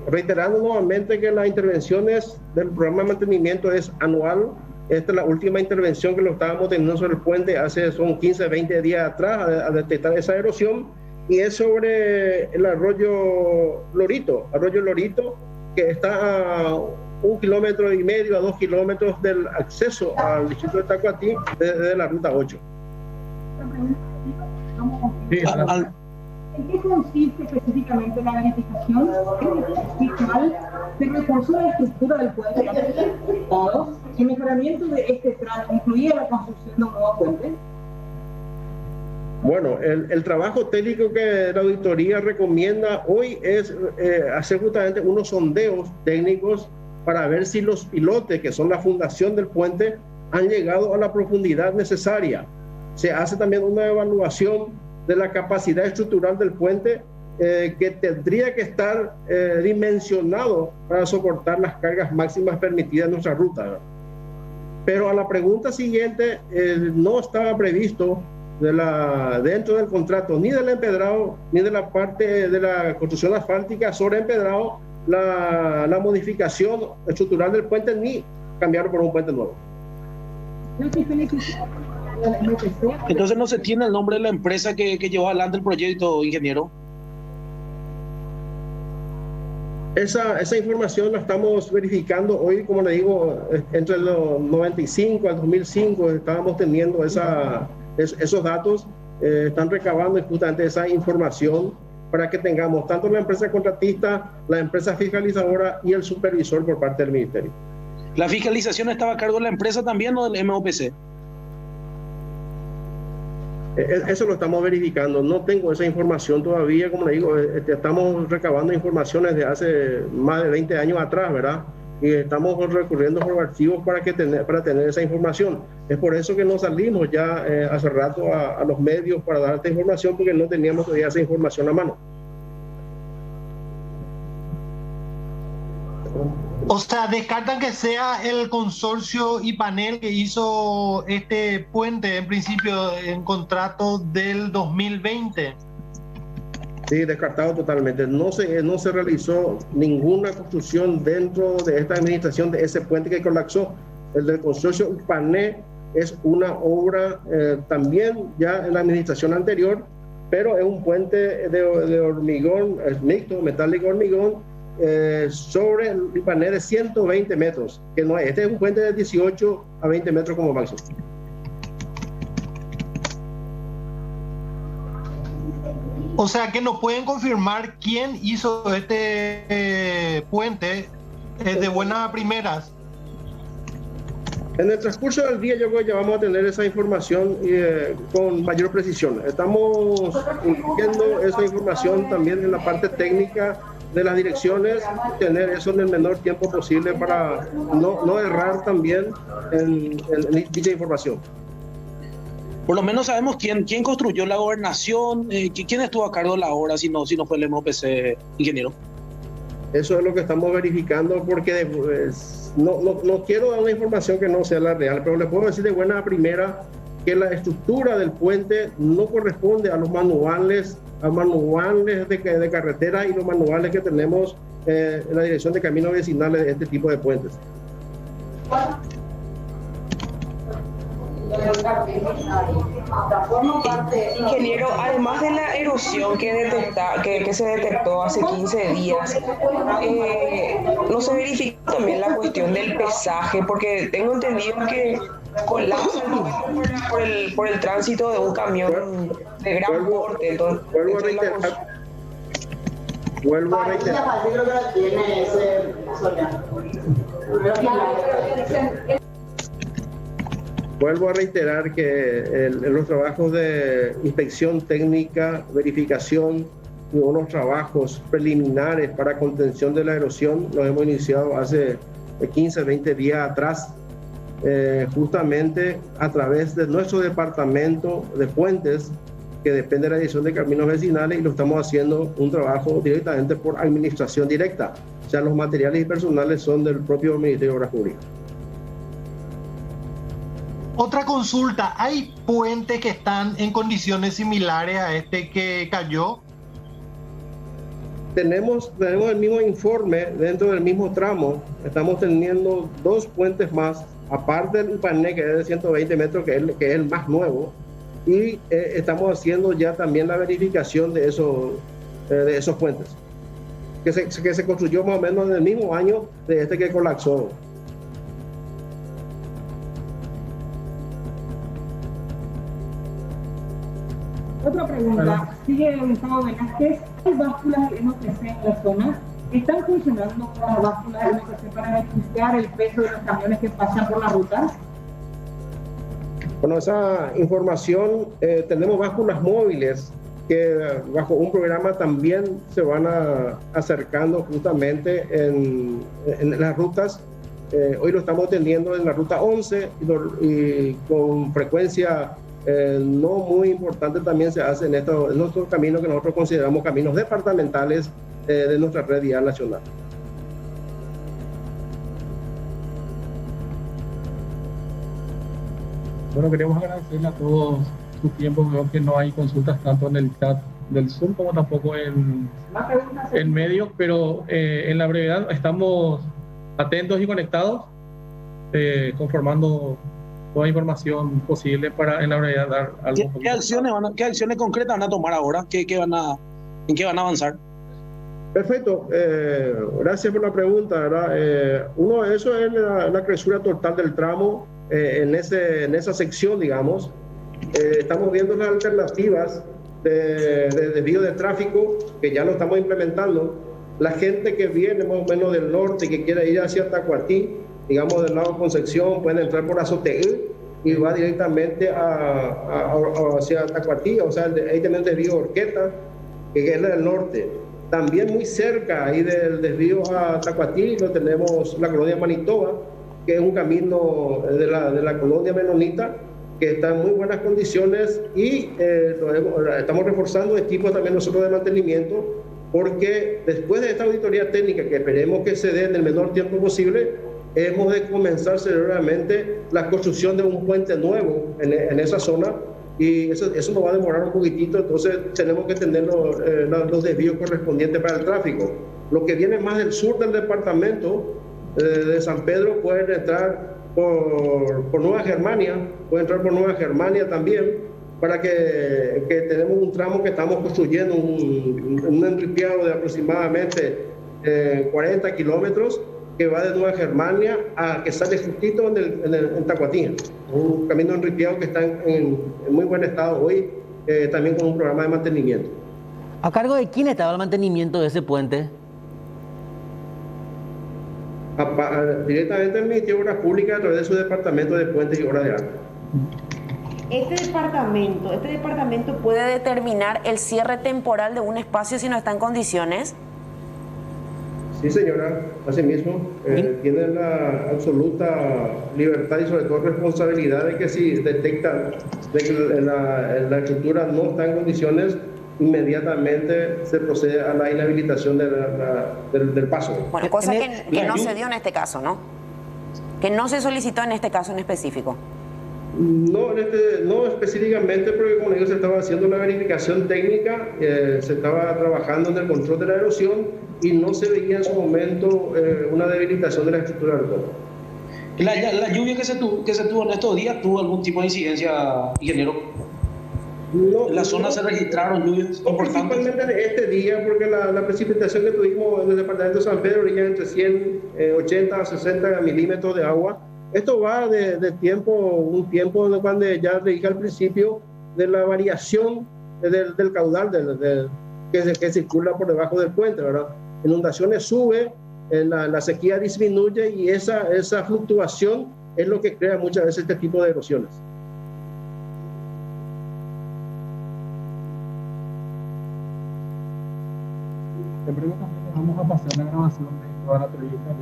S14: reiterando nuevamente que las intervenciones del programa de mantenimiento es anual. Esta es la última intervención que lo estábamos teniendo sobre el puente son 15, 20 días atrás a detectar esa erosión, y es sobre el arroyo Lorito, que está a 1,5 kilómetros a 2 kilómetros del acceso al distrito de Tacuatí desde la ruta 8.
S11: ¿En qué consiste específicamente la verificación visual de reforzó la estructura del puente y mejoramiento de este tramo? ¿Incluía la construcción de un nuevo puente?
S14: Bueno, el trabajo técnico que la auditoría recomienda hoy es hacer justamente unos sondeos técnicos para ver si los pilotes, que son la fundación del puente, han llegado a la profundidad necesaria. Se hace también una evaluación de la capacidad estructural del puente, que tendría que estar dimensionado para soportar las cargas máximas permitidas en nuestra ruta, ¿verdad? Pero a la pregunta siguiente, no estaba previsto dentro del contrato ni del empedrado ni de la parte de la construcción asfáltica sobre empedrado la modificación estructural del puente, ni cambiarlo por un puente nuevo.
S15: Entonces no se tiene el nombre de la empresa que llevó adelante el proyecto, ingeniero.
S14: Esa información la estamos verificando hoy, como le digo, entre los 95 al 2005 estábamos teniendo esos datos, están recabando justamente esa información para que tengamos tanto la empresa contratista, la empresa fiscalizadora y el supervisor por parte del ministerio.
S15: ¿La fiscalización estaba a cargo de la empresa también o del MOPC?
S14: Eso lo estamos verificando, no tengo esa información todavía, como le digo, estamos recabando informaciones de hace más de 20 años atrás, ¿verdad? Y estamos recurriendo por archivos para tener esa información. Es por eso que nos salimos ya hace rato a los medios para dar esta información, porque no teníamos todavía esa información a mano.
S18: O sea, descartan que sea el consorcio Ipanel que hizo este puente en principio en contrato del 2020.
S14: Sí, descartado totalmente. No se realizó ninguna construcción dentro de esta administración de ese puente que colapsó. El del consorcio Ipanel es una obra también ya en la administración anterior, pero es un puente de hormigón, es mixto, metálico hormigón, sobre el Ipanel de 120 metros, que no es. Este es un puente de 18 a 20 metros como máximo.
S18: O sea que no pueden confirmar quién hizo este puente de buenas primeras.
S14: En el transcurso del día yo creo que ya vamos a tener esa información con mayor precisión. Estamos incluyendo esa información también en la parte técnica de las direcciones, tener eso en el menor tiempo posible para no errar también en dicha información.
S15: Por lo menos sabemos quién construyó la gobernación, quién estuvo a cargo de la obra, si no fue el MOPC, ingeniero.
S14: Eso es lo que estamos verificando, porque no quiero dar una información que no sea la real, pero le puedo decir de buena primera que la estructura del puente no corresponde a los manuales de carretera y los manuales que tenemos en la Dirección de Caminos Vecinales de este tipo de puentes.
S17: Ingeniero, además de la erosión que se detectó hace 15 días, ¿no se verificó también la cuestión del pesaje? Porque tengo entendido que colapsa por el tránsito de un camión de gran porte. Entonces,
S14: vuelvo a reiterar. Vuelvo a reiterar que los trabajos de inspección técnica, verificación y unos trabajos preliminares para contención de la erosión los hemos iniciado hace 15, 20 días atrás, justamente a través de nuestro departamento de puentes, que depende de la Dirección de Caminos Vecinales, y lo estamos haciendo un trabajo directamente por administración directa. O sea, los materiales y personales son del propio Ministerio de Obras Públicas.
S18: Otra consulta, ¿hay puentes que están en condiciones similares a este que cayó?
S14: Tenemos el mismo informe dentro del mismo tramo. Estamos teniendo 2 puentes más aparte del panel que es de 120 metros, que es el más nuevo, y estamos haciendo ya también la verificación de esos puentes, que se construyó más o menos en el mismo año de este que colapsó.
S11: Otra pregunta, sigue Gustavo Velázquez. ¿Hay básculas de NOTC en la zona? ¿Están funcionando las básculas de NOTC para verificar el peso de los camiones que pasan por la ruta?
S14: Bueno, esa información, tenemos básculas móviles que bajo un programa también se van acercando justamente en las rutas. Hoy lo estamos teniendo en la ruta 11 y con frecuencia no muy importante también se hace en estos caminos que nosotros consideramos caminos departamentales de nuestra red vial nacional.
S13: Bueno, queremos agradecerle a todos su tiempo. Veo que no hay consultas tanto en el chat del Zoom como tampoco en medios, pero en la brevedad estamos atentos y conectados, conformando toda información posible para en la brevedad dar algo.
S15: ¿Qué acciones concretas van a tomar ahora? ¿En qué van a avanzar?
S14: Perfecto, gracias por la pregunta, ¿verdad? Uno de esos es la clausura total del tramo en esa sección, digamos. Estamos viendo las alternativas de desvío de tráfico que ya lo estamos implementando. La gente que viene más o menos del norte que quiere ir hacia Tacuatí, digamos del lado de Concepción, pueden entrar por Azoteí y va directamente hacia Tacuatí, o sea, ahí tenemos el desvío Orqueta, que es del norte. También muy cerca ahí del desvío a Tacuatí lo tenemos la colonia Manitoba, que es un camino de la colonia menonita, que está en muy buenas condiciones y estamos reforzando equipos también nosotros de mantenimiento, porque después de esta auditoría técnica, que esperemos que se dé en el menor tiempo posible, hemos de comenzar seguramente la construcción de un puente nuevo en esa zona, y eso nos va a demorar un poquitito, entonces tenemos que tener los desvíos correspondientes para el tráfico. Los que vienen más del sur del departamento de San Pedro pueden entrar por Nueva Germania, también, para que tenemos un tramo que estamos construyendo, un enripiado de aproximadamente 40 kilómetros, que va de Nueva Germania a que sale justito en Tacuatí. Un camino enripiado que está en muy buen estado hoy, también con un programa de mantenimiento.
S1: ¿A cargo de quién estaba el mantenimiento de ese puente?
S14: Directamente el Ministerio de Obras Públicas a través de su departamento de puentes y obras de arte.
S2: Este departamento puede determinar el cierre temporal de un espacio si no está en condiciones.
S14: Sí, señora, así mismo. Tienen la absoluta libertad y sobre todo responsabilidad de que si detectan de que la estructura no está en condiciones, inmediatamente se procede a la inhabilitación del paso.
S2: Bueno, cosa que no se dio en este caso, ¿no? Que no se solicitó en este caso en específico.
S14: No específicamente, porque como digo, se estaba haciendo la verificación técnica, se estaba trabajando en el control de la erosión y no se veía en su momento una debilitación de la estructura del puente.
S15: ¿La lluvia que se tuvo en estos días tuvo algún tipo de incidencia, ingeniero?
S14: No,
S15: ¿En la zona se registraron lluvias importantes?
S14: Principalmente este día, porque la precipitación que tuvimos en el departamento de San Pedro ya entre 180 a 60 milímetros de agua. Esto va de un tiempo de cuando ya le dije al principio de la variación del caudal que circula por debajo del puente, ¿verdad? Inundaciones sube, la sequía disminuye y esa fluctuación es lo que crea muchas veces este tipo de erosiones.
S13: En breve también vamos a pasar la grabación de toda la entrevista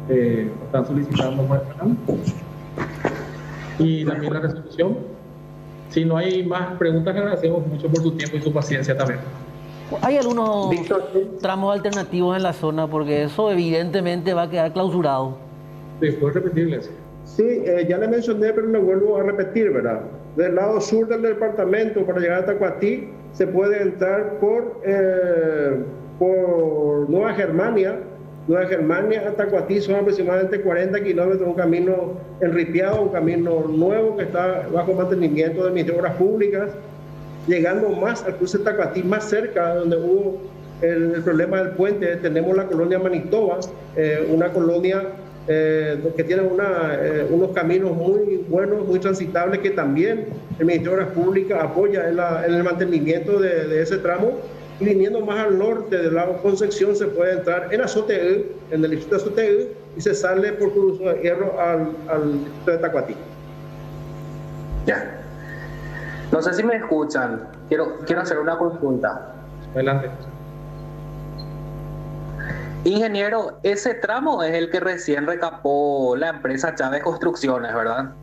S13: que están solicitando por el canal y también la resolución. Si no hay más preguntas, le agradecemos mucho por su tiempo y su paciencia también.
S1: ¿Hay algunos tramos alternativos en la zona? Porque eso evidentemente va a quedar clausurado.
S13: Sí, ¿puedo repetirles?
S14: Sí, ya le mencioné, pero lo vuelvo a repetir, ¿verdad? Del lado sur del departamento, para llegar a Tacuatí, se puede entrar por Nueva Germania Nueva Germania hasta Tacuatí son aproximadamente 40 kilómetros, un camino enripiado, un camino nuevo que está bajo mantenimiento del Ministerio de Obras Públicas, llegando más al cruce de Tacuatí, más cerca donde hubo el problema del puente. Tenemos la colonia Manitoba, una colonia que tiene unos caminos muy buenos, muy transitables, que también el Ministerio de Obras Públicas apoya en el mantenimiento de ese tramo. Y viniendo más al norte del lago Concepción se puede entrar en Azoteú, en el distrito de Azoteú, y se sale por Cruz de Hierro al distrito de Tacuatí.
S16: Ya. No sé si me escuchan. Quiero hacer una consulta.
S13: Adelante.
S16: Ingeniero, ese tramo es el que recién recapó la empresa Chávez Construcciones, ¿verdad?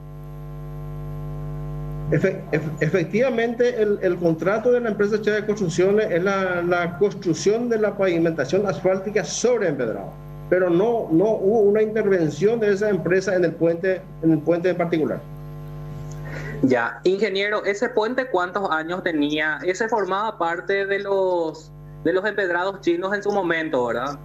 S14: Efectivamente, el contrato de la empresa Chávez Construcciones es la construcción de la pavimentación asfáltica sobre empedrado, pero no hubo una intervención de esa empresa en el puente en particular.
S16: Ya, ingeniero, ¿ese puente cuántos años tenía? Ese formaba parte de los empedrados chinos en su momento, ¿verdad?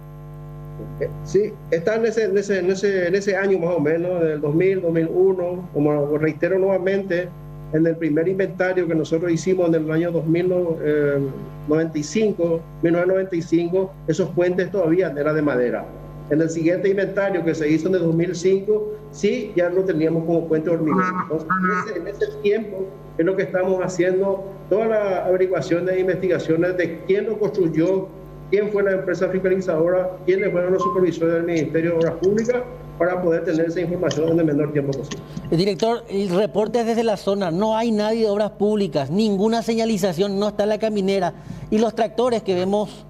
S14: Sí, está en ese año más o menos, del 2000, 2001, como reitero nuevamente, en el primer inventario que nosotros hicimos en el año 1995, esos puentes todavía eran de madera. En el siguiente inventario que se hizo en el 2005, sí, ya lo teníamos como puente de hormigón. Entonces, en ese tiempo es lo que estamos haciendo, todas las averiguaciones e investigaciones de quién lo construyó, quién fue la empresa fiscalizadora, quiénes fueron los supervisores del Ministerio de Obras Públicas, para poder tener esa información en el menor tiempo posible.
S1: Director, el reporte es desde la zona, no hay nadie de obras públicas, ninguna señalización, no está en la caminera, y los tractores que vemos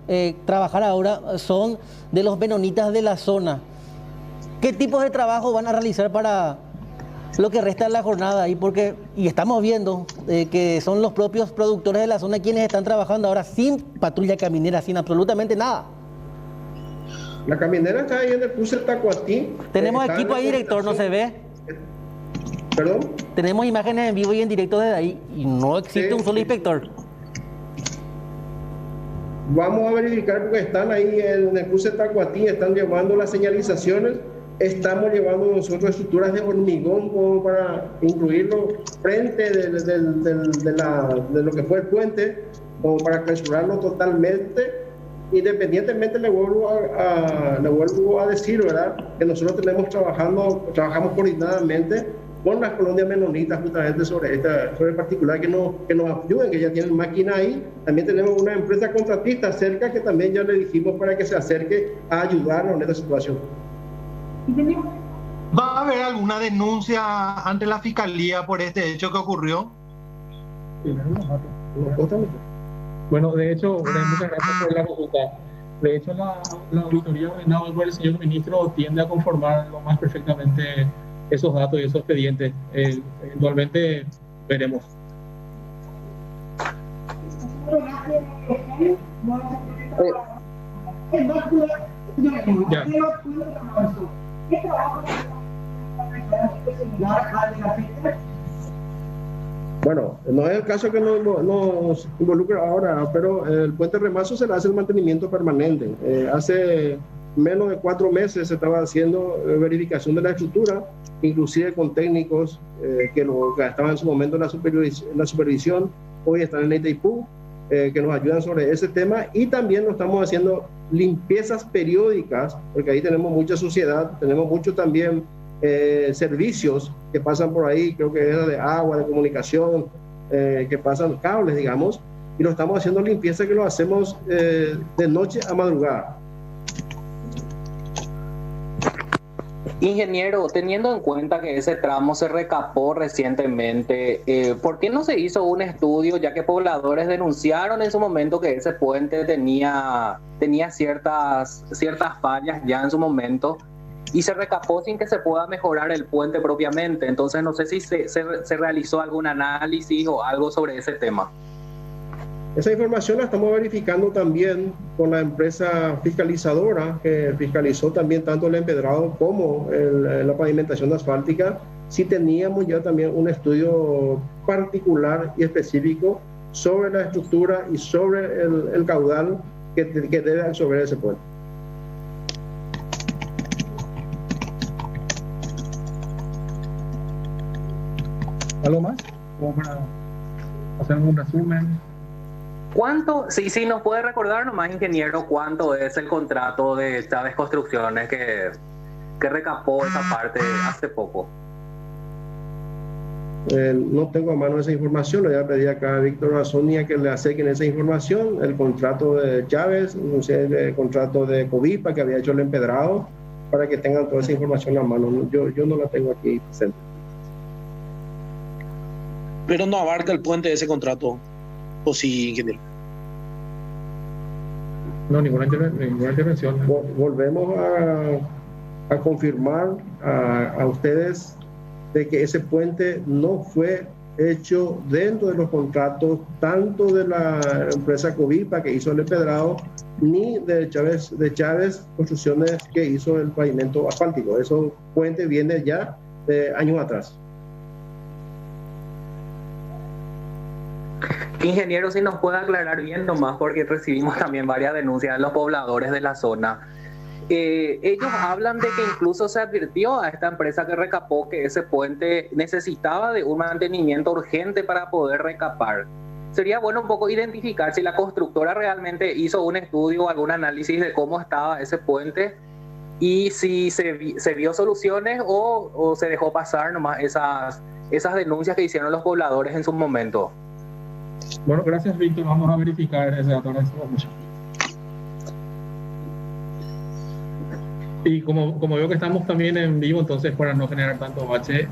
S1: trabajar ahora son de los menonitas de la zona. ¿Qué tipos de trabajo van a realizar para lo que resta de la jornada? Y estamos viendo que son los propios productores de la zona quienes están trabajando ahora sin patrulla caminera, sin absolutamente nada.
S14: La caminera está ahí en el cruce del Tacuatí.
S1: Tenemos equipo ahí, director, ¿no se ve?
S14: ¿Perdón?
S1: Tenemos imágenes en vivo y en directo desde ahí y no existe un solo inspector.
S14: Vamos a verificar porque están ahí en el cruce de Tacuatí, están llevando las señalizaciones. Estamos llevando nosotros estructuras de hormigón como para incluirlo frente de lo que fue el puente, como para clausurarlo totalmente. Independientemente, le vuelvo a decir, ¿verdad?, que nosotros trabajamos coordinadamente con las colonias menonitas justamente sobre el particular que nos ayuden, que ya tienen máquina ahí. También tenemos una empresa contratista cerca que también ya le dijimos para que se acerque a ayudarnos en esta situación.
S18: ¿Va a haber alguna denuncia ante la Fiscalía por este hecho que ocurrió?
S13: Bueno, de hecho, muchas gracias por la consulta. De hecho, la auditoría ordenada por el señor ministro tiende a conformar lo más perfectamente esos datos y esos expedientes. Eventualmente veremos. Ya.
S14: Bueno, no es el caso que nos involucra ahora, pero el puente Remazo se le hace el mantenimiento permanente. Hace menos de 4 meses se estaba haciendo verificación de la estructura, inclusive con técnicos que estaban en su momento en la supervisión, hoy están en el Itaipú, que nos ayudan sobre ese tema, y también nos estamos haciendo limpiezas periódicas, porque ahí tenemos mucha suciedad, tenemos mucho también servicios que pasan por ahí, creo que es de agua, de comunicación, que pasan cables, digamos, y lo estamos haciendo limpieza, que lo hacemos de noche a madrugada.
S16: Ingeniero, teniendo en cuenta que ese tramo se recapó recientemente, ¿por qué no se hizo un estudio, ya que pobladores denunciaron en su momento que ese puente tenía ciertas fallas ya en su momento, y se recapó sin que se pueda mejorar el puente propiamente? Entonces no sé si se realizó algún análisis o algo sobre ese tema.
S14: Esa información la estamos verificando también con la empresa fiscalizadora, que fiscalizó también tanto el empedrado como la pavimentación asfáltica. Sí teníamos ya también un estudio particular y específico sobre la estructura y sobre el caudal que debe absorber ese puente.
S13: ¿Algo más? Como para hacer un resumen.
S16: ¿Cuánto, si nos puede recordar nomás, ingeniero, cuánto es el contrato de Chávez Construcciones que recapó esa parte hace poco?
S14: No tengo a mano esa información, le voy a pedir acá a Víctor Azonia que le acerquen esa información, el contrato de Chávez, el contrato de Covipa que había hecho el empedrado, para que tengan toda esa información a mano. Yo no la tengo aquí presente.
S15: Pero no abarca el puente de ese contrato, ¿o sí, ingeniero?
S13: No, ninguna intervención.
S14: Volvemos a confirmar a ustedes de que ese puente no fue hecho dentro de los contratos tanto de la empresa Covipa que hizo el empedrado ni de Chávez Construcciones que hizo el pavimento asfáltico. Ese puente viene ya de años atrás.
S16: Ingeniero, si nos puede aclarar bien nomás, porque recibimos también varias denuncias de los pobladores de la zona. Ellos hablan de que incluso se advirtió a esta empresa que recapó que ese puente necesitaba de un mantenimiento urgente para poder recapar. Sería bueno un poco identificar si la constructora realmente hizo un estudio o algún análisis de cómo estaba ese puente y si se vio soluciones o se dejó pasar nomás esas denuncias que hicieron los pobladores en su momento.
S13: Bueno, gracias, Víctor. Vamos a verificar ese dato. Y como veo que estamos también en vivo, entonces para no generar tanto bache,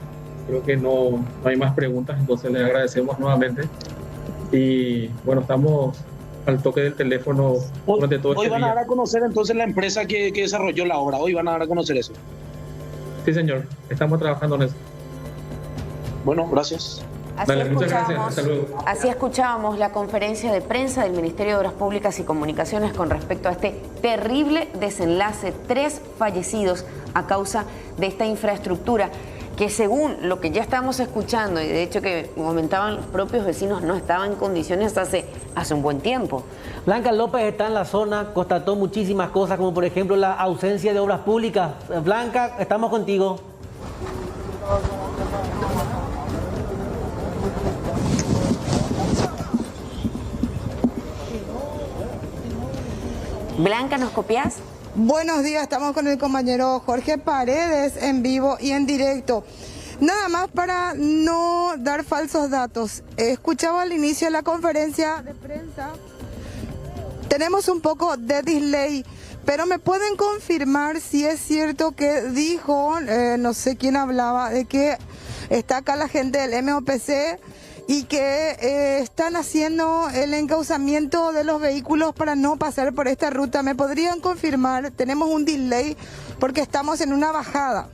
S13: creo que no hay más preguntas, entonces les agradecemos nuevamente. Y bueno, estamos al toque del teléfono durante todo
S15: Hoy
S13: este
S15: van a
S13: día.
S15: dar a conocer entonces la empresa que desarrolló la obra. Hoy van a dar a conocer eso.
S13: Sí, señor. Estamos trabajando en eso.
S15: Bueno, gracias.
S13: Dale, muchas gracias. Hasta luego.
S2: Así escuchábamos la conferencia de prensa del Ministerio de Obras Públicas y Comunicaciones con respecto a este terrible desenlace. 3 fallecidos a causa de esta infraestructura que, según lo que ya estamos escuchando, y de hecho que comentaban los propios vecinos, no estaba en condiciones hace un buen tiempo.
S1: Blanca López está en la zona, constató muchísimas cosas, como por ejemplo la ausencia de obras públicas. Blanca, estamos contigo.
S2: Blanca, ¿nos copias?
S8: Buenos días, estamos con el compañero Jorge Paredes en vivo y en directo. Nada más para no dar falsos datos. Escuchaba al inicio de la conferencia de prensa. Tenemos un poco de delay, pero me pueden confirmar si es cierto que dijo, no sé quién hablaba, de que está acá la gente del MOPC y que están haciendo el encauzamiento de los vehículos para no pasar por esta ruta. ¿Me podrían confirmar? Tenemos un delay porque estamos en una bajada.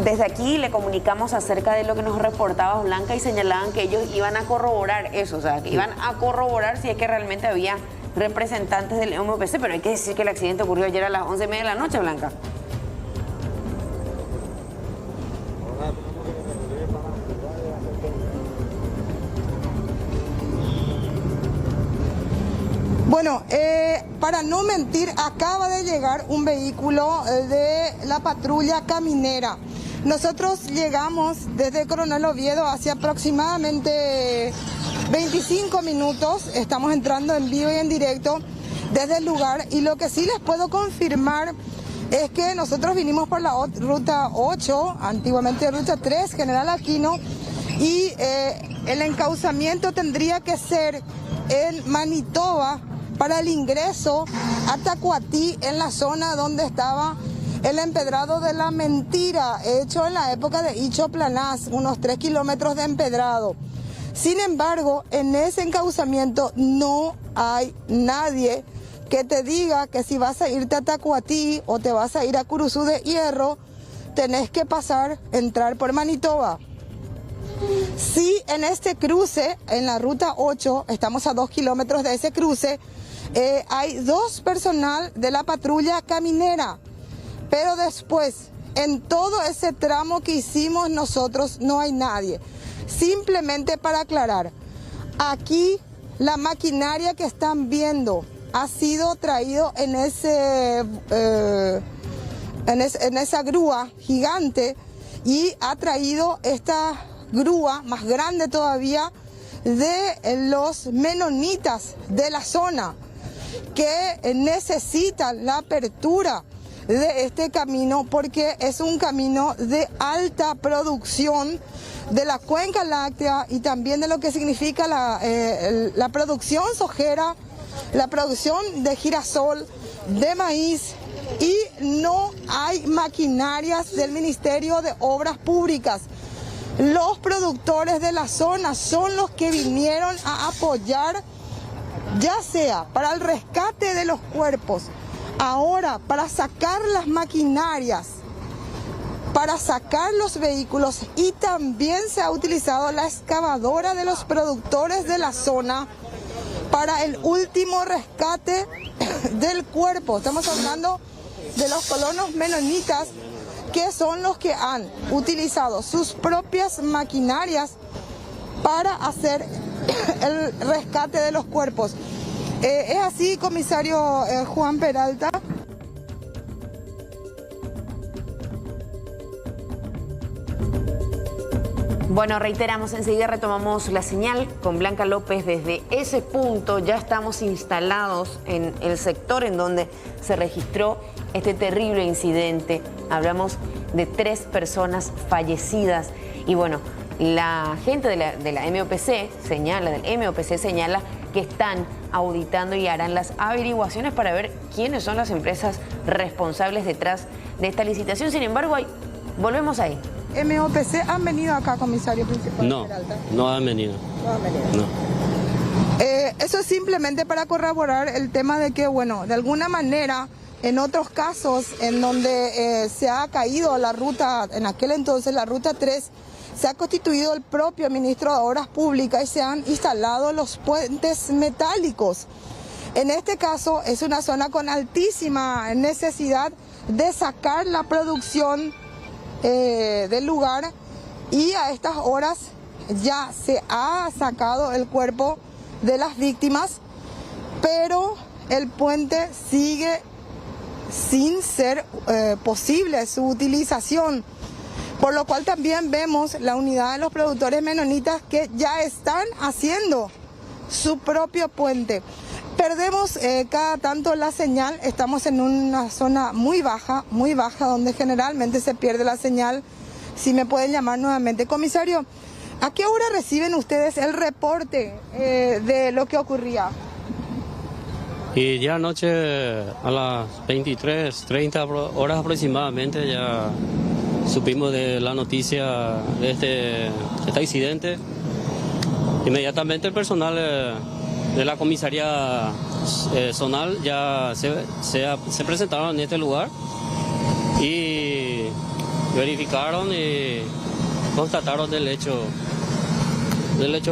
S2: Desde aquí le comunicamos acerca de lo que nos reportaba Blanca y señalaban que ellos iban a corroborar eso, o sea, que iban a corroborar si es que realmente había representantes del MOPC, pero hay que decir que el accidente ocurrió ayer a las 11:30 de la noche, Blanca.
S8: Bueno, para no mentir, acaba de llegar un vehículo de la patrulla caminera. Nosotros llegamos desde Coronel Oviedo hace aproximadamente 25 minutos. Estamos entrando en vivo y en directo desde el lugar. Y lo que sí les puedo confirmar es que nosotros vinimos por la ruta 8, antiguamente ruta 3, General Aquino, y el encauzamiento tendría que ser en Manitoba, para el ingreso a Tacuatí, en la zona donde estaba el empedrado de La Mentira, hecho en la época de Icho Planás, unos 3 kilómetros de empedrado. Sin embargo, en ese encauzamiento no hay nadie que te diga que si vas a irte a Tacuatí o te vas a ir a Curuzú de Hierro, tenés que entrar por Manitoba. Sí, en este cruce, en la ruta 8, estamos a 2 kilómetros de ese cruce, hay 2 personal de la patrulla caminera, pero después, en todo ese tramo que hicimos nosotros, no hay nadie. Simplemente para aclarar, aquí la maquinaria que están viendo ha sido traído en ese
S5: en esa grúa gigante y ha traído esta grúa más grande todavía de los menonitas de la zona que necesitan la apertura de este camino porque es un camino de alta producción de la cuenca láctea y también de lo que significa la producción sojera, la producción de girasol, de maíz, y no hay maquinarias del Ministerio de Obras Públicas. Los productores de la zona son los que vinieron a apoyar, ya sea para el rescate de los cuerpos, ahora para sacar las maquinarias, para sacar los vehículos, y también se ha utilizado la excavadora de los productores de la zona para el último rescate del cuerpo. Estamos hablando de los colonos menonitas, que son los que han utilizado sus propias maquinarias para hacer el rescate de los cuerpos. ¿Es así, comisario Juan Peralta?
S2: Bueno, reiteramos, enseguida retomamos la señal con Blanca López desde ese punto. Ya estamos instalados en el sector en donde se registró este terrible incidente. Hablamos de 3 personas fallecidas y bueno, la gente de la MOPC señala, que están auditando y harán las averiguaciones para ver quiénes son las empresas responsables detrás de esta licitación. Sin embargo, volvemos ahí.
S5: ¿MOPC han venido acá, comisario principal?
S19: No, no han venido.
S5: No han venido.
S19: No.
S5: Eso es simplemente para corroborar el tema de que, bueno, de alguna manera, en otros casos en donde se ha caído la ruta, en aquel entonces la ruta 3, se ha constituido el propio ministro de Obras Públicas y se han instalado los puentes metálicos. En este caso es una zona con altísima necesidad de sacar la producción del lugar, y a estas horas ya se ha sacado el cuerpo de las víctimas, pero el puente sigue sin ser posible su utilización, por lo cual también vemos la unidad de los productores menonitas que ya están haciendo su propio puente. Perdemos cada tanto la señal, estamos en una zona muy baja, donde generalmente se pierde la señal. Si me pueden llamar nuevamente. Comisario, ¿a qué hora reciben ustedes el reporte de lo que ocurría?
S19: Y ya anoche a las 23:30 horas aproximadamente ya supimos de la noticia de este incidente. Inmediatamente el personal de la comisaría zonal ya se presentaron en este lugar y verificaron y constataron el hecho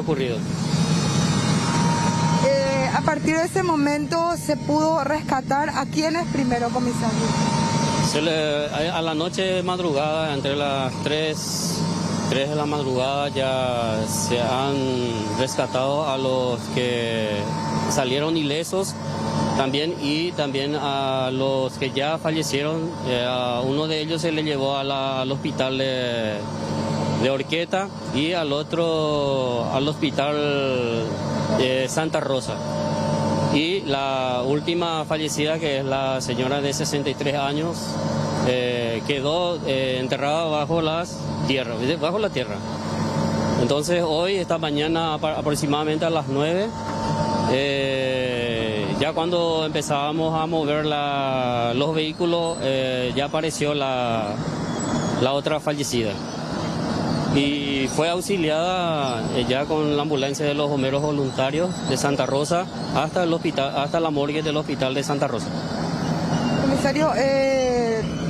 S19: ocurrido.
S5: A partir de ese momento se pudo rescatar a quiénes primero, comisario.
S19: A la noche madrugada, entre las 3 de la madrugada, ya se han rescatado a los que salieron ilesos y también a los que ya fallecieron. A uno de ellos se le llevó al hospital de Orqueta y al otro al hospital de Santa Rosa. Y la última fallecida, que es la señora de 63 años, quedó enterrada bajo la tierra. Entonces hoy, esta mañana aproximadamente a las 9, ya cuando empezábamos a mover los vehículos, ya apareció la otra fallecida. Y fue auxiliada ya con la ambulancia de los bomberos voluntarios de Santa Rosa hasta el hospital, hasta la morgue del hospital de Santa Rosa.
S5: Comisario,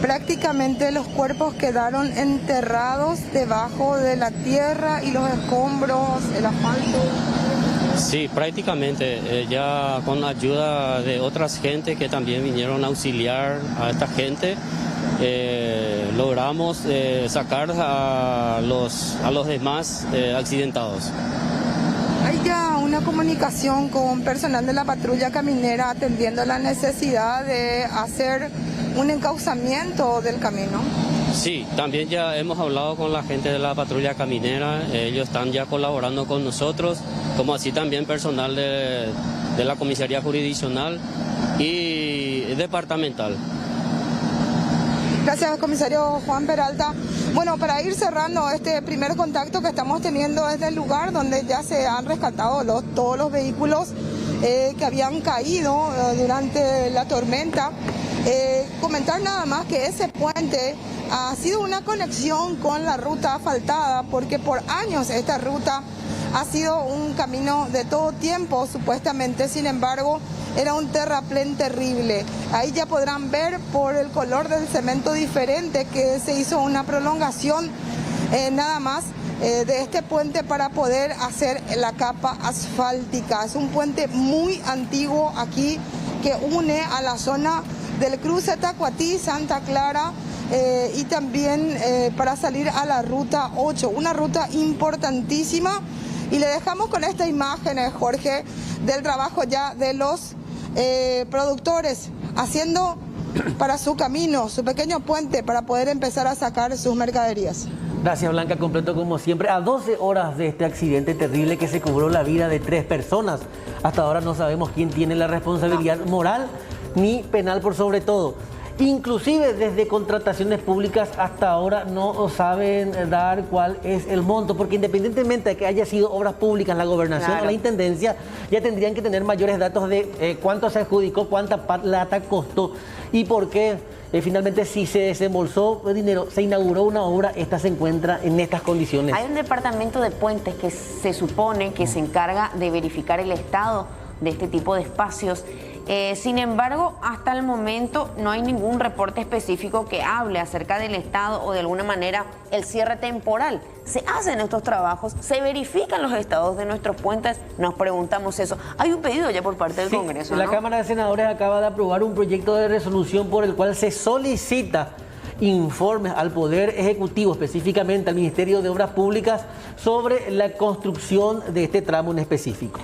S5: prácticamente los cuerpos quedaron enterrados debajo de la tierra y los escombros, el asfalto.
S19: Sí, prácticamente, ya con ayuda de otras gentes que también vinieron a auxiliar a esta gente, logramos sacar a los demás accidentados.
S5: Hay ya una comunicación con personal de la patrulla caminera atendiendo la necesidad de hacer un encauzamiento del camino.
S19: Sí, también ya hemos hablado con la gente de la patrulla caminera, ellos están ya colaborando con nosotros, como así también personal de la comisaría jurisdiccional y departamental.
S5: Gracias, comisario Juan Peralta. Bueno, para ir cerrando este primer contacto que estamos teniendo desde el lugar donde ya se han rescatado todos los vehículos que habían caído durante la tormenta, comentar nada más que ese puente ha sido una conexión con la ruta asfaltada, porque por años esta ruta ha sido un camino de todo tiempo, supuestamente. Sin embargo, era un terraplén terrible. Ahí ya podrán ver por el color del cemento diferente que se hizo una prolongación nada más de este puente para poder hacer la capa asfáltica. Es un puente muy antiguo aquí que une a la zona del cruce Tacuatí, Santa Clara, y también para salir a la ruta 8, una ruta importantísima. Y le dejamos con esta imagen, Jorge, del trabajo ya de los productores haciendo para su camino, su pequeño puente para poder empezar a sacar sus mercaderías.
S1: Gracias, Blanca, completo como siempre. A 12 horas de este accidente terrible que se cobró la vida de 3 personas. Hasta ahora no sabemos quién tiene la responsabilidad moral ni penal por sobre todo. Inclusive desde contrataciones públicas hasta ahora no saben dar cuál es el monto, porque independientemente de que haya sido obras públicas, la gobernación o la intendencia ya tendrían que tener mayores datos de cuánto se adjudicó, cuánta plata costó y por qué finalmente si se desembolsó dinero, se inauguró una obra, esta se encuentra en estas condiciones.
S2: Hay un departamento de puentes que se supone que se encarga de verificar el estado de este tipo de espacios. Sin embargo, hasta el momento no hay ningún reporte específico que hable acerca del estado o de alguna manera el cierre temporal. Se hacen estos trabajos, se verifican los estados de nuestros puentes, nos preguntamos eso. Hay un pedido ya por parte del Congreso, ¿no?
S1: La Cámara de Senadores acaba de aprobar un proyecto de resolución por el cual se solicita informes al Poder Ejecutivo, específicamente al Ministerio de Obras Públicas, sobre la construcción de este tramo en específico.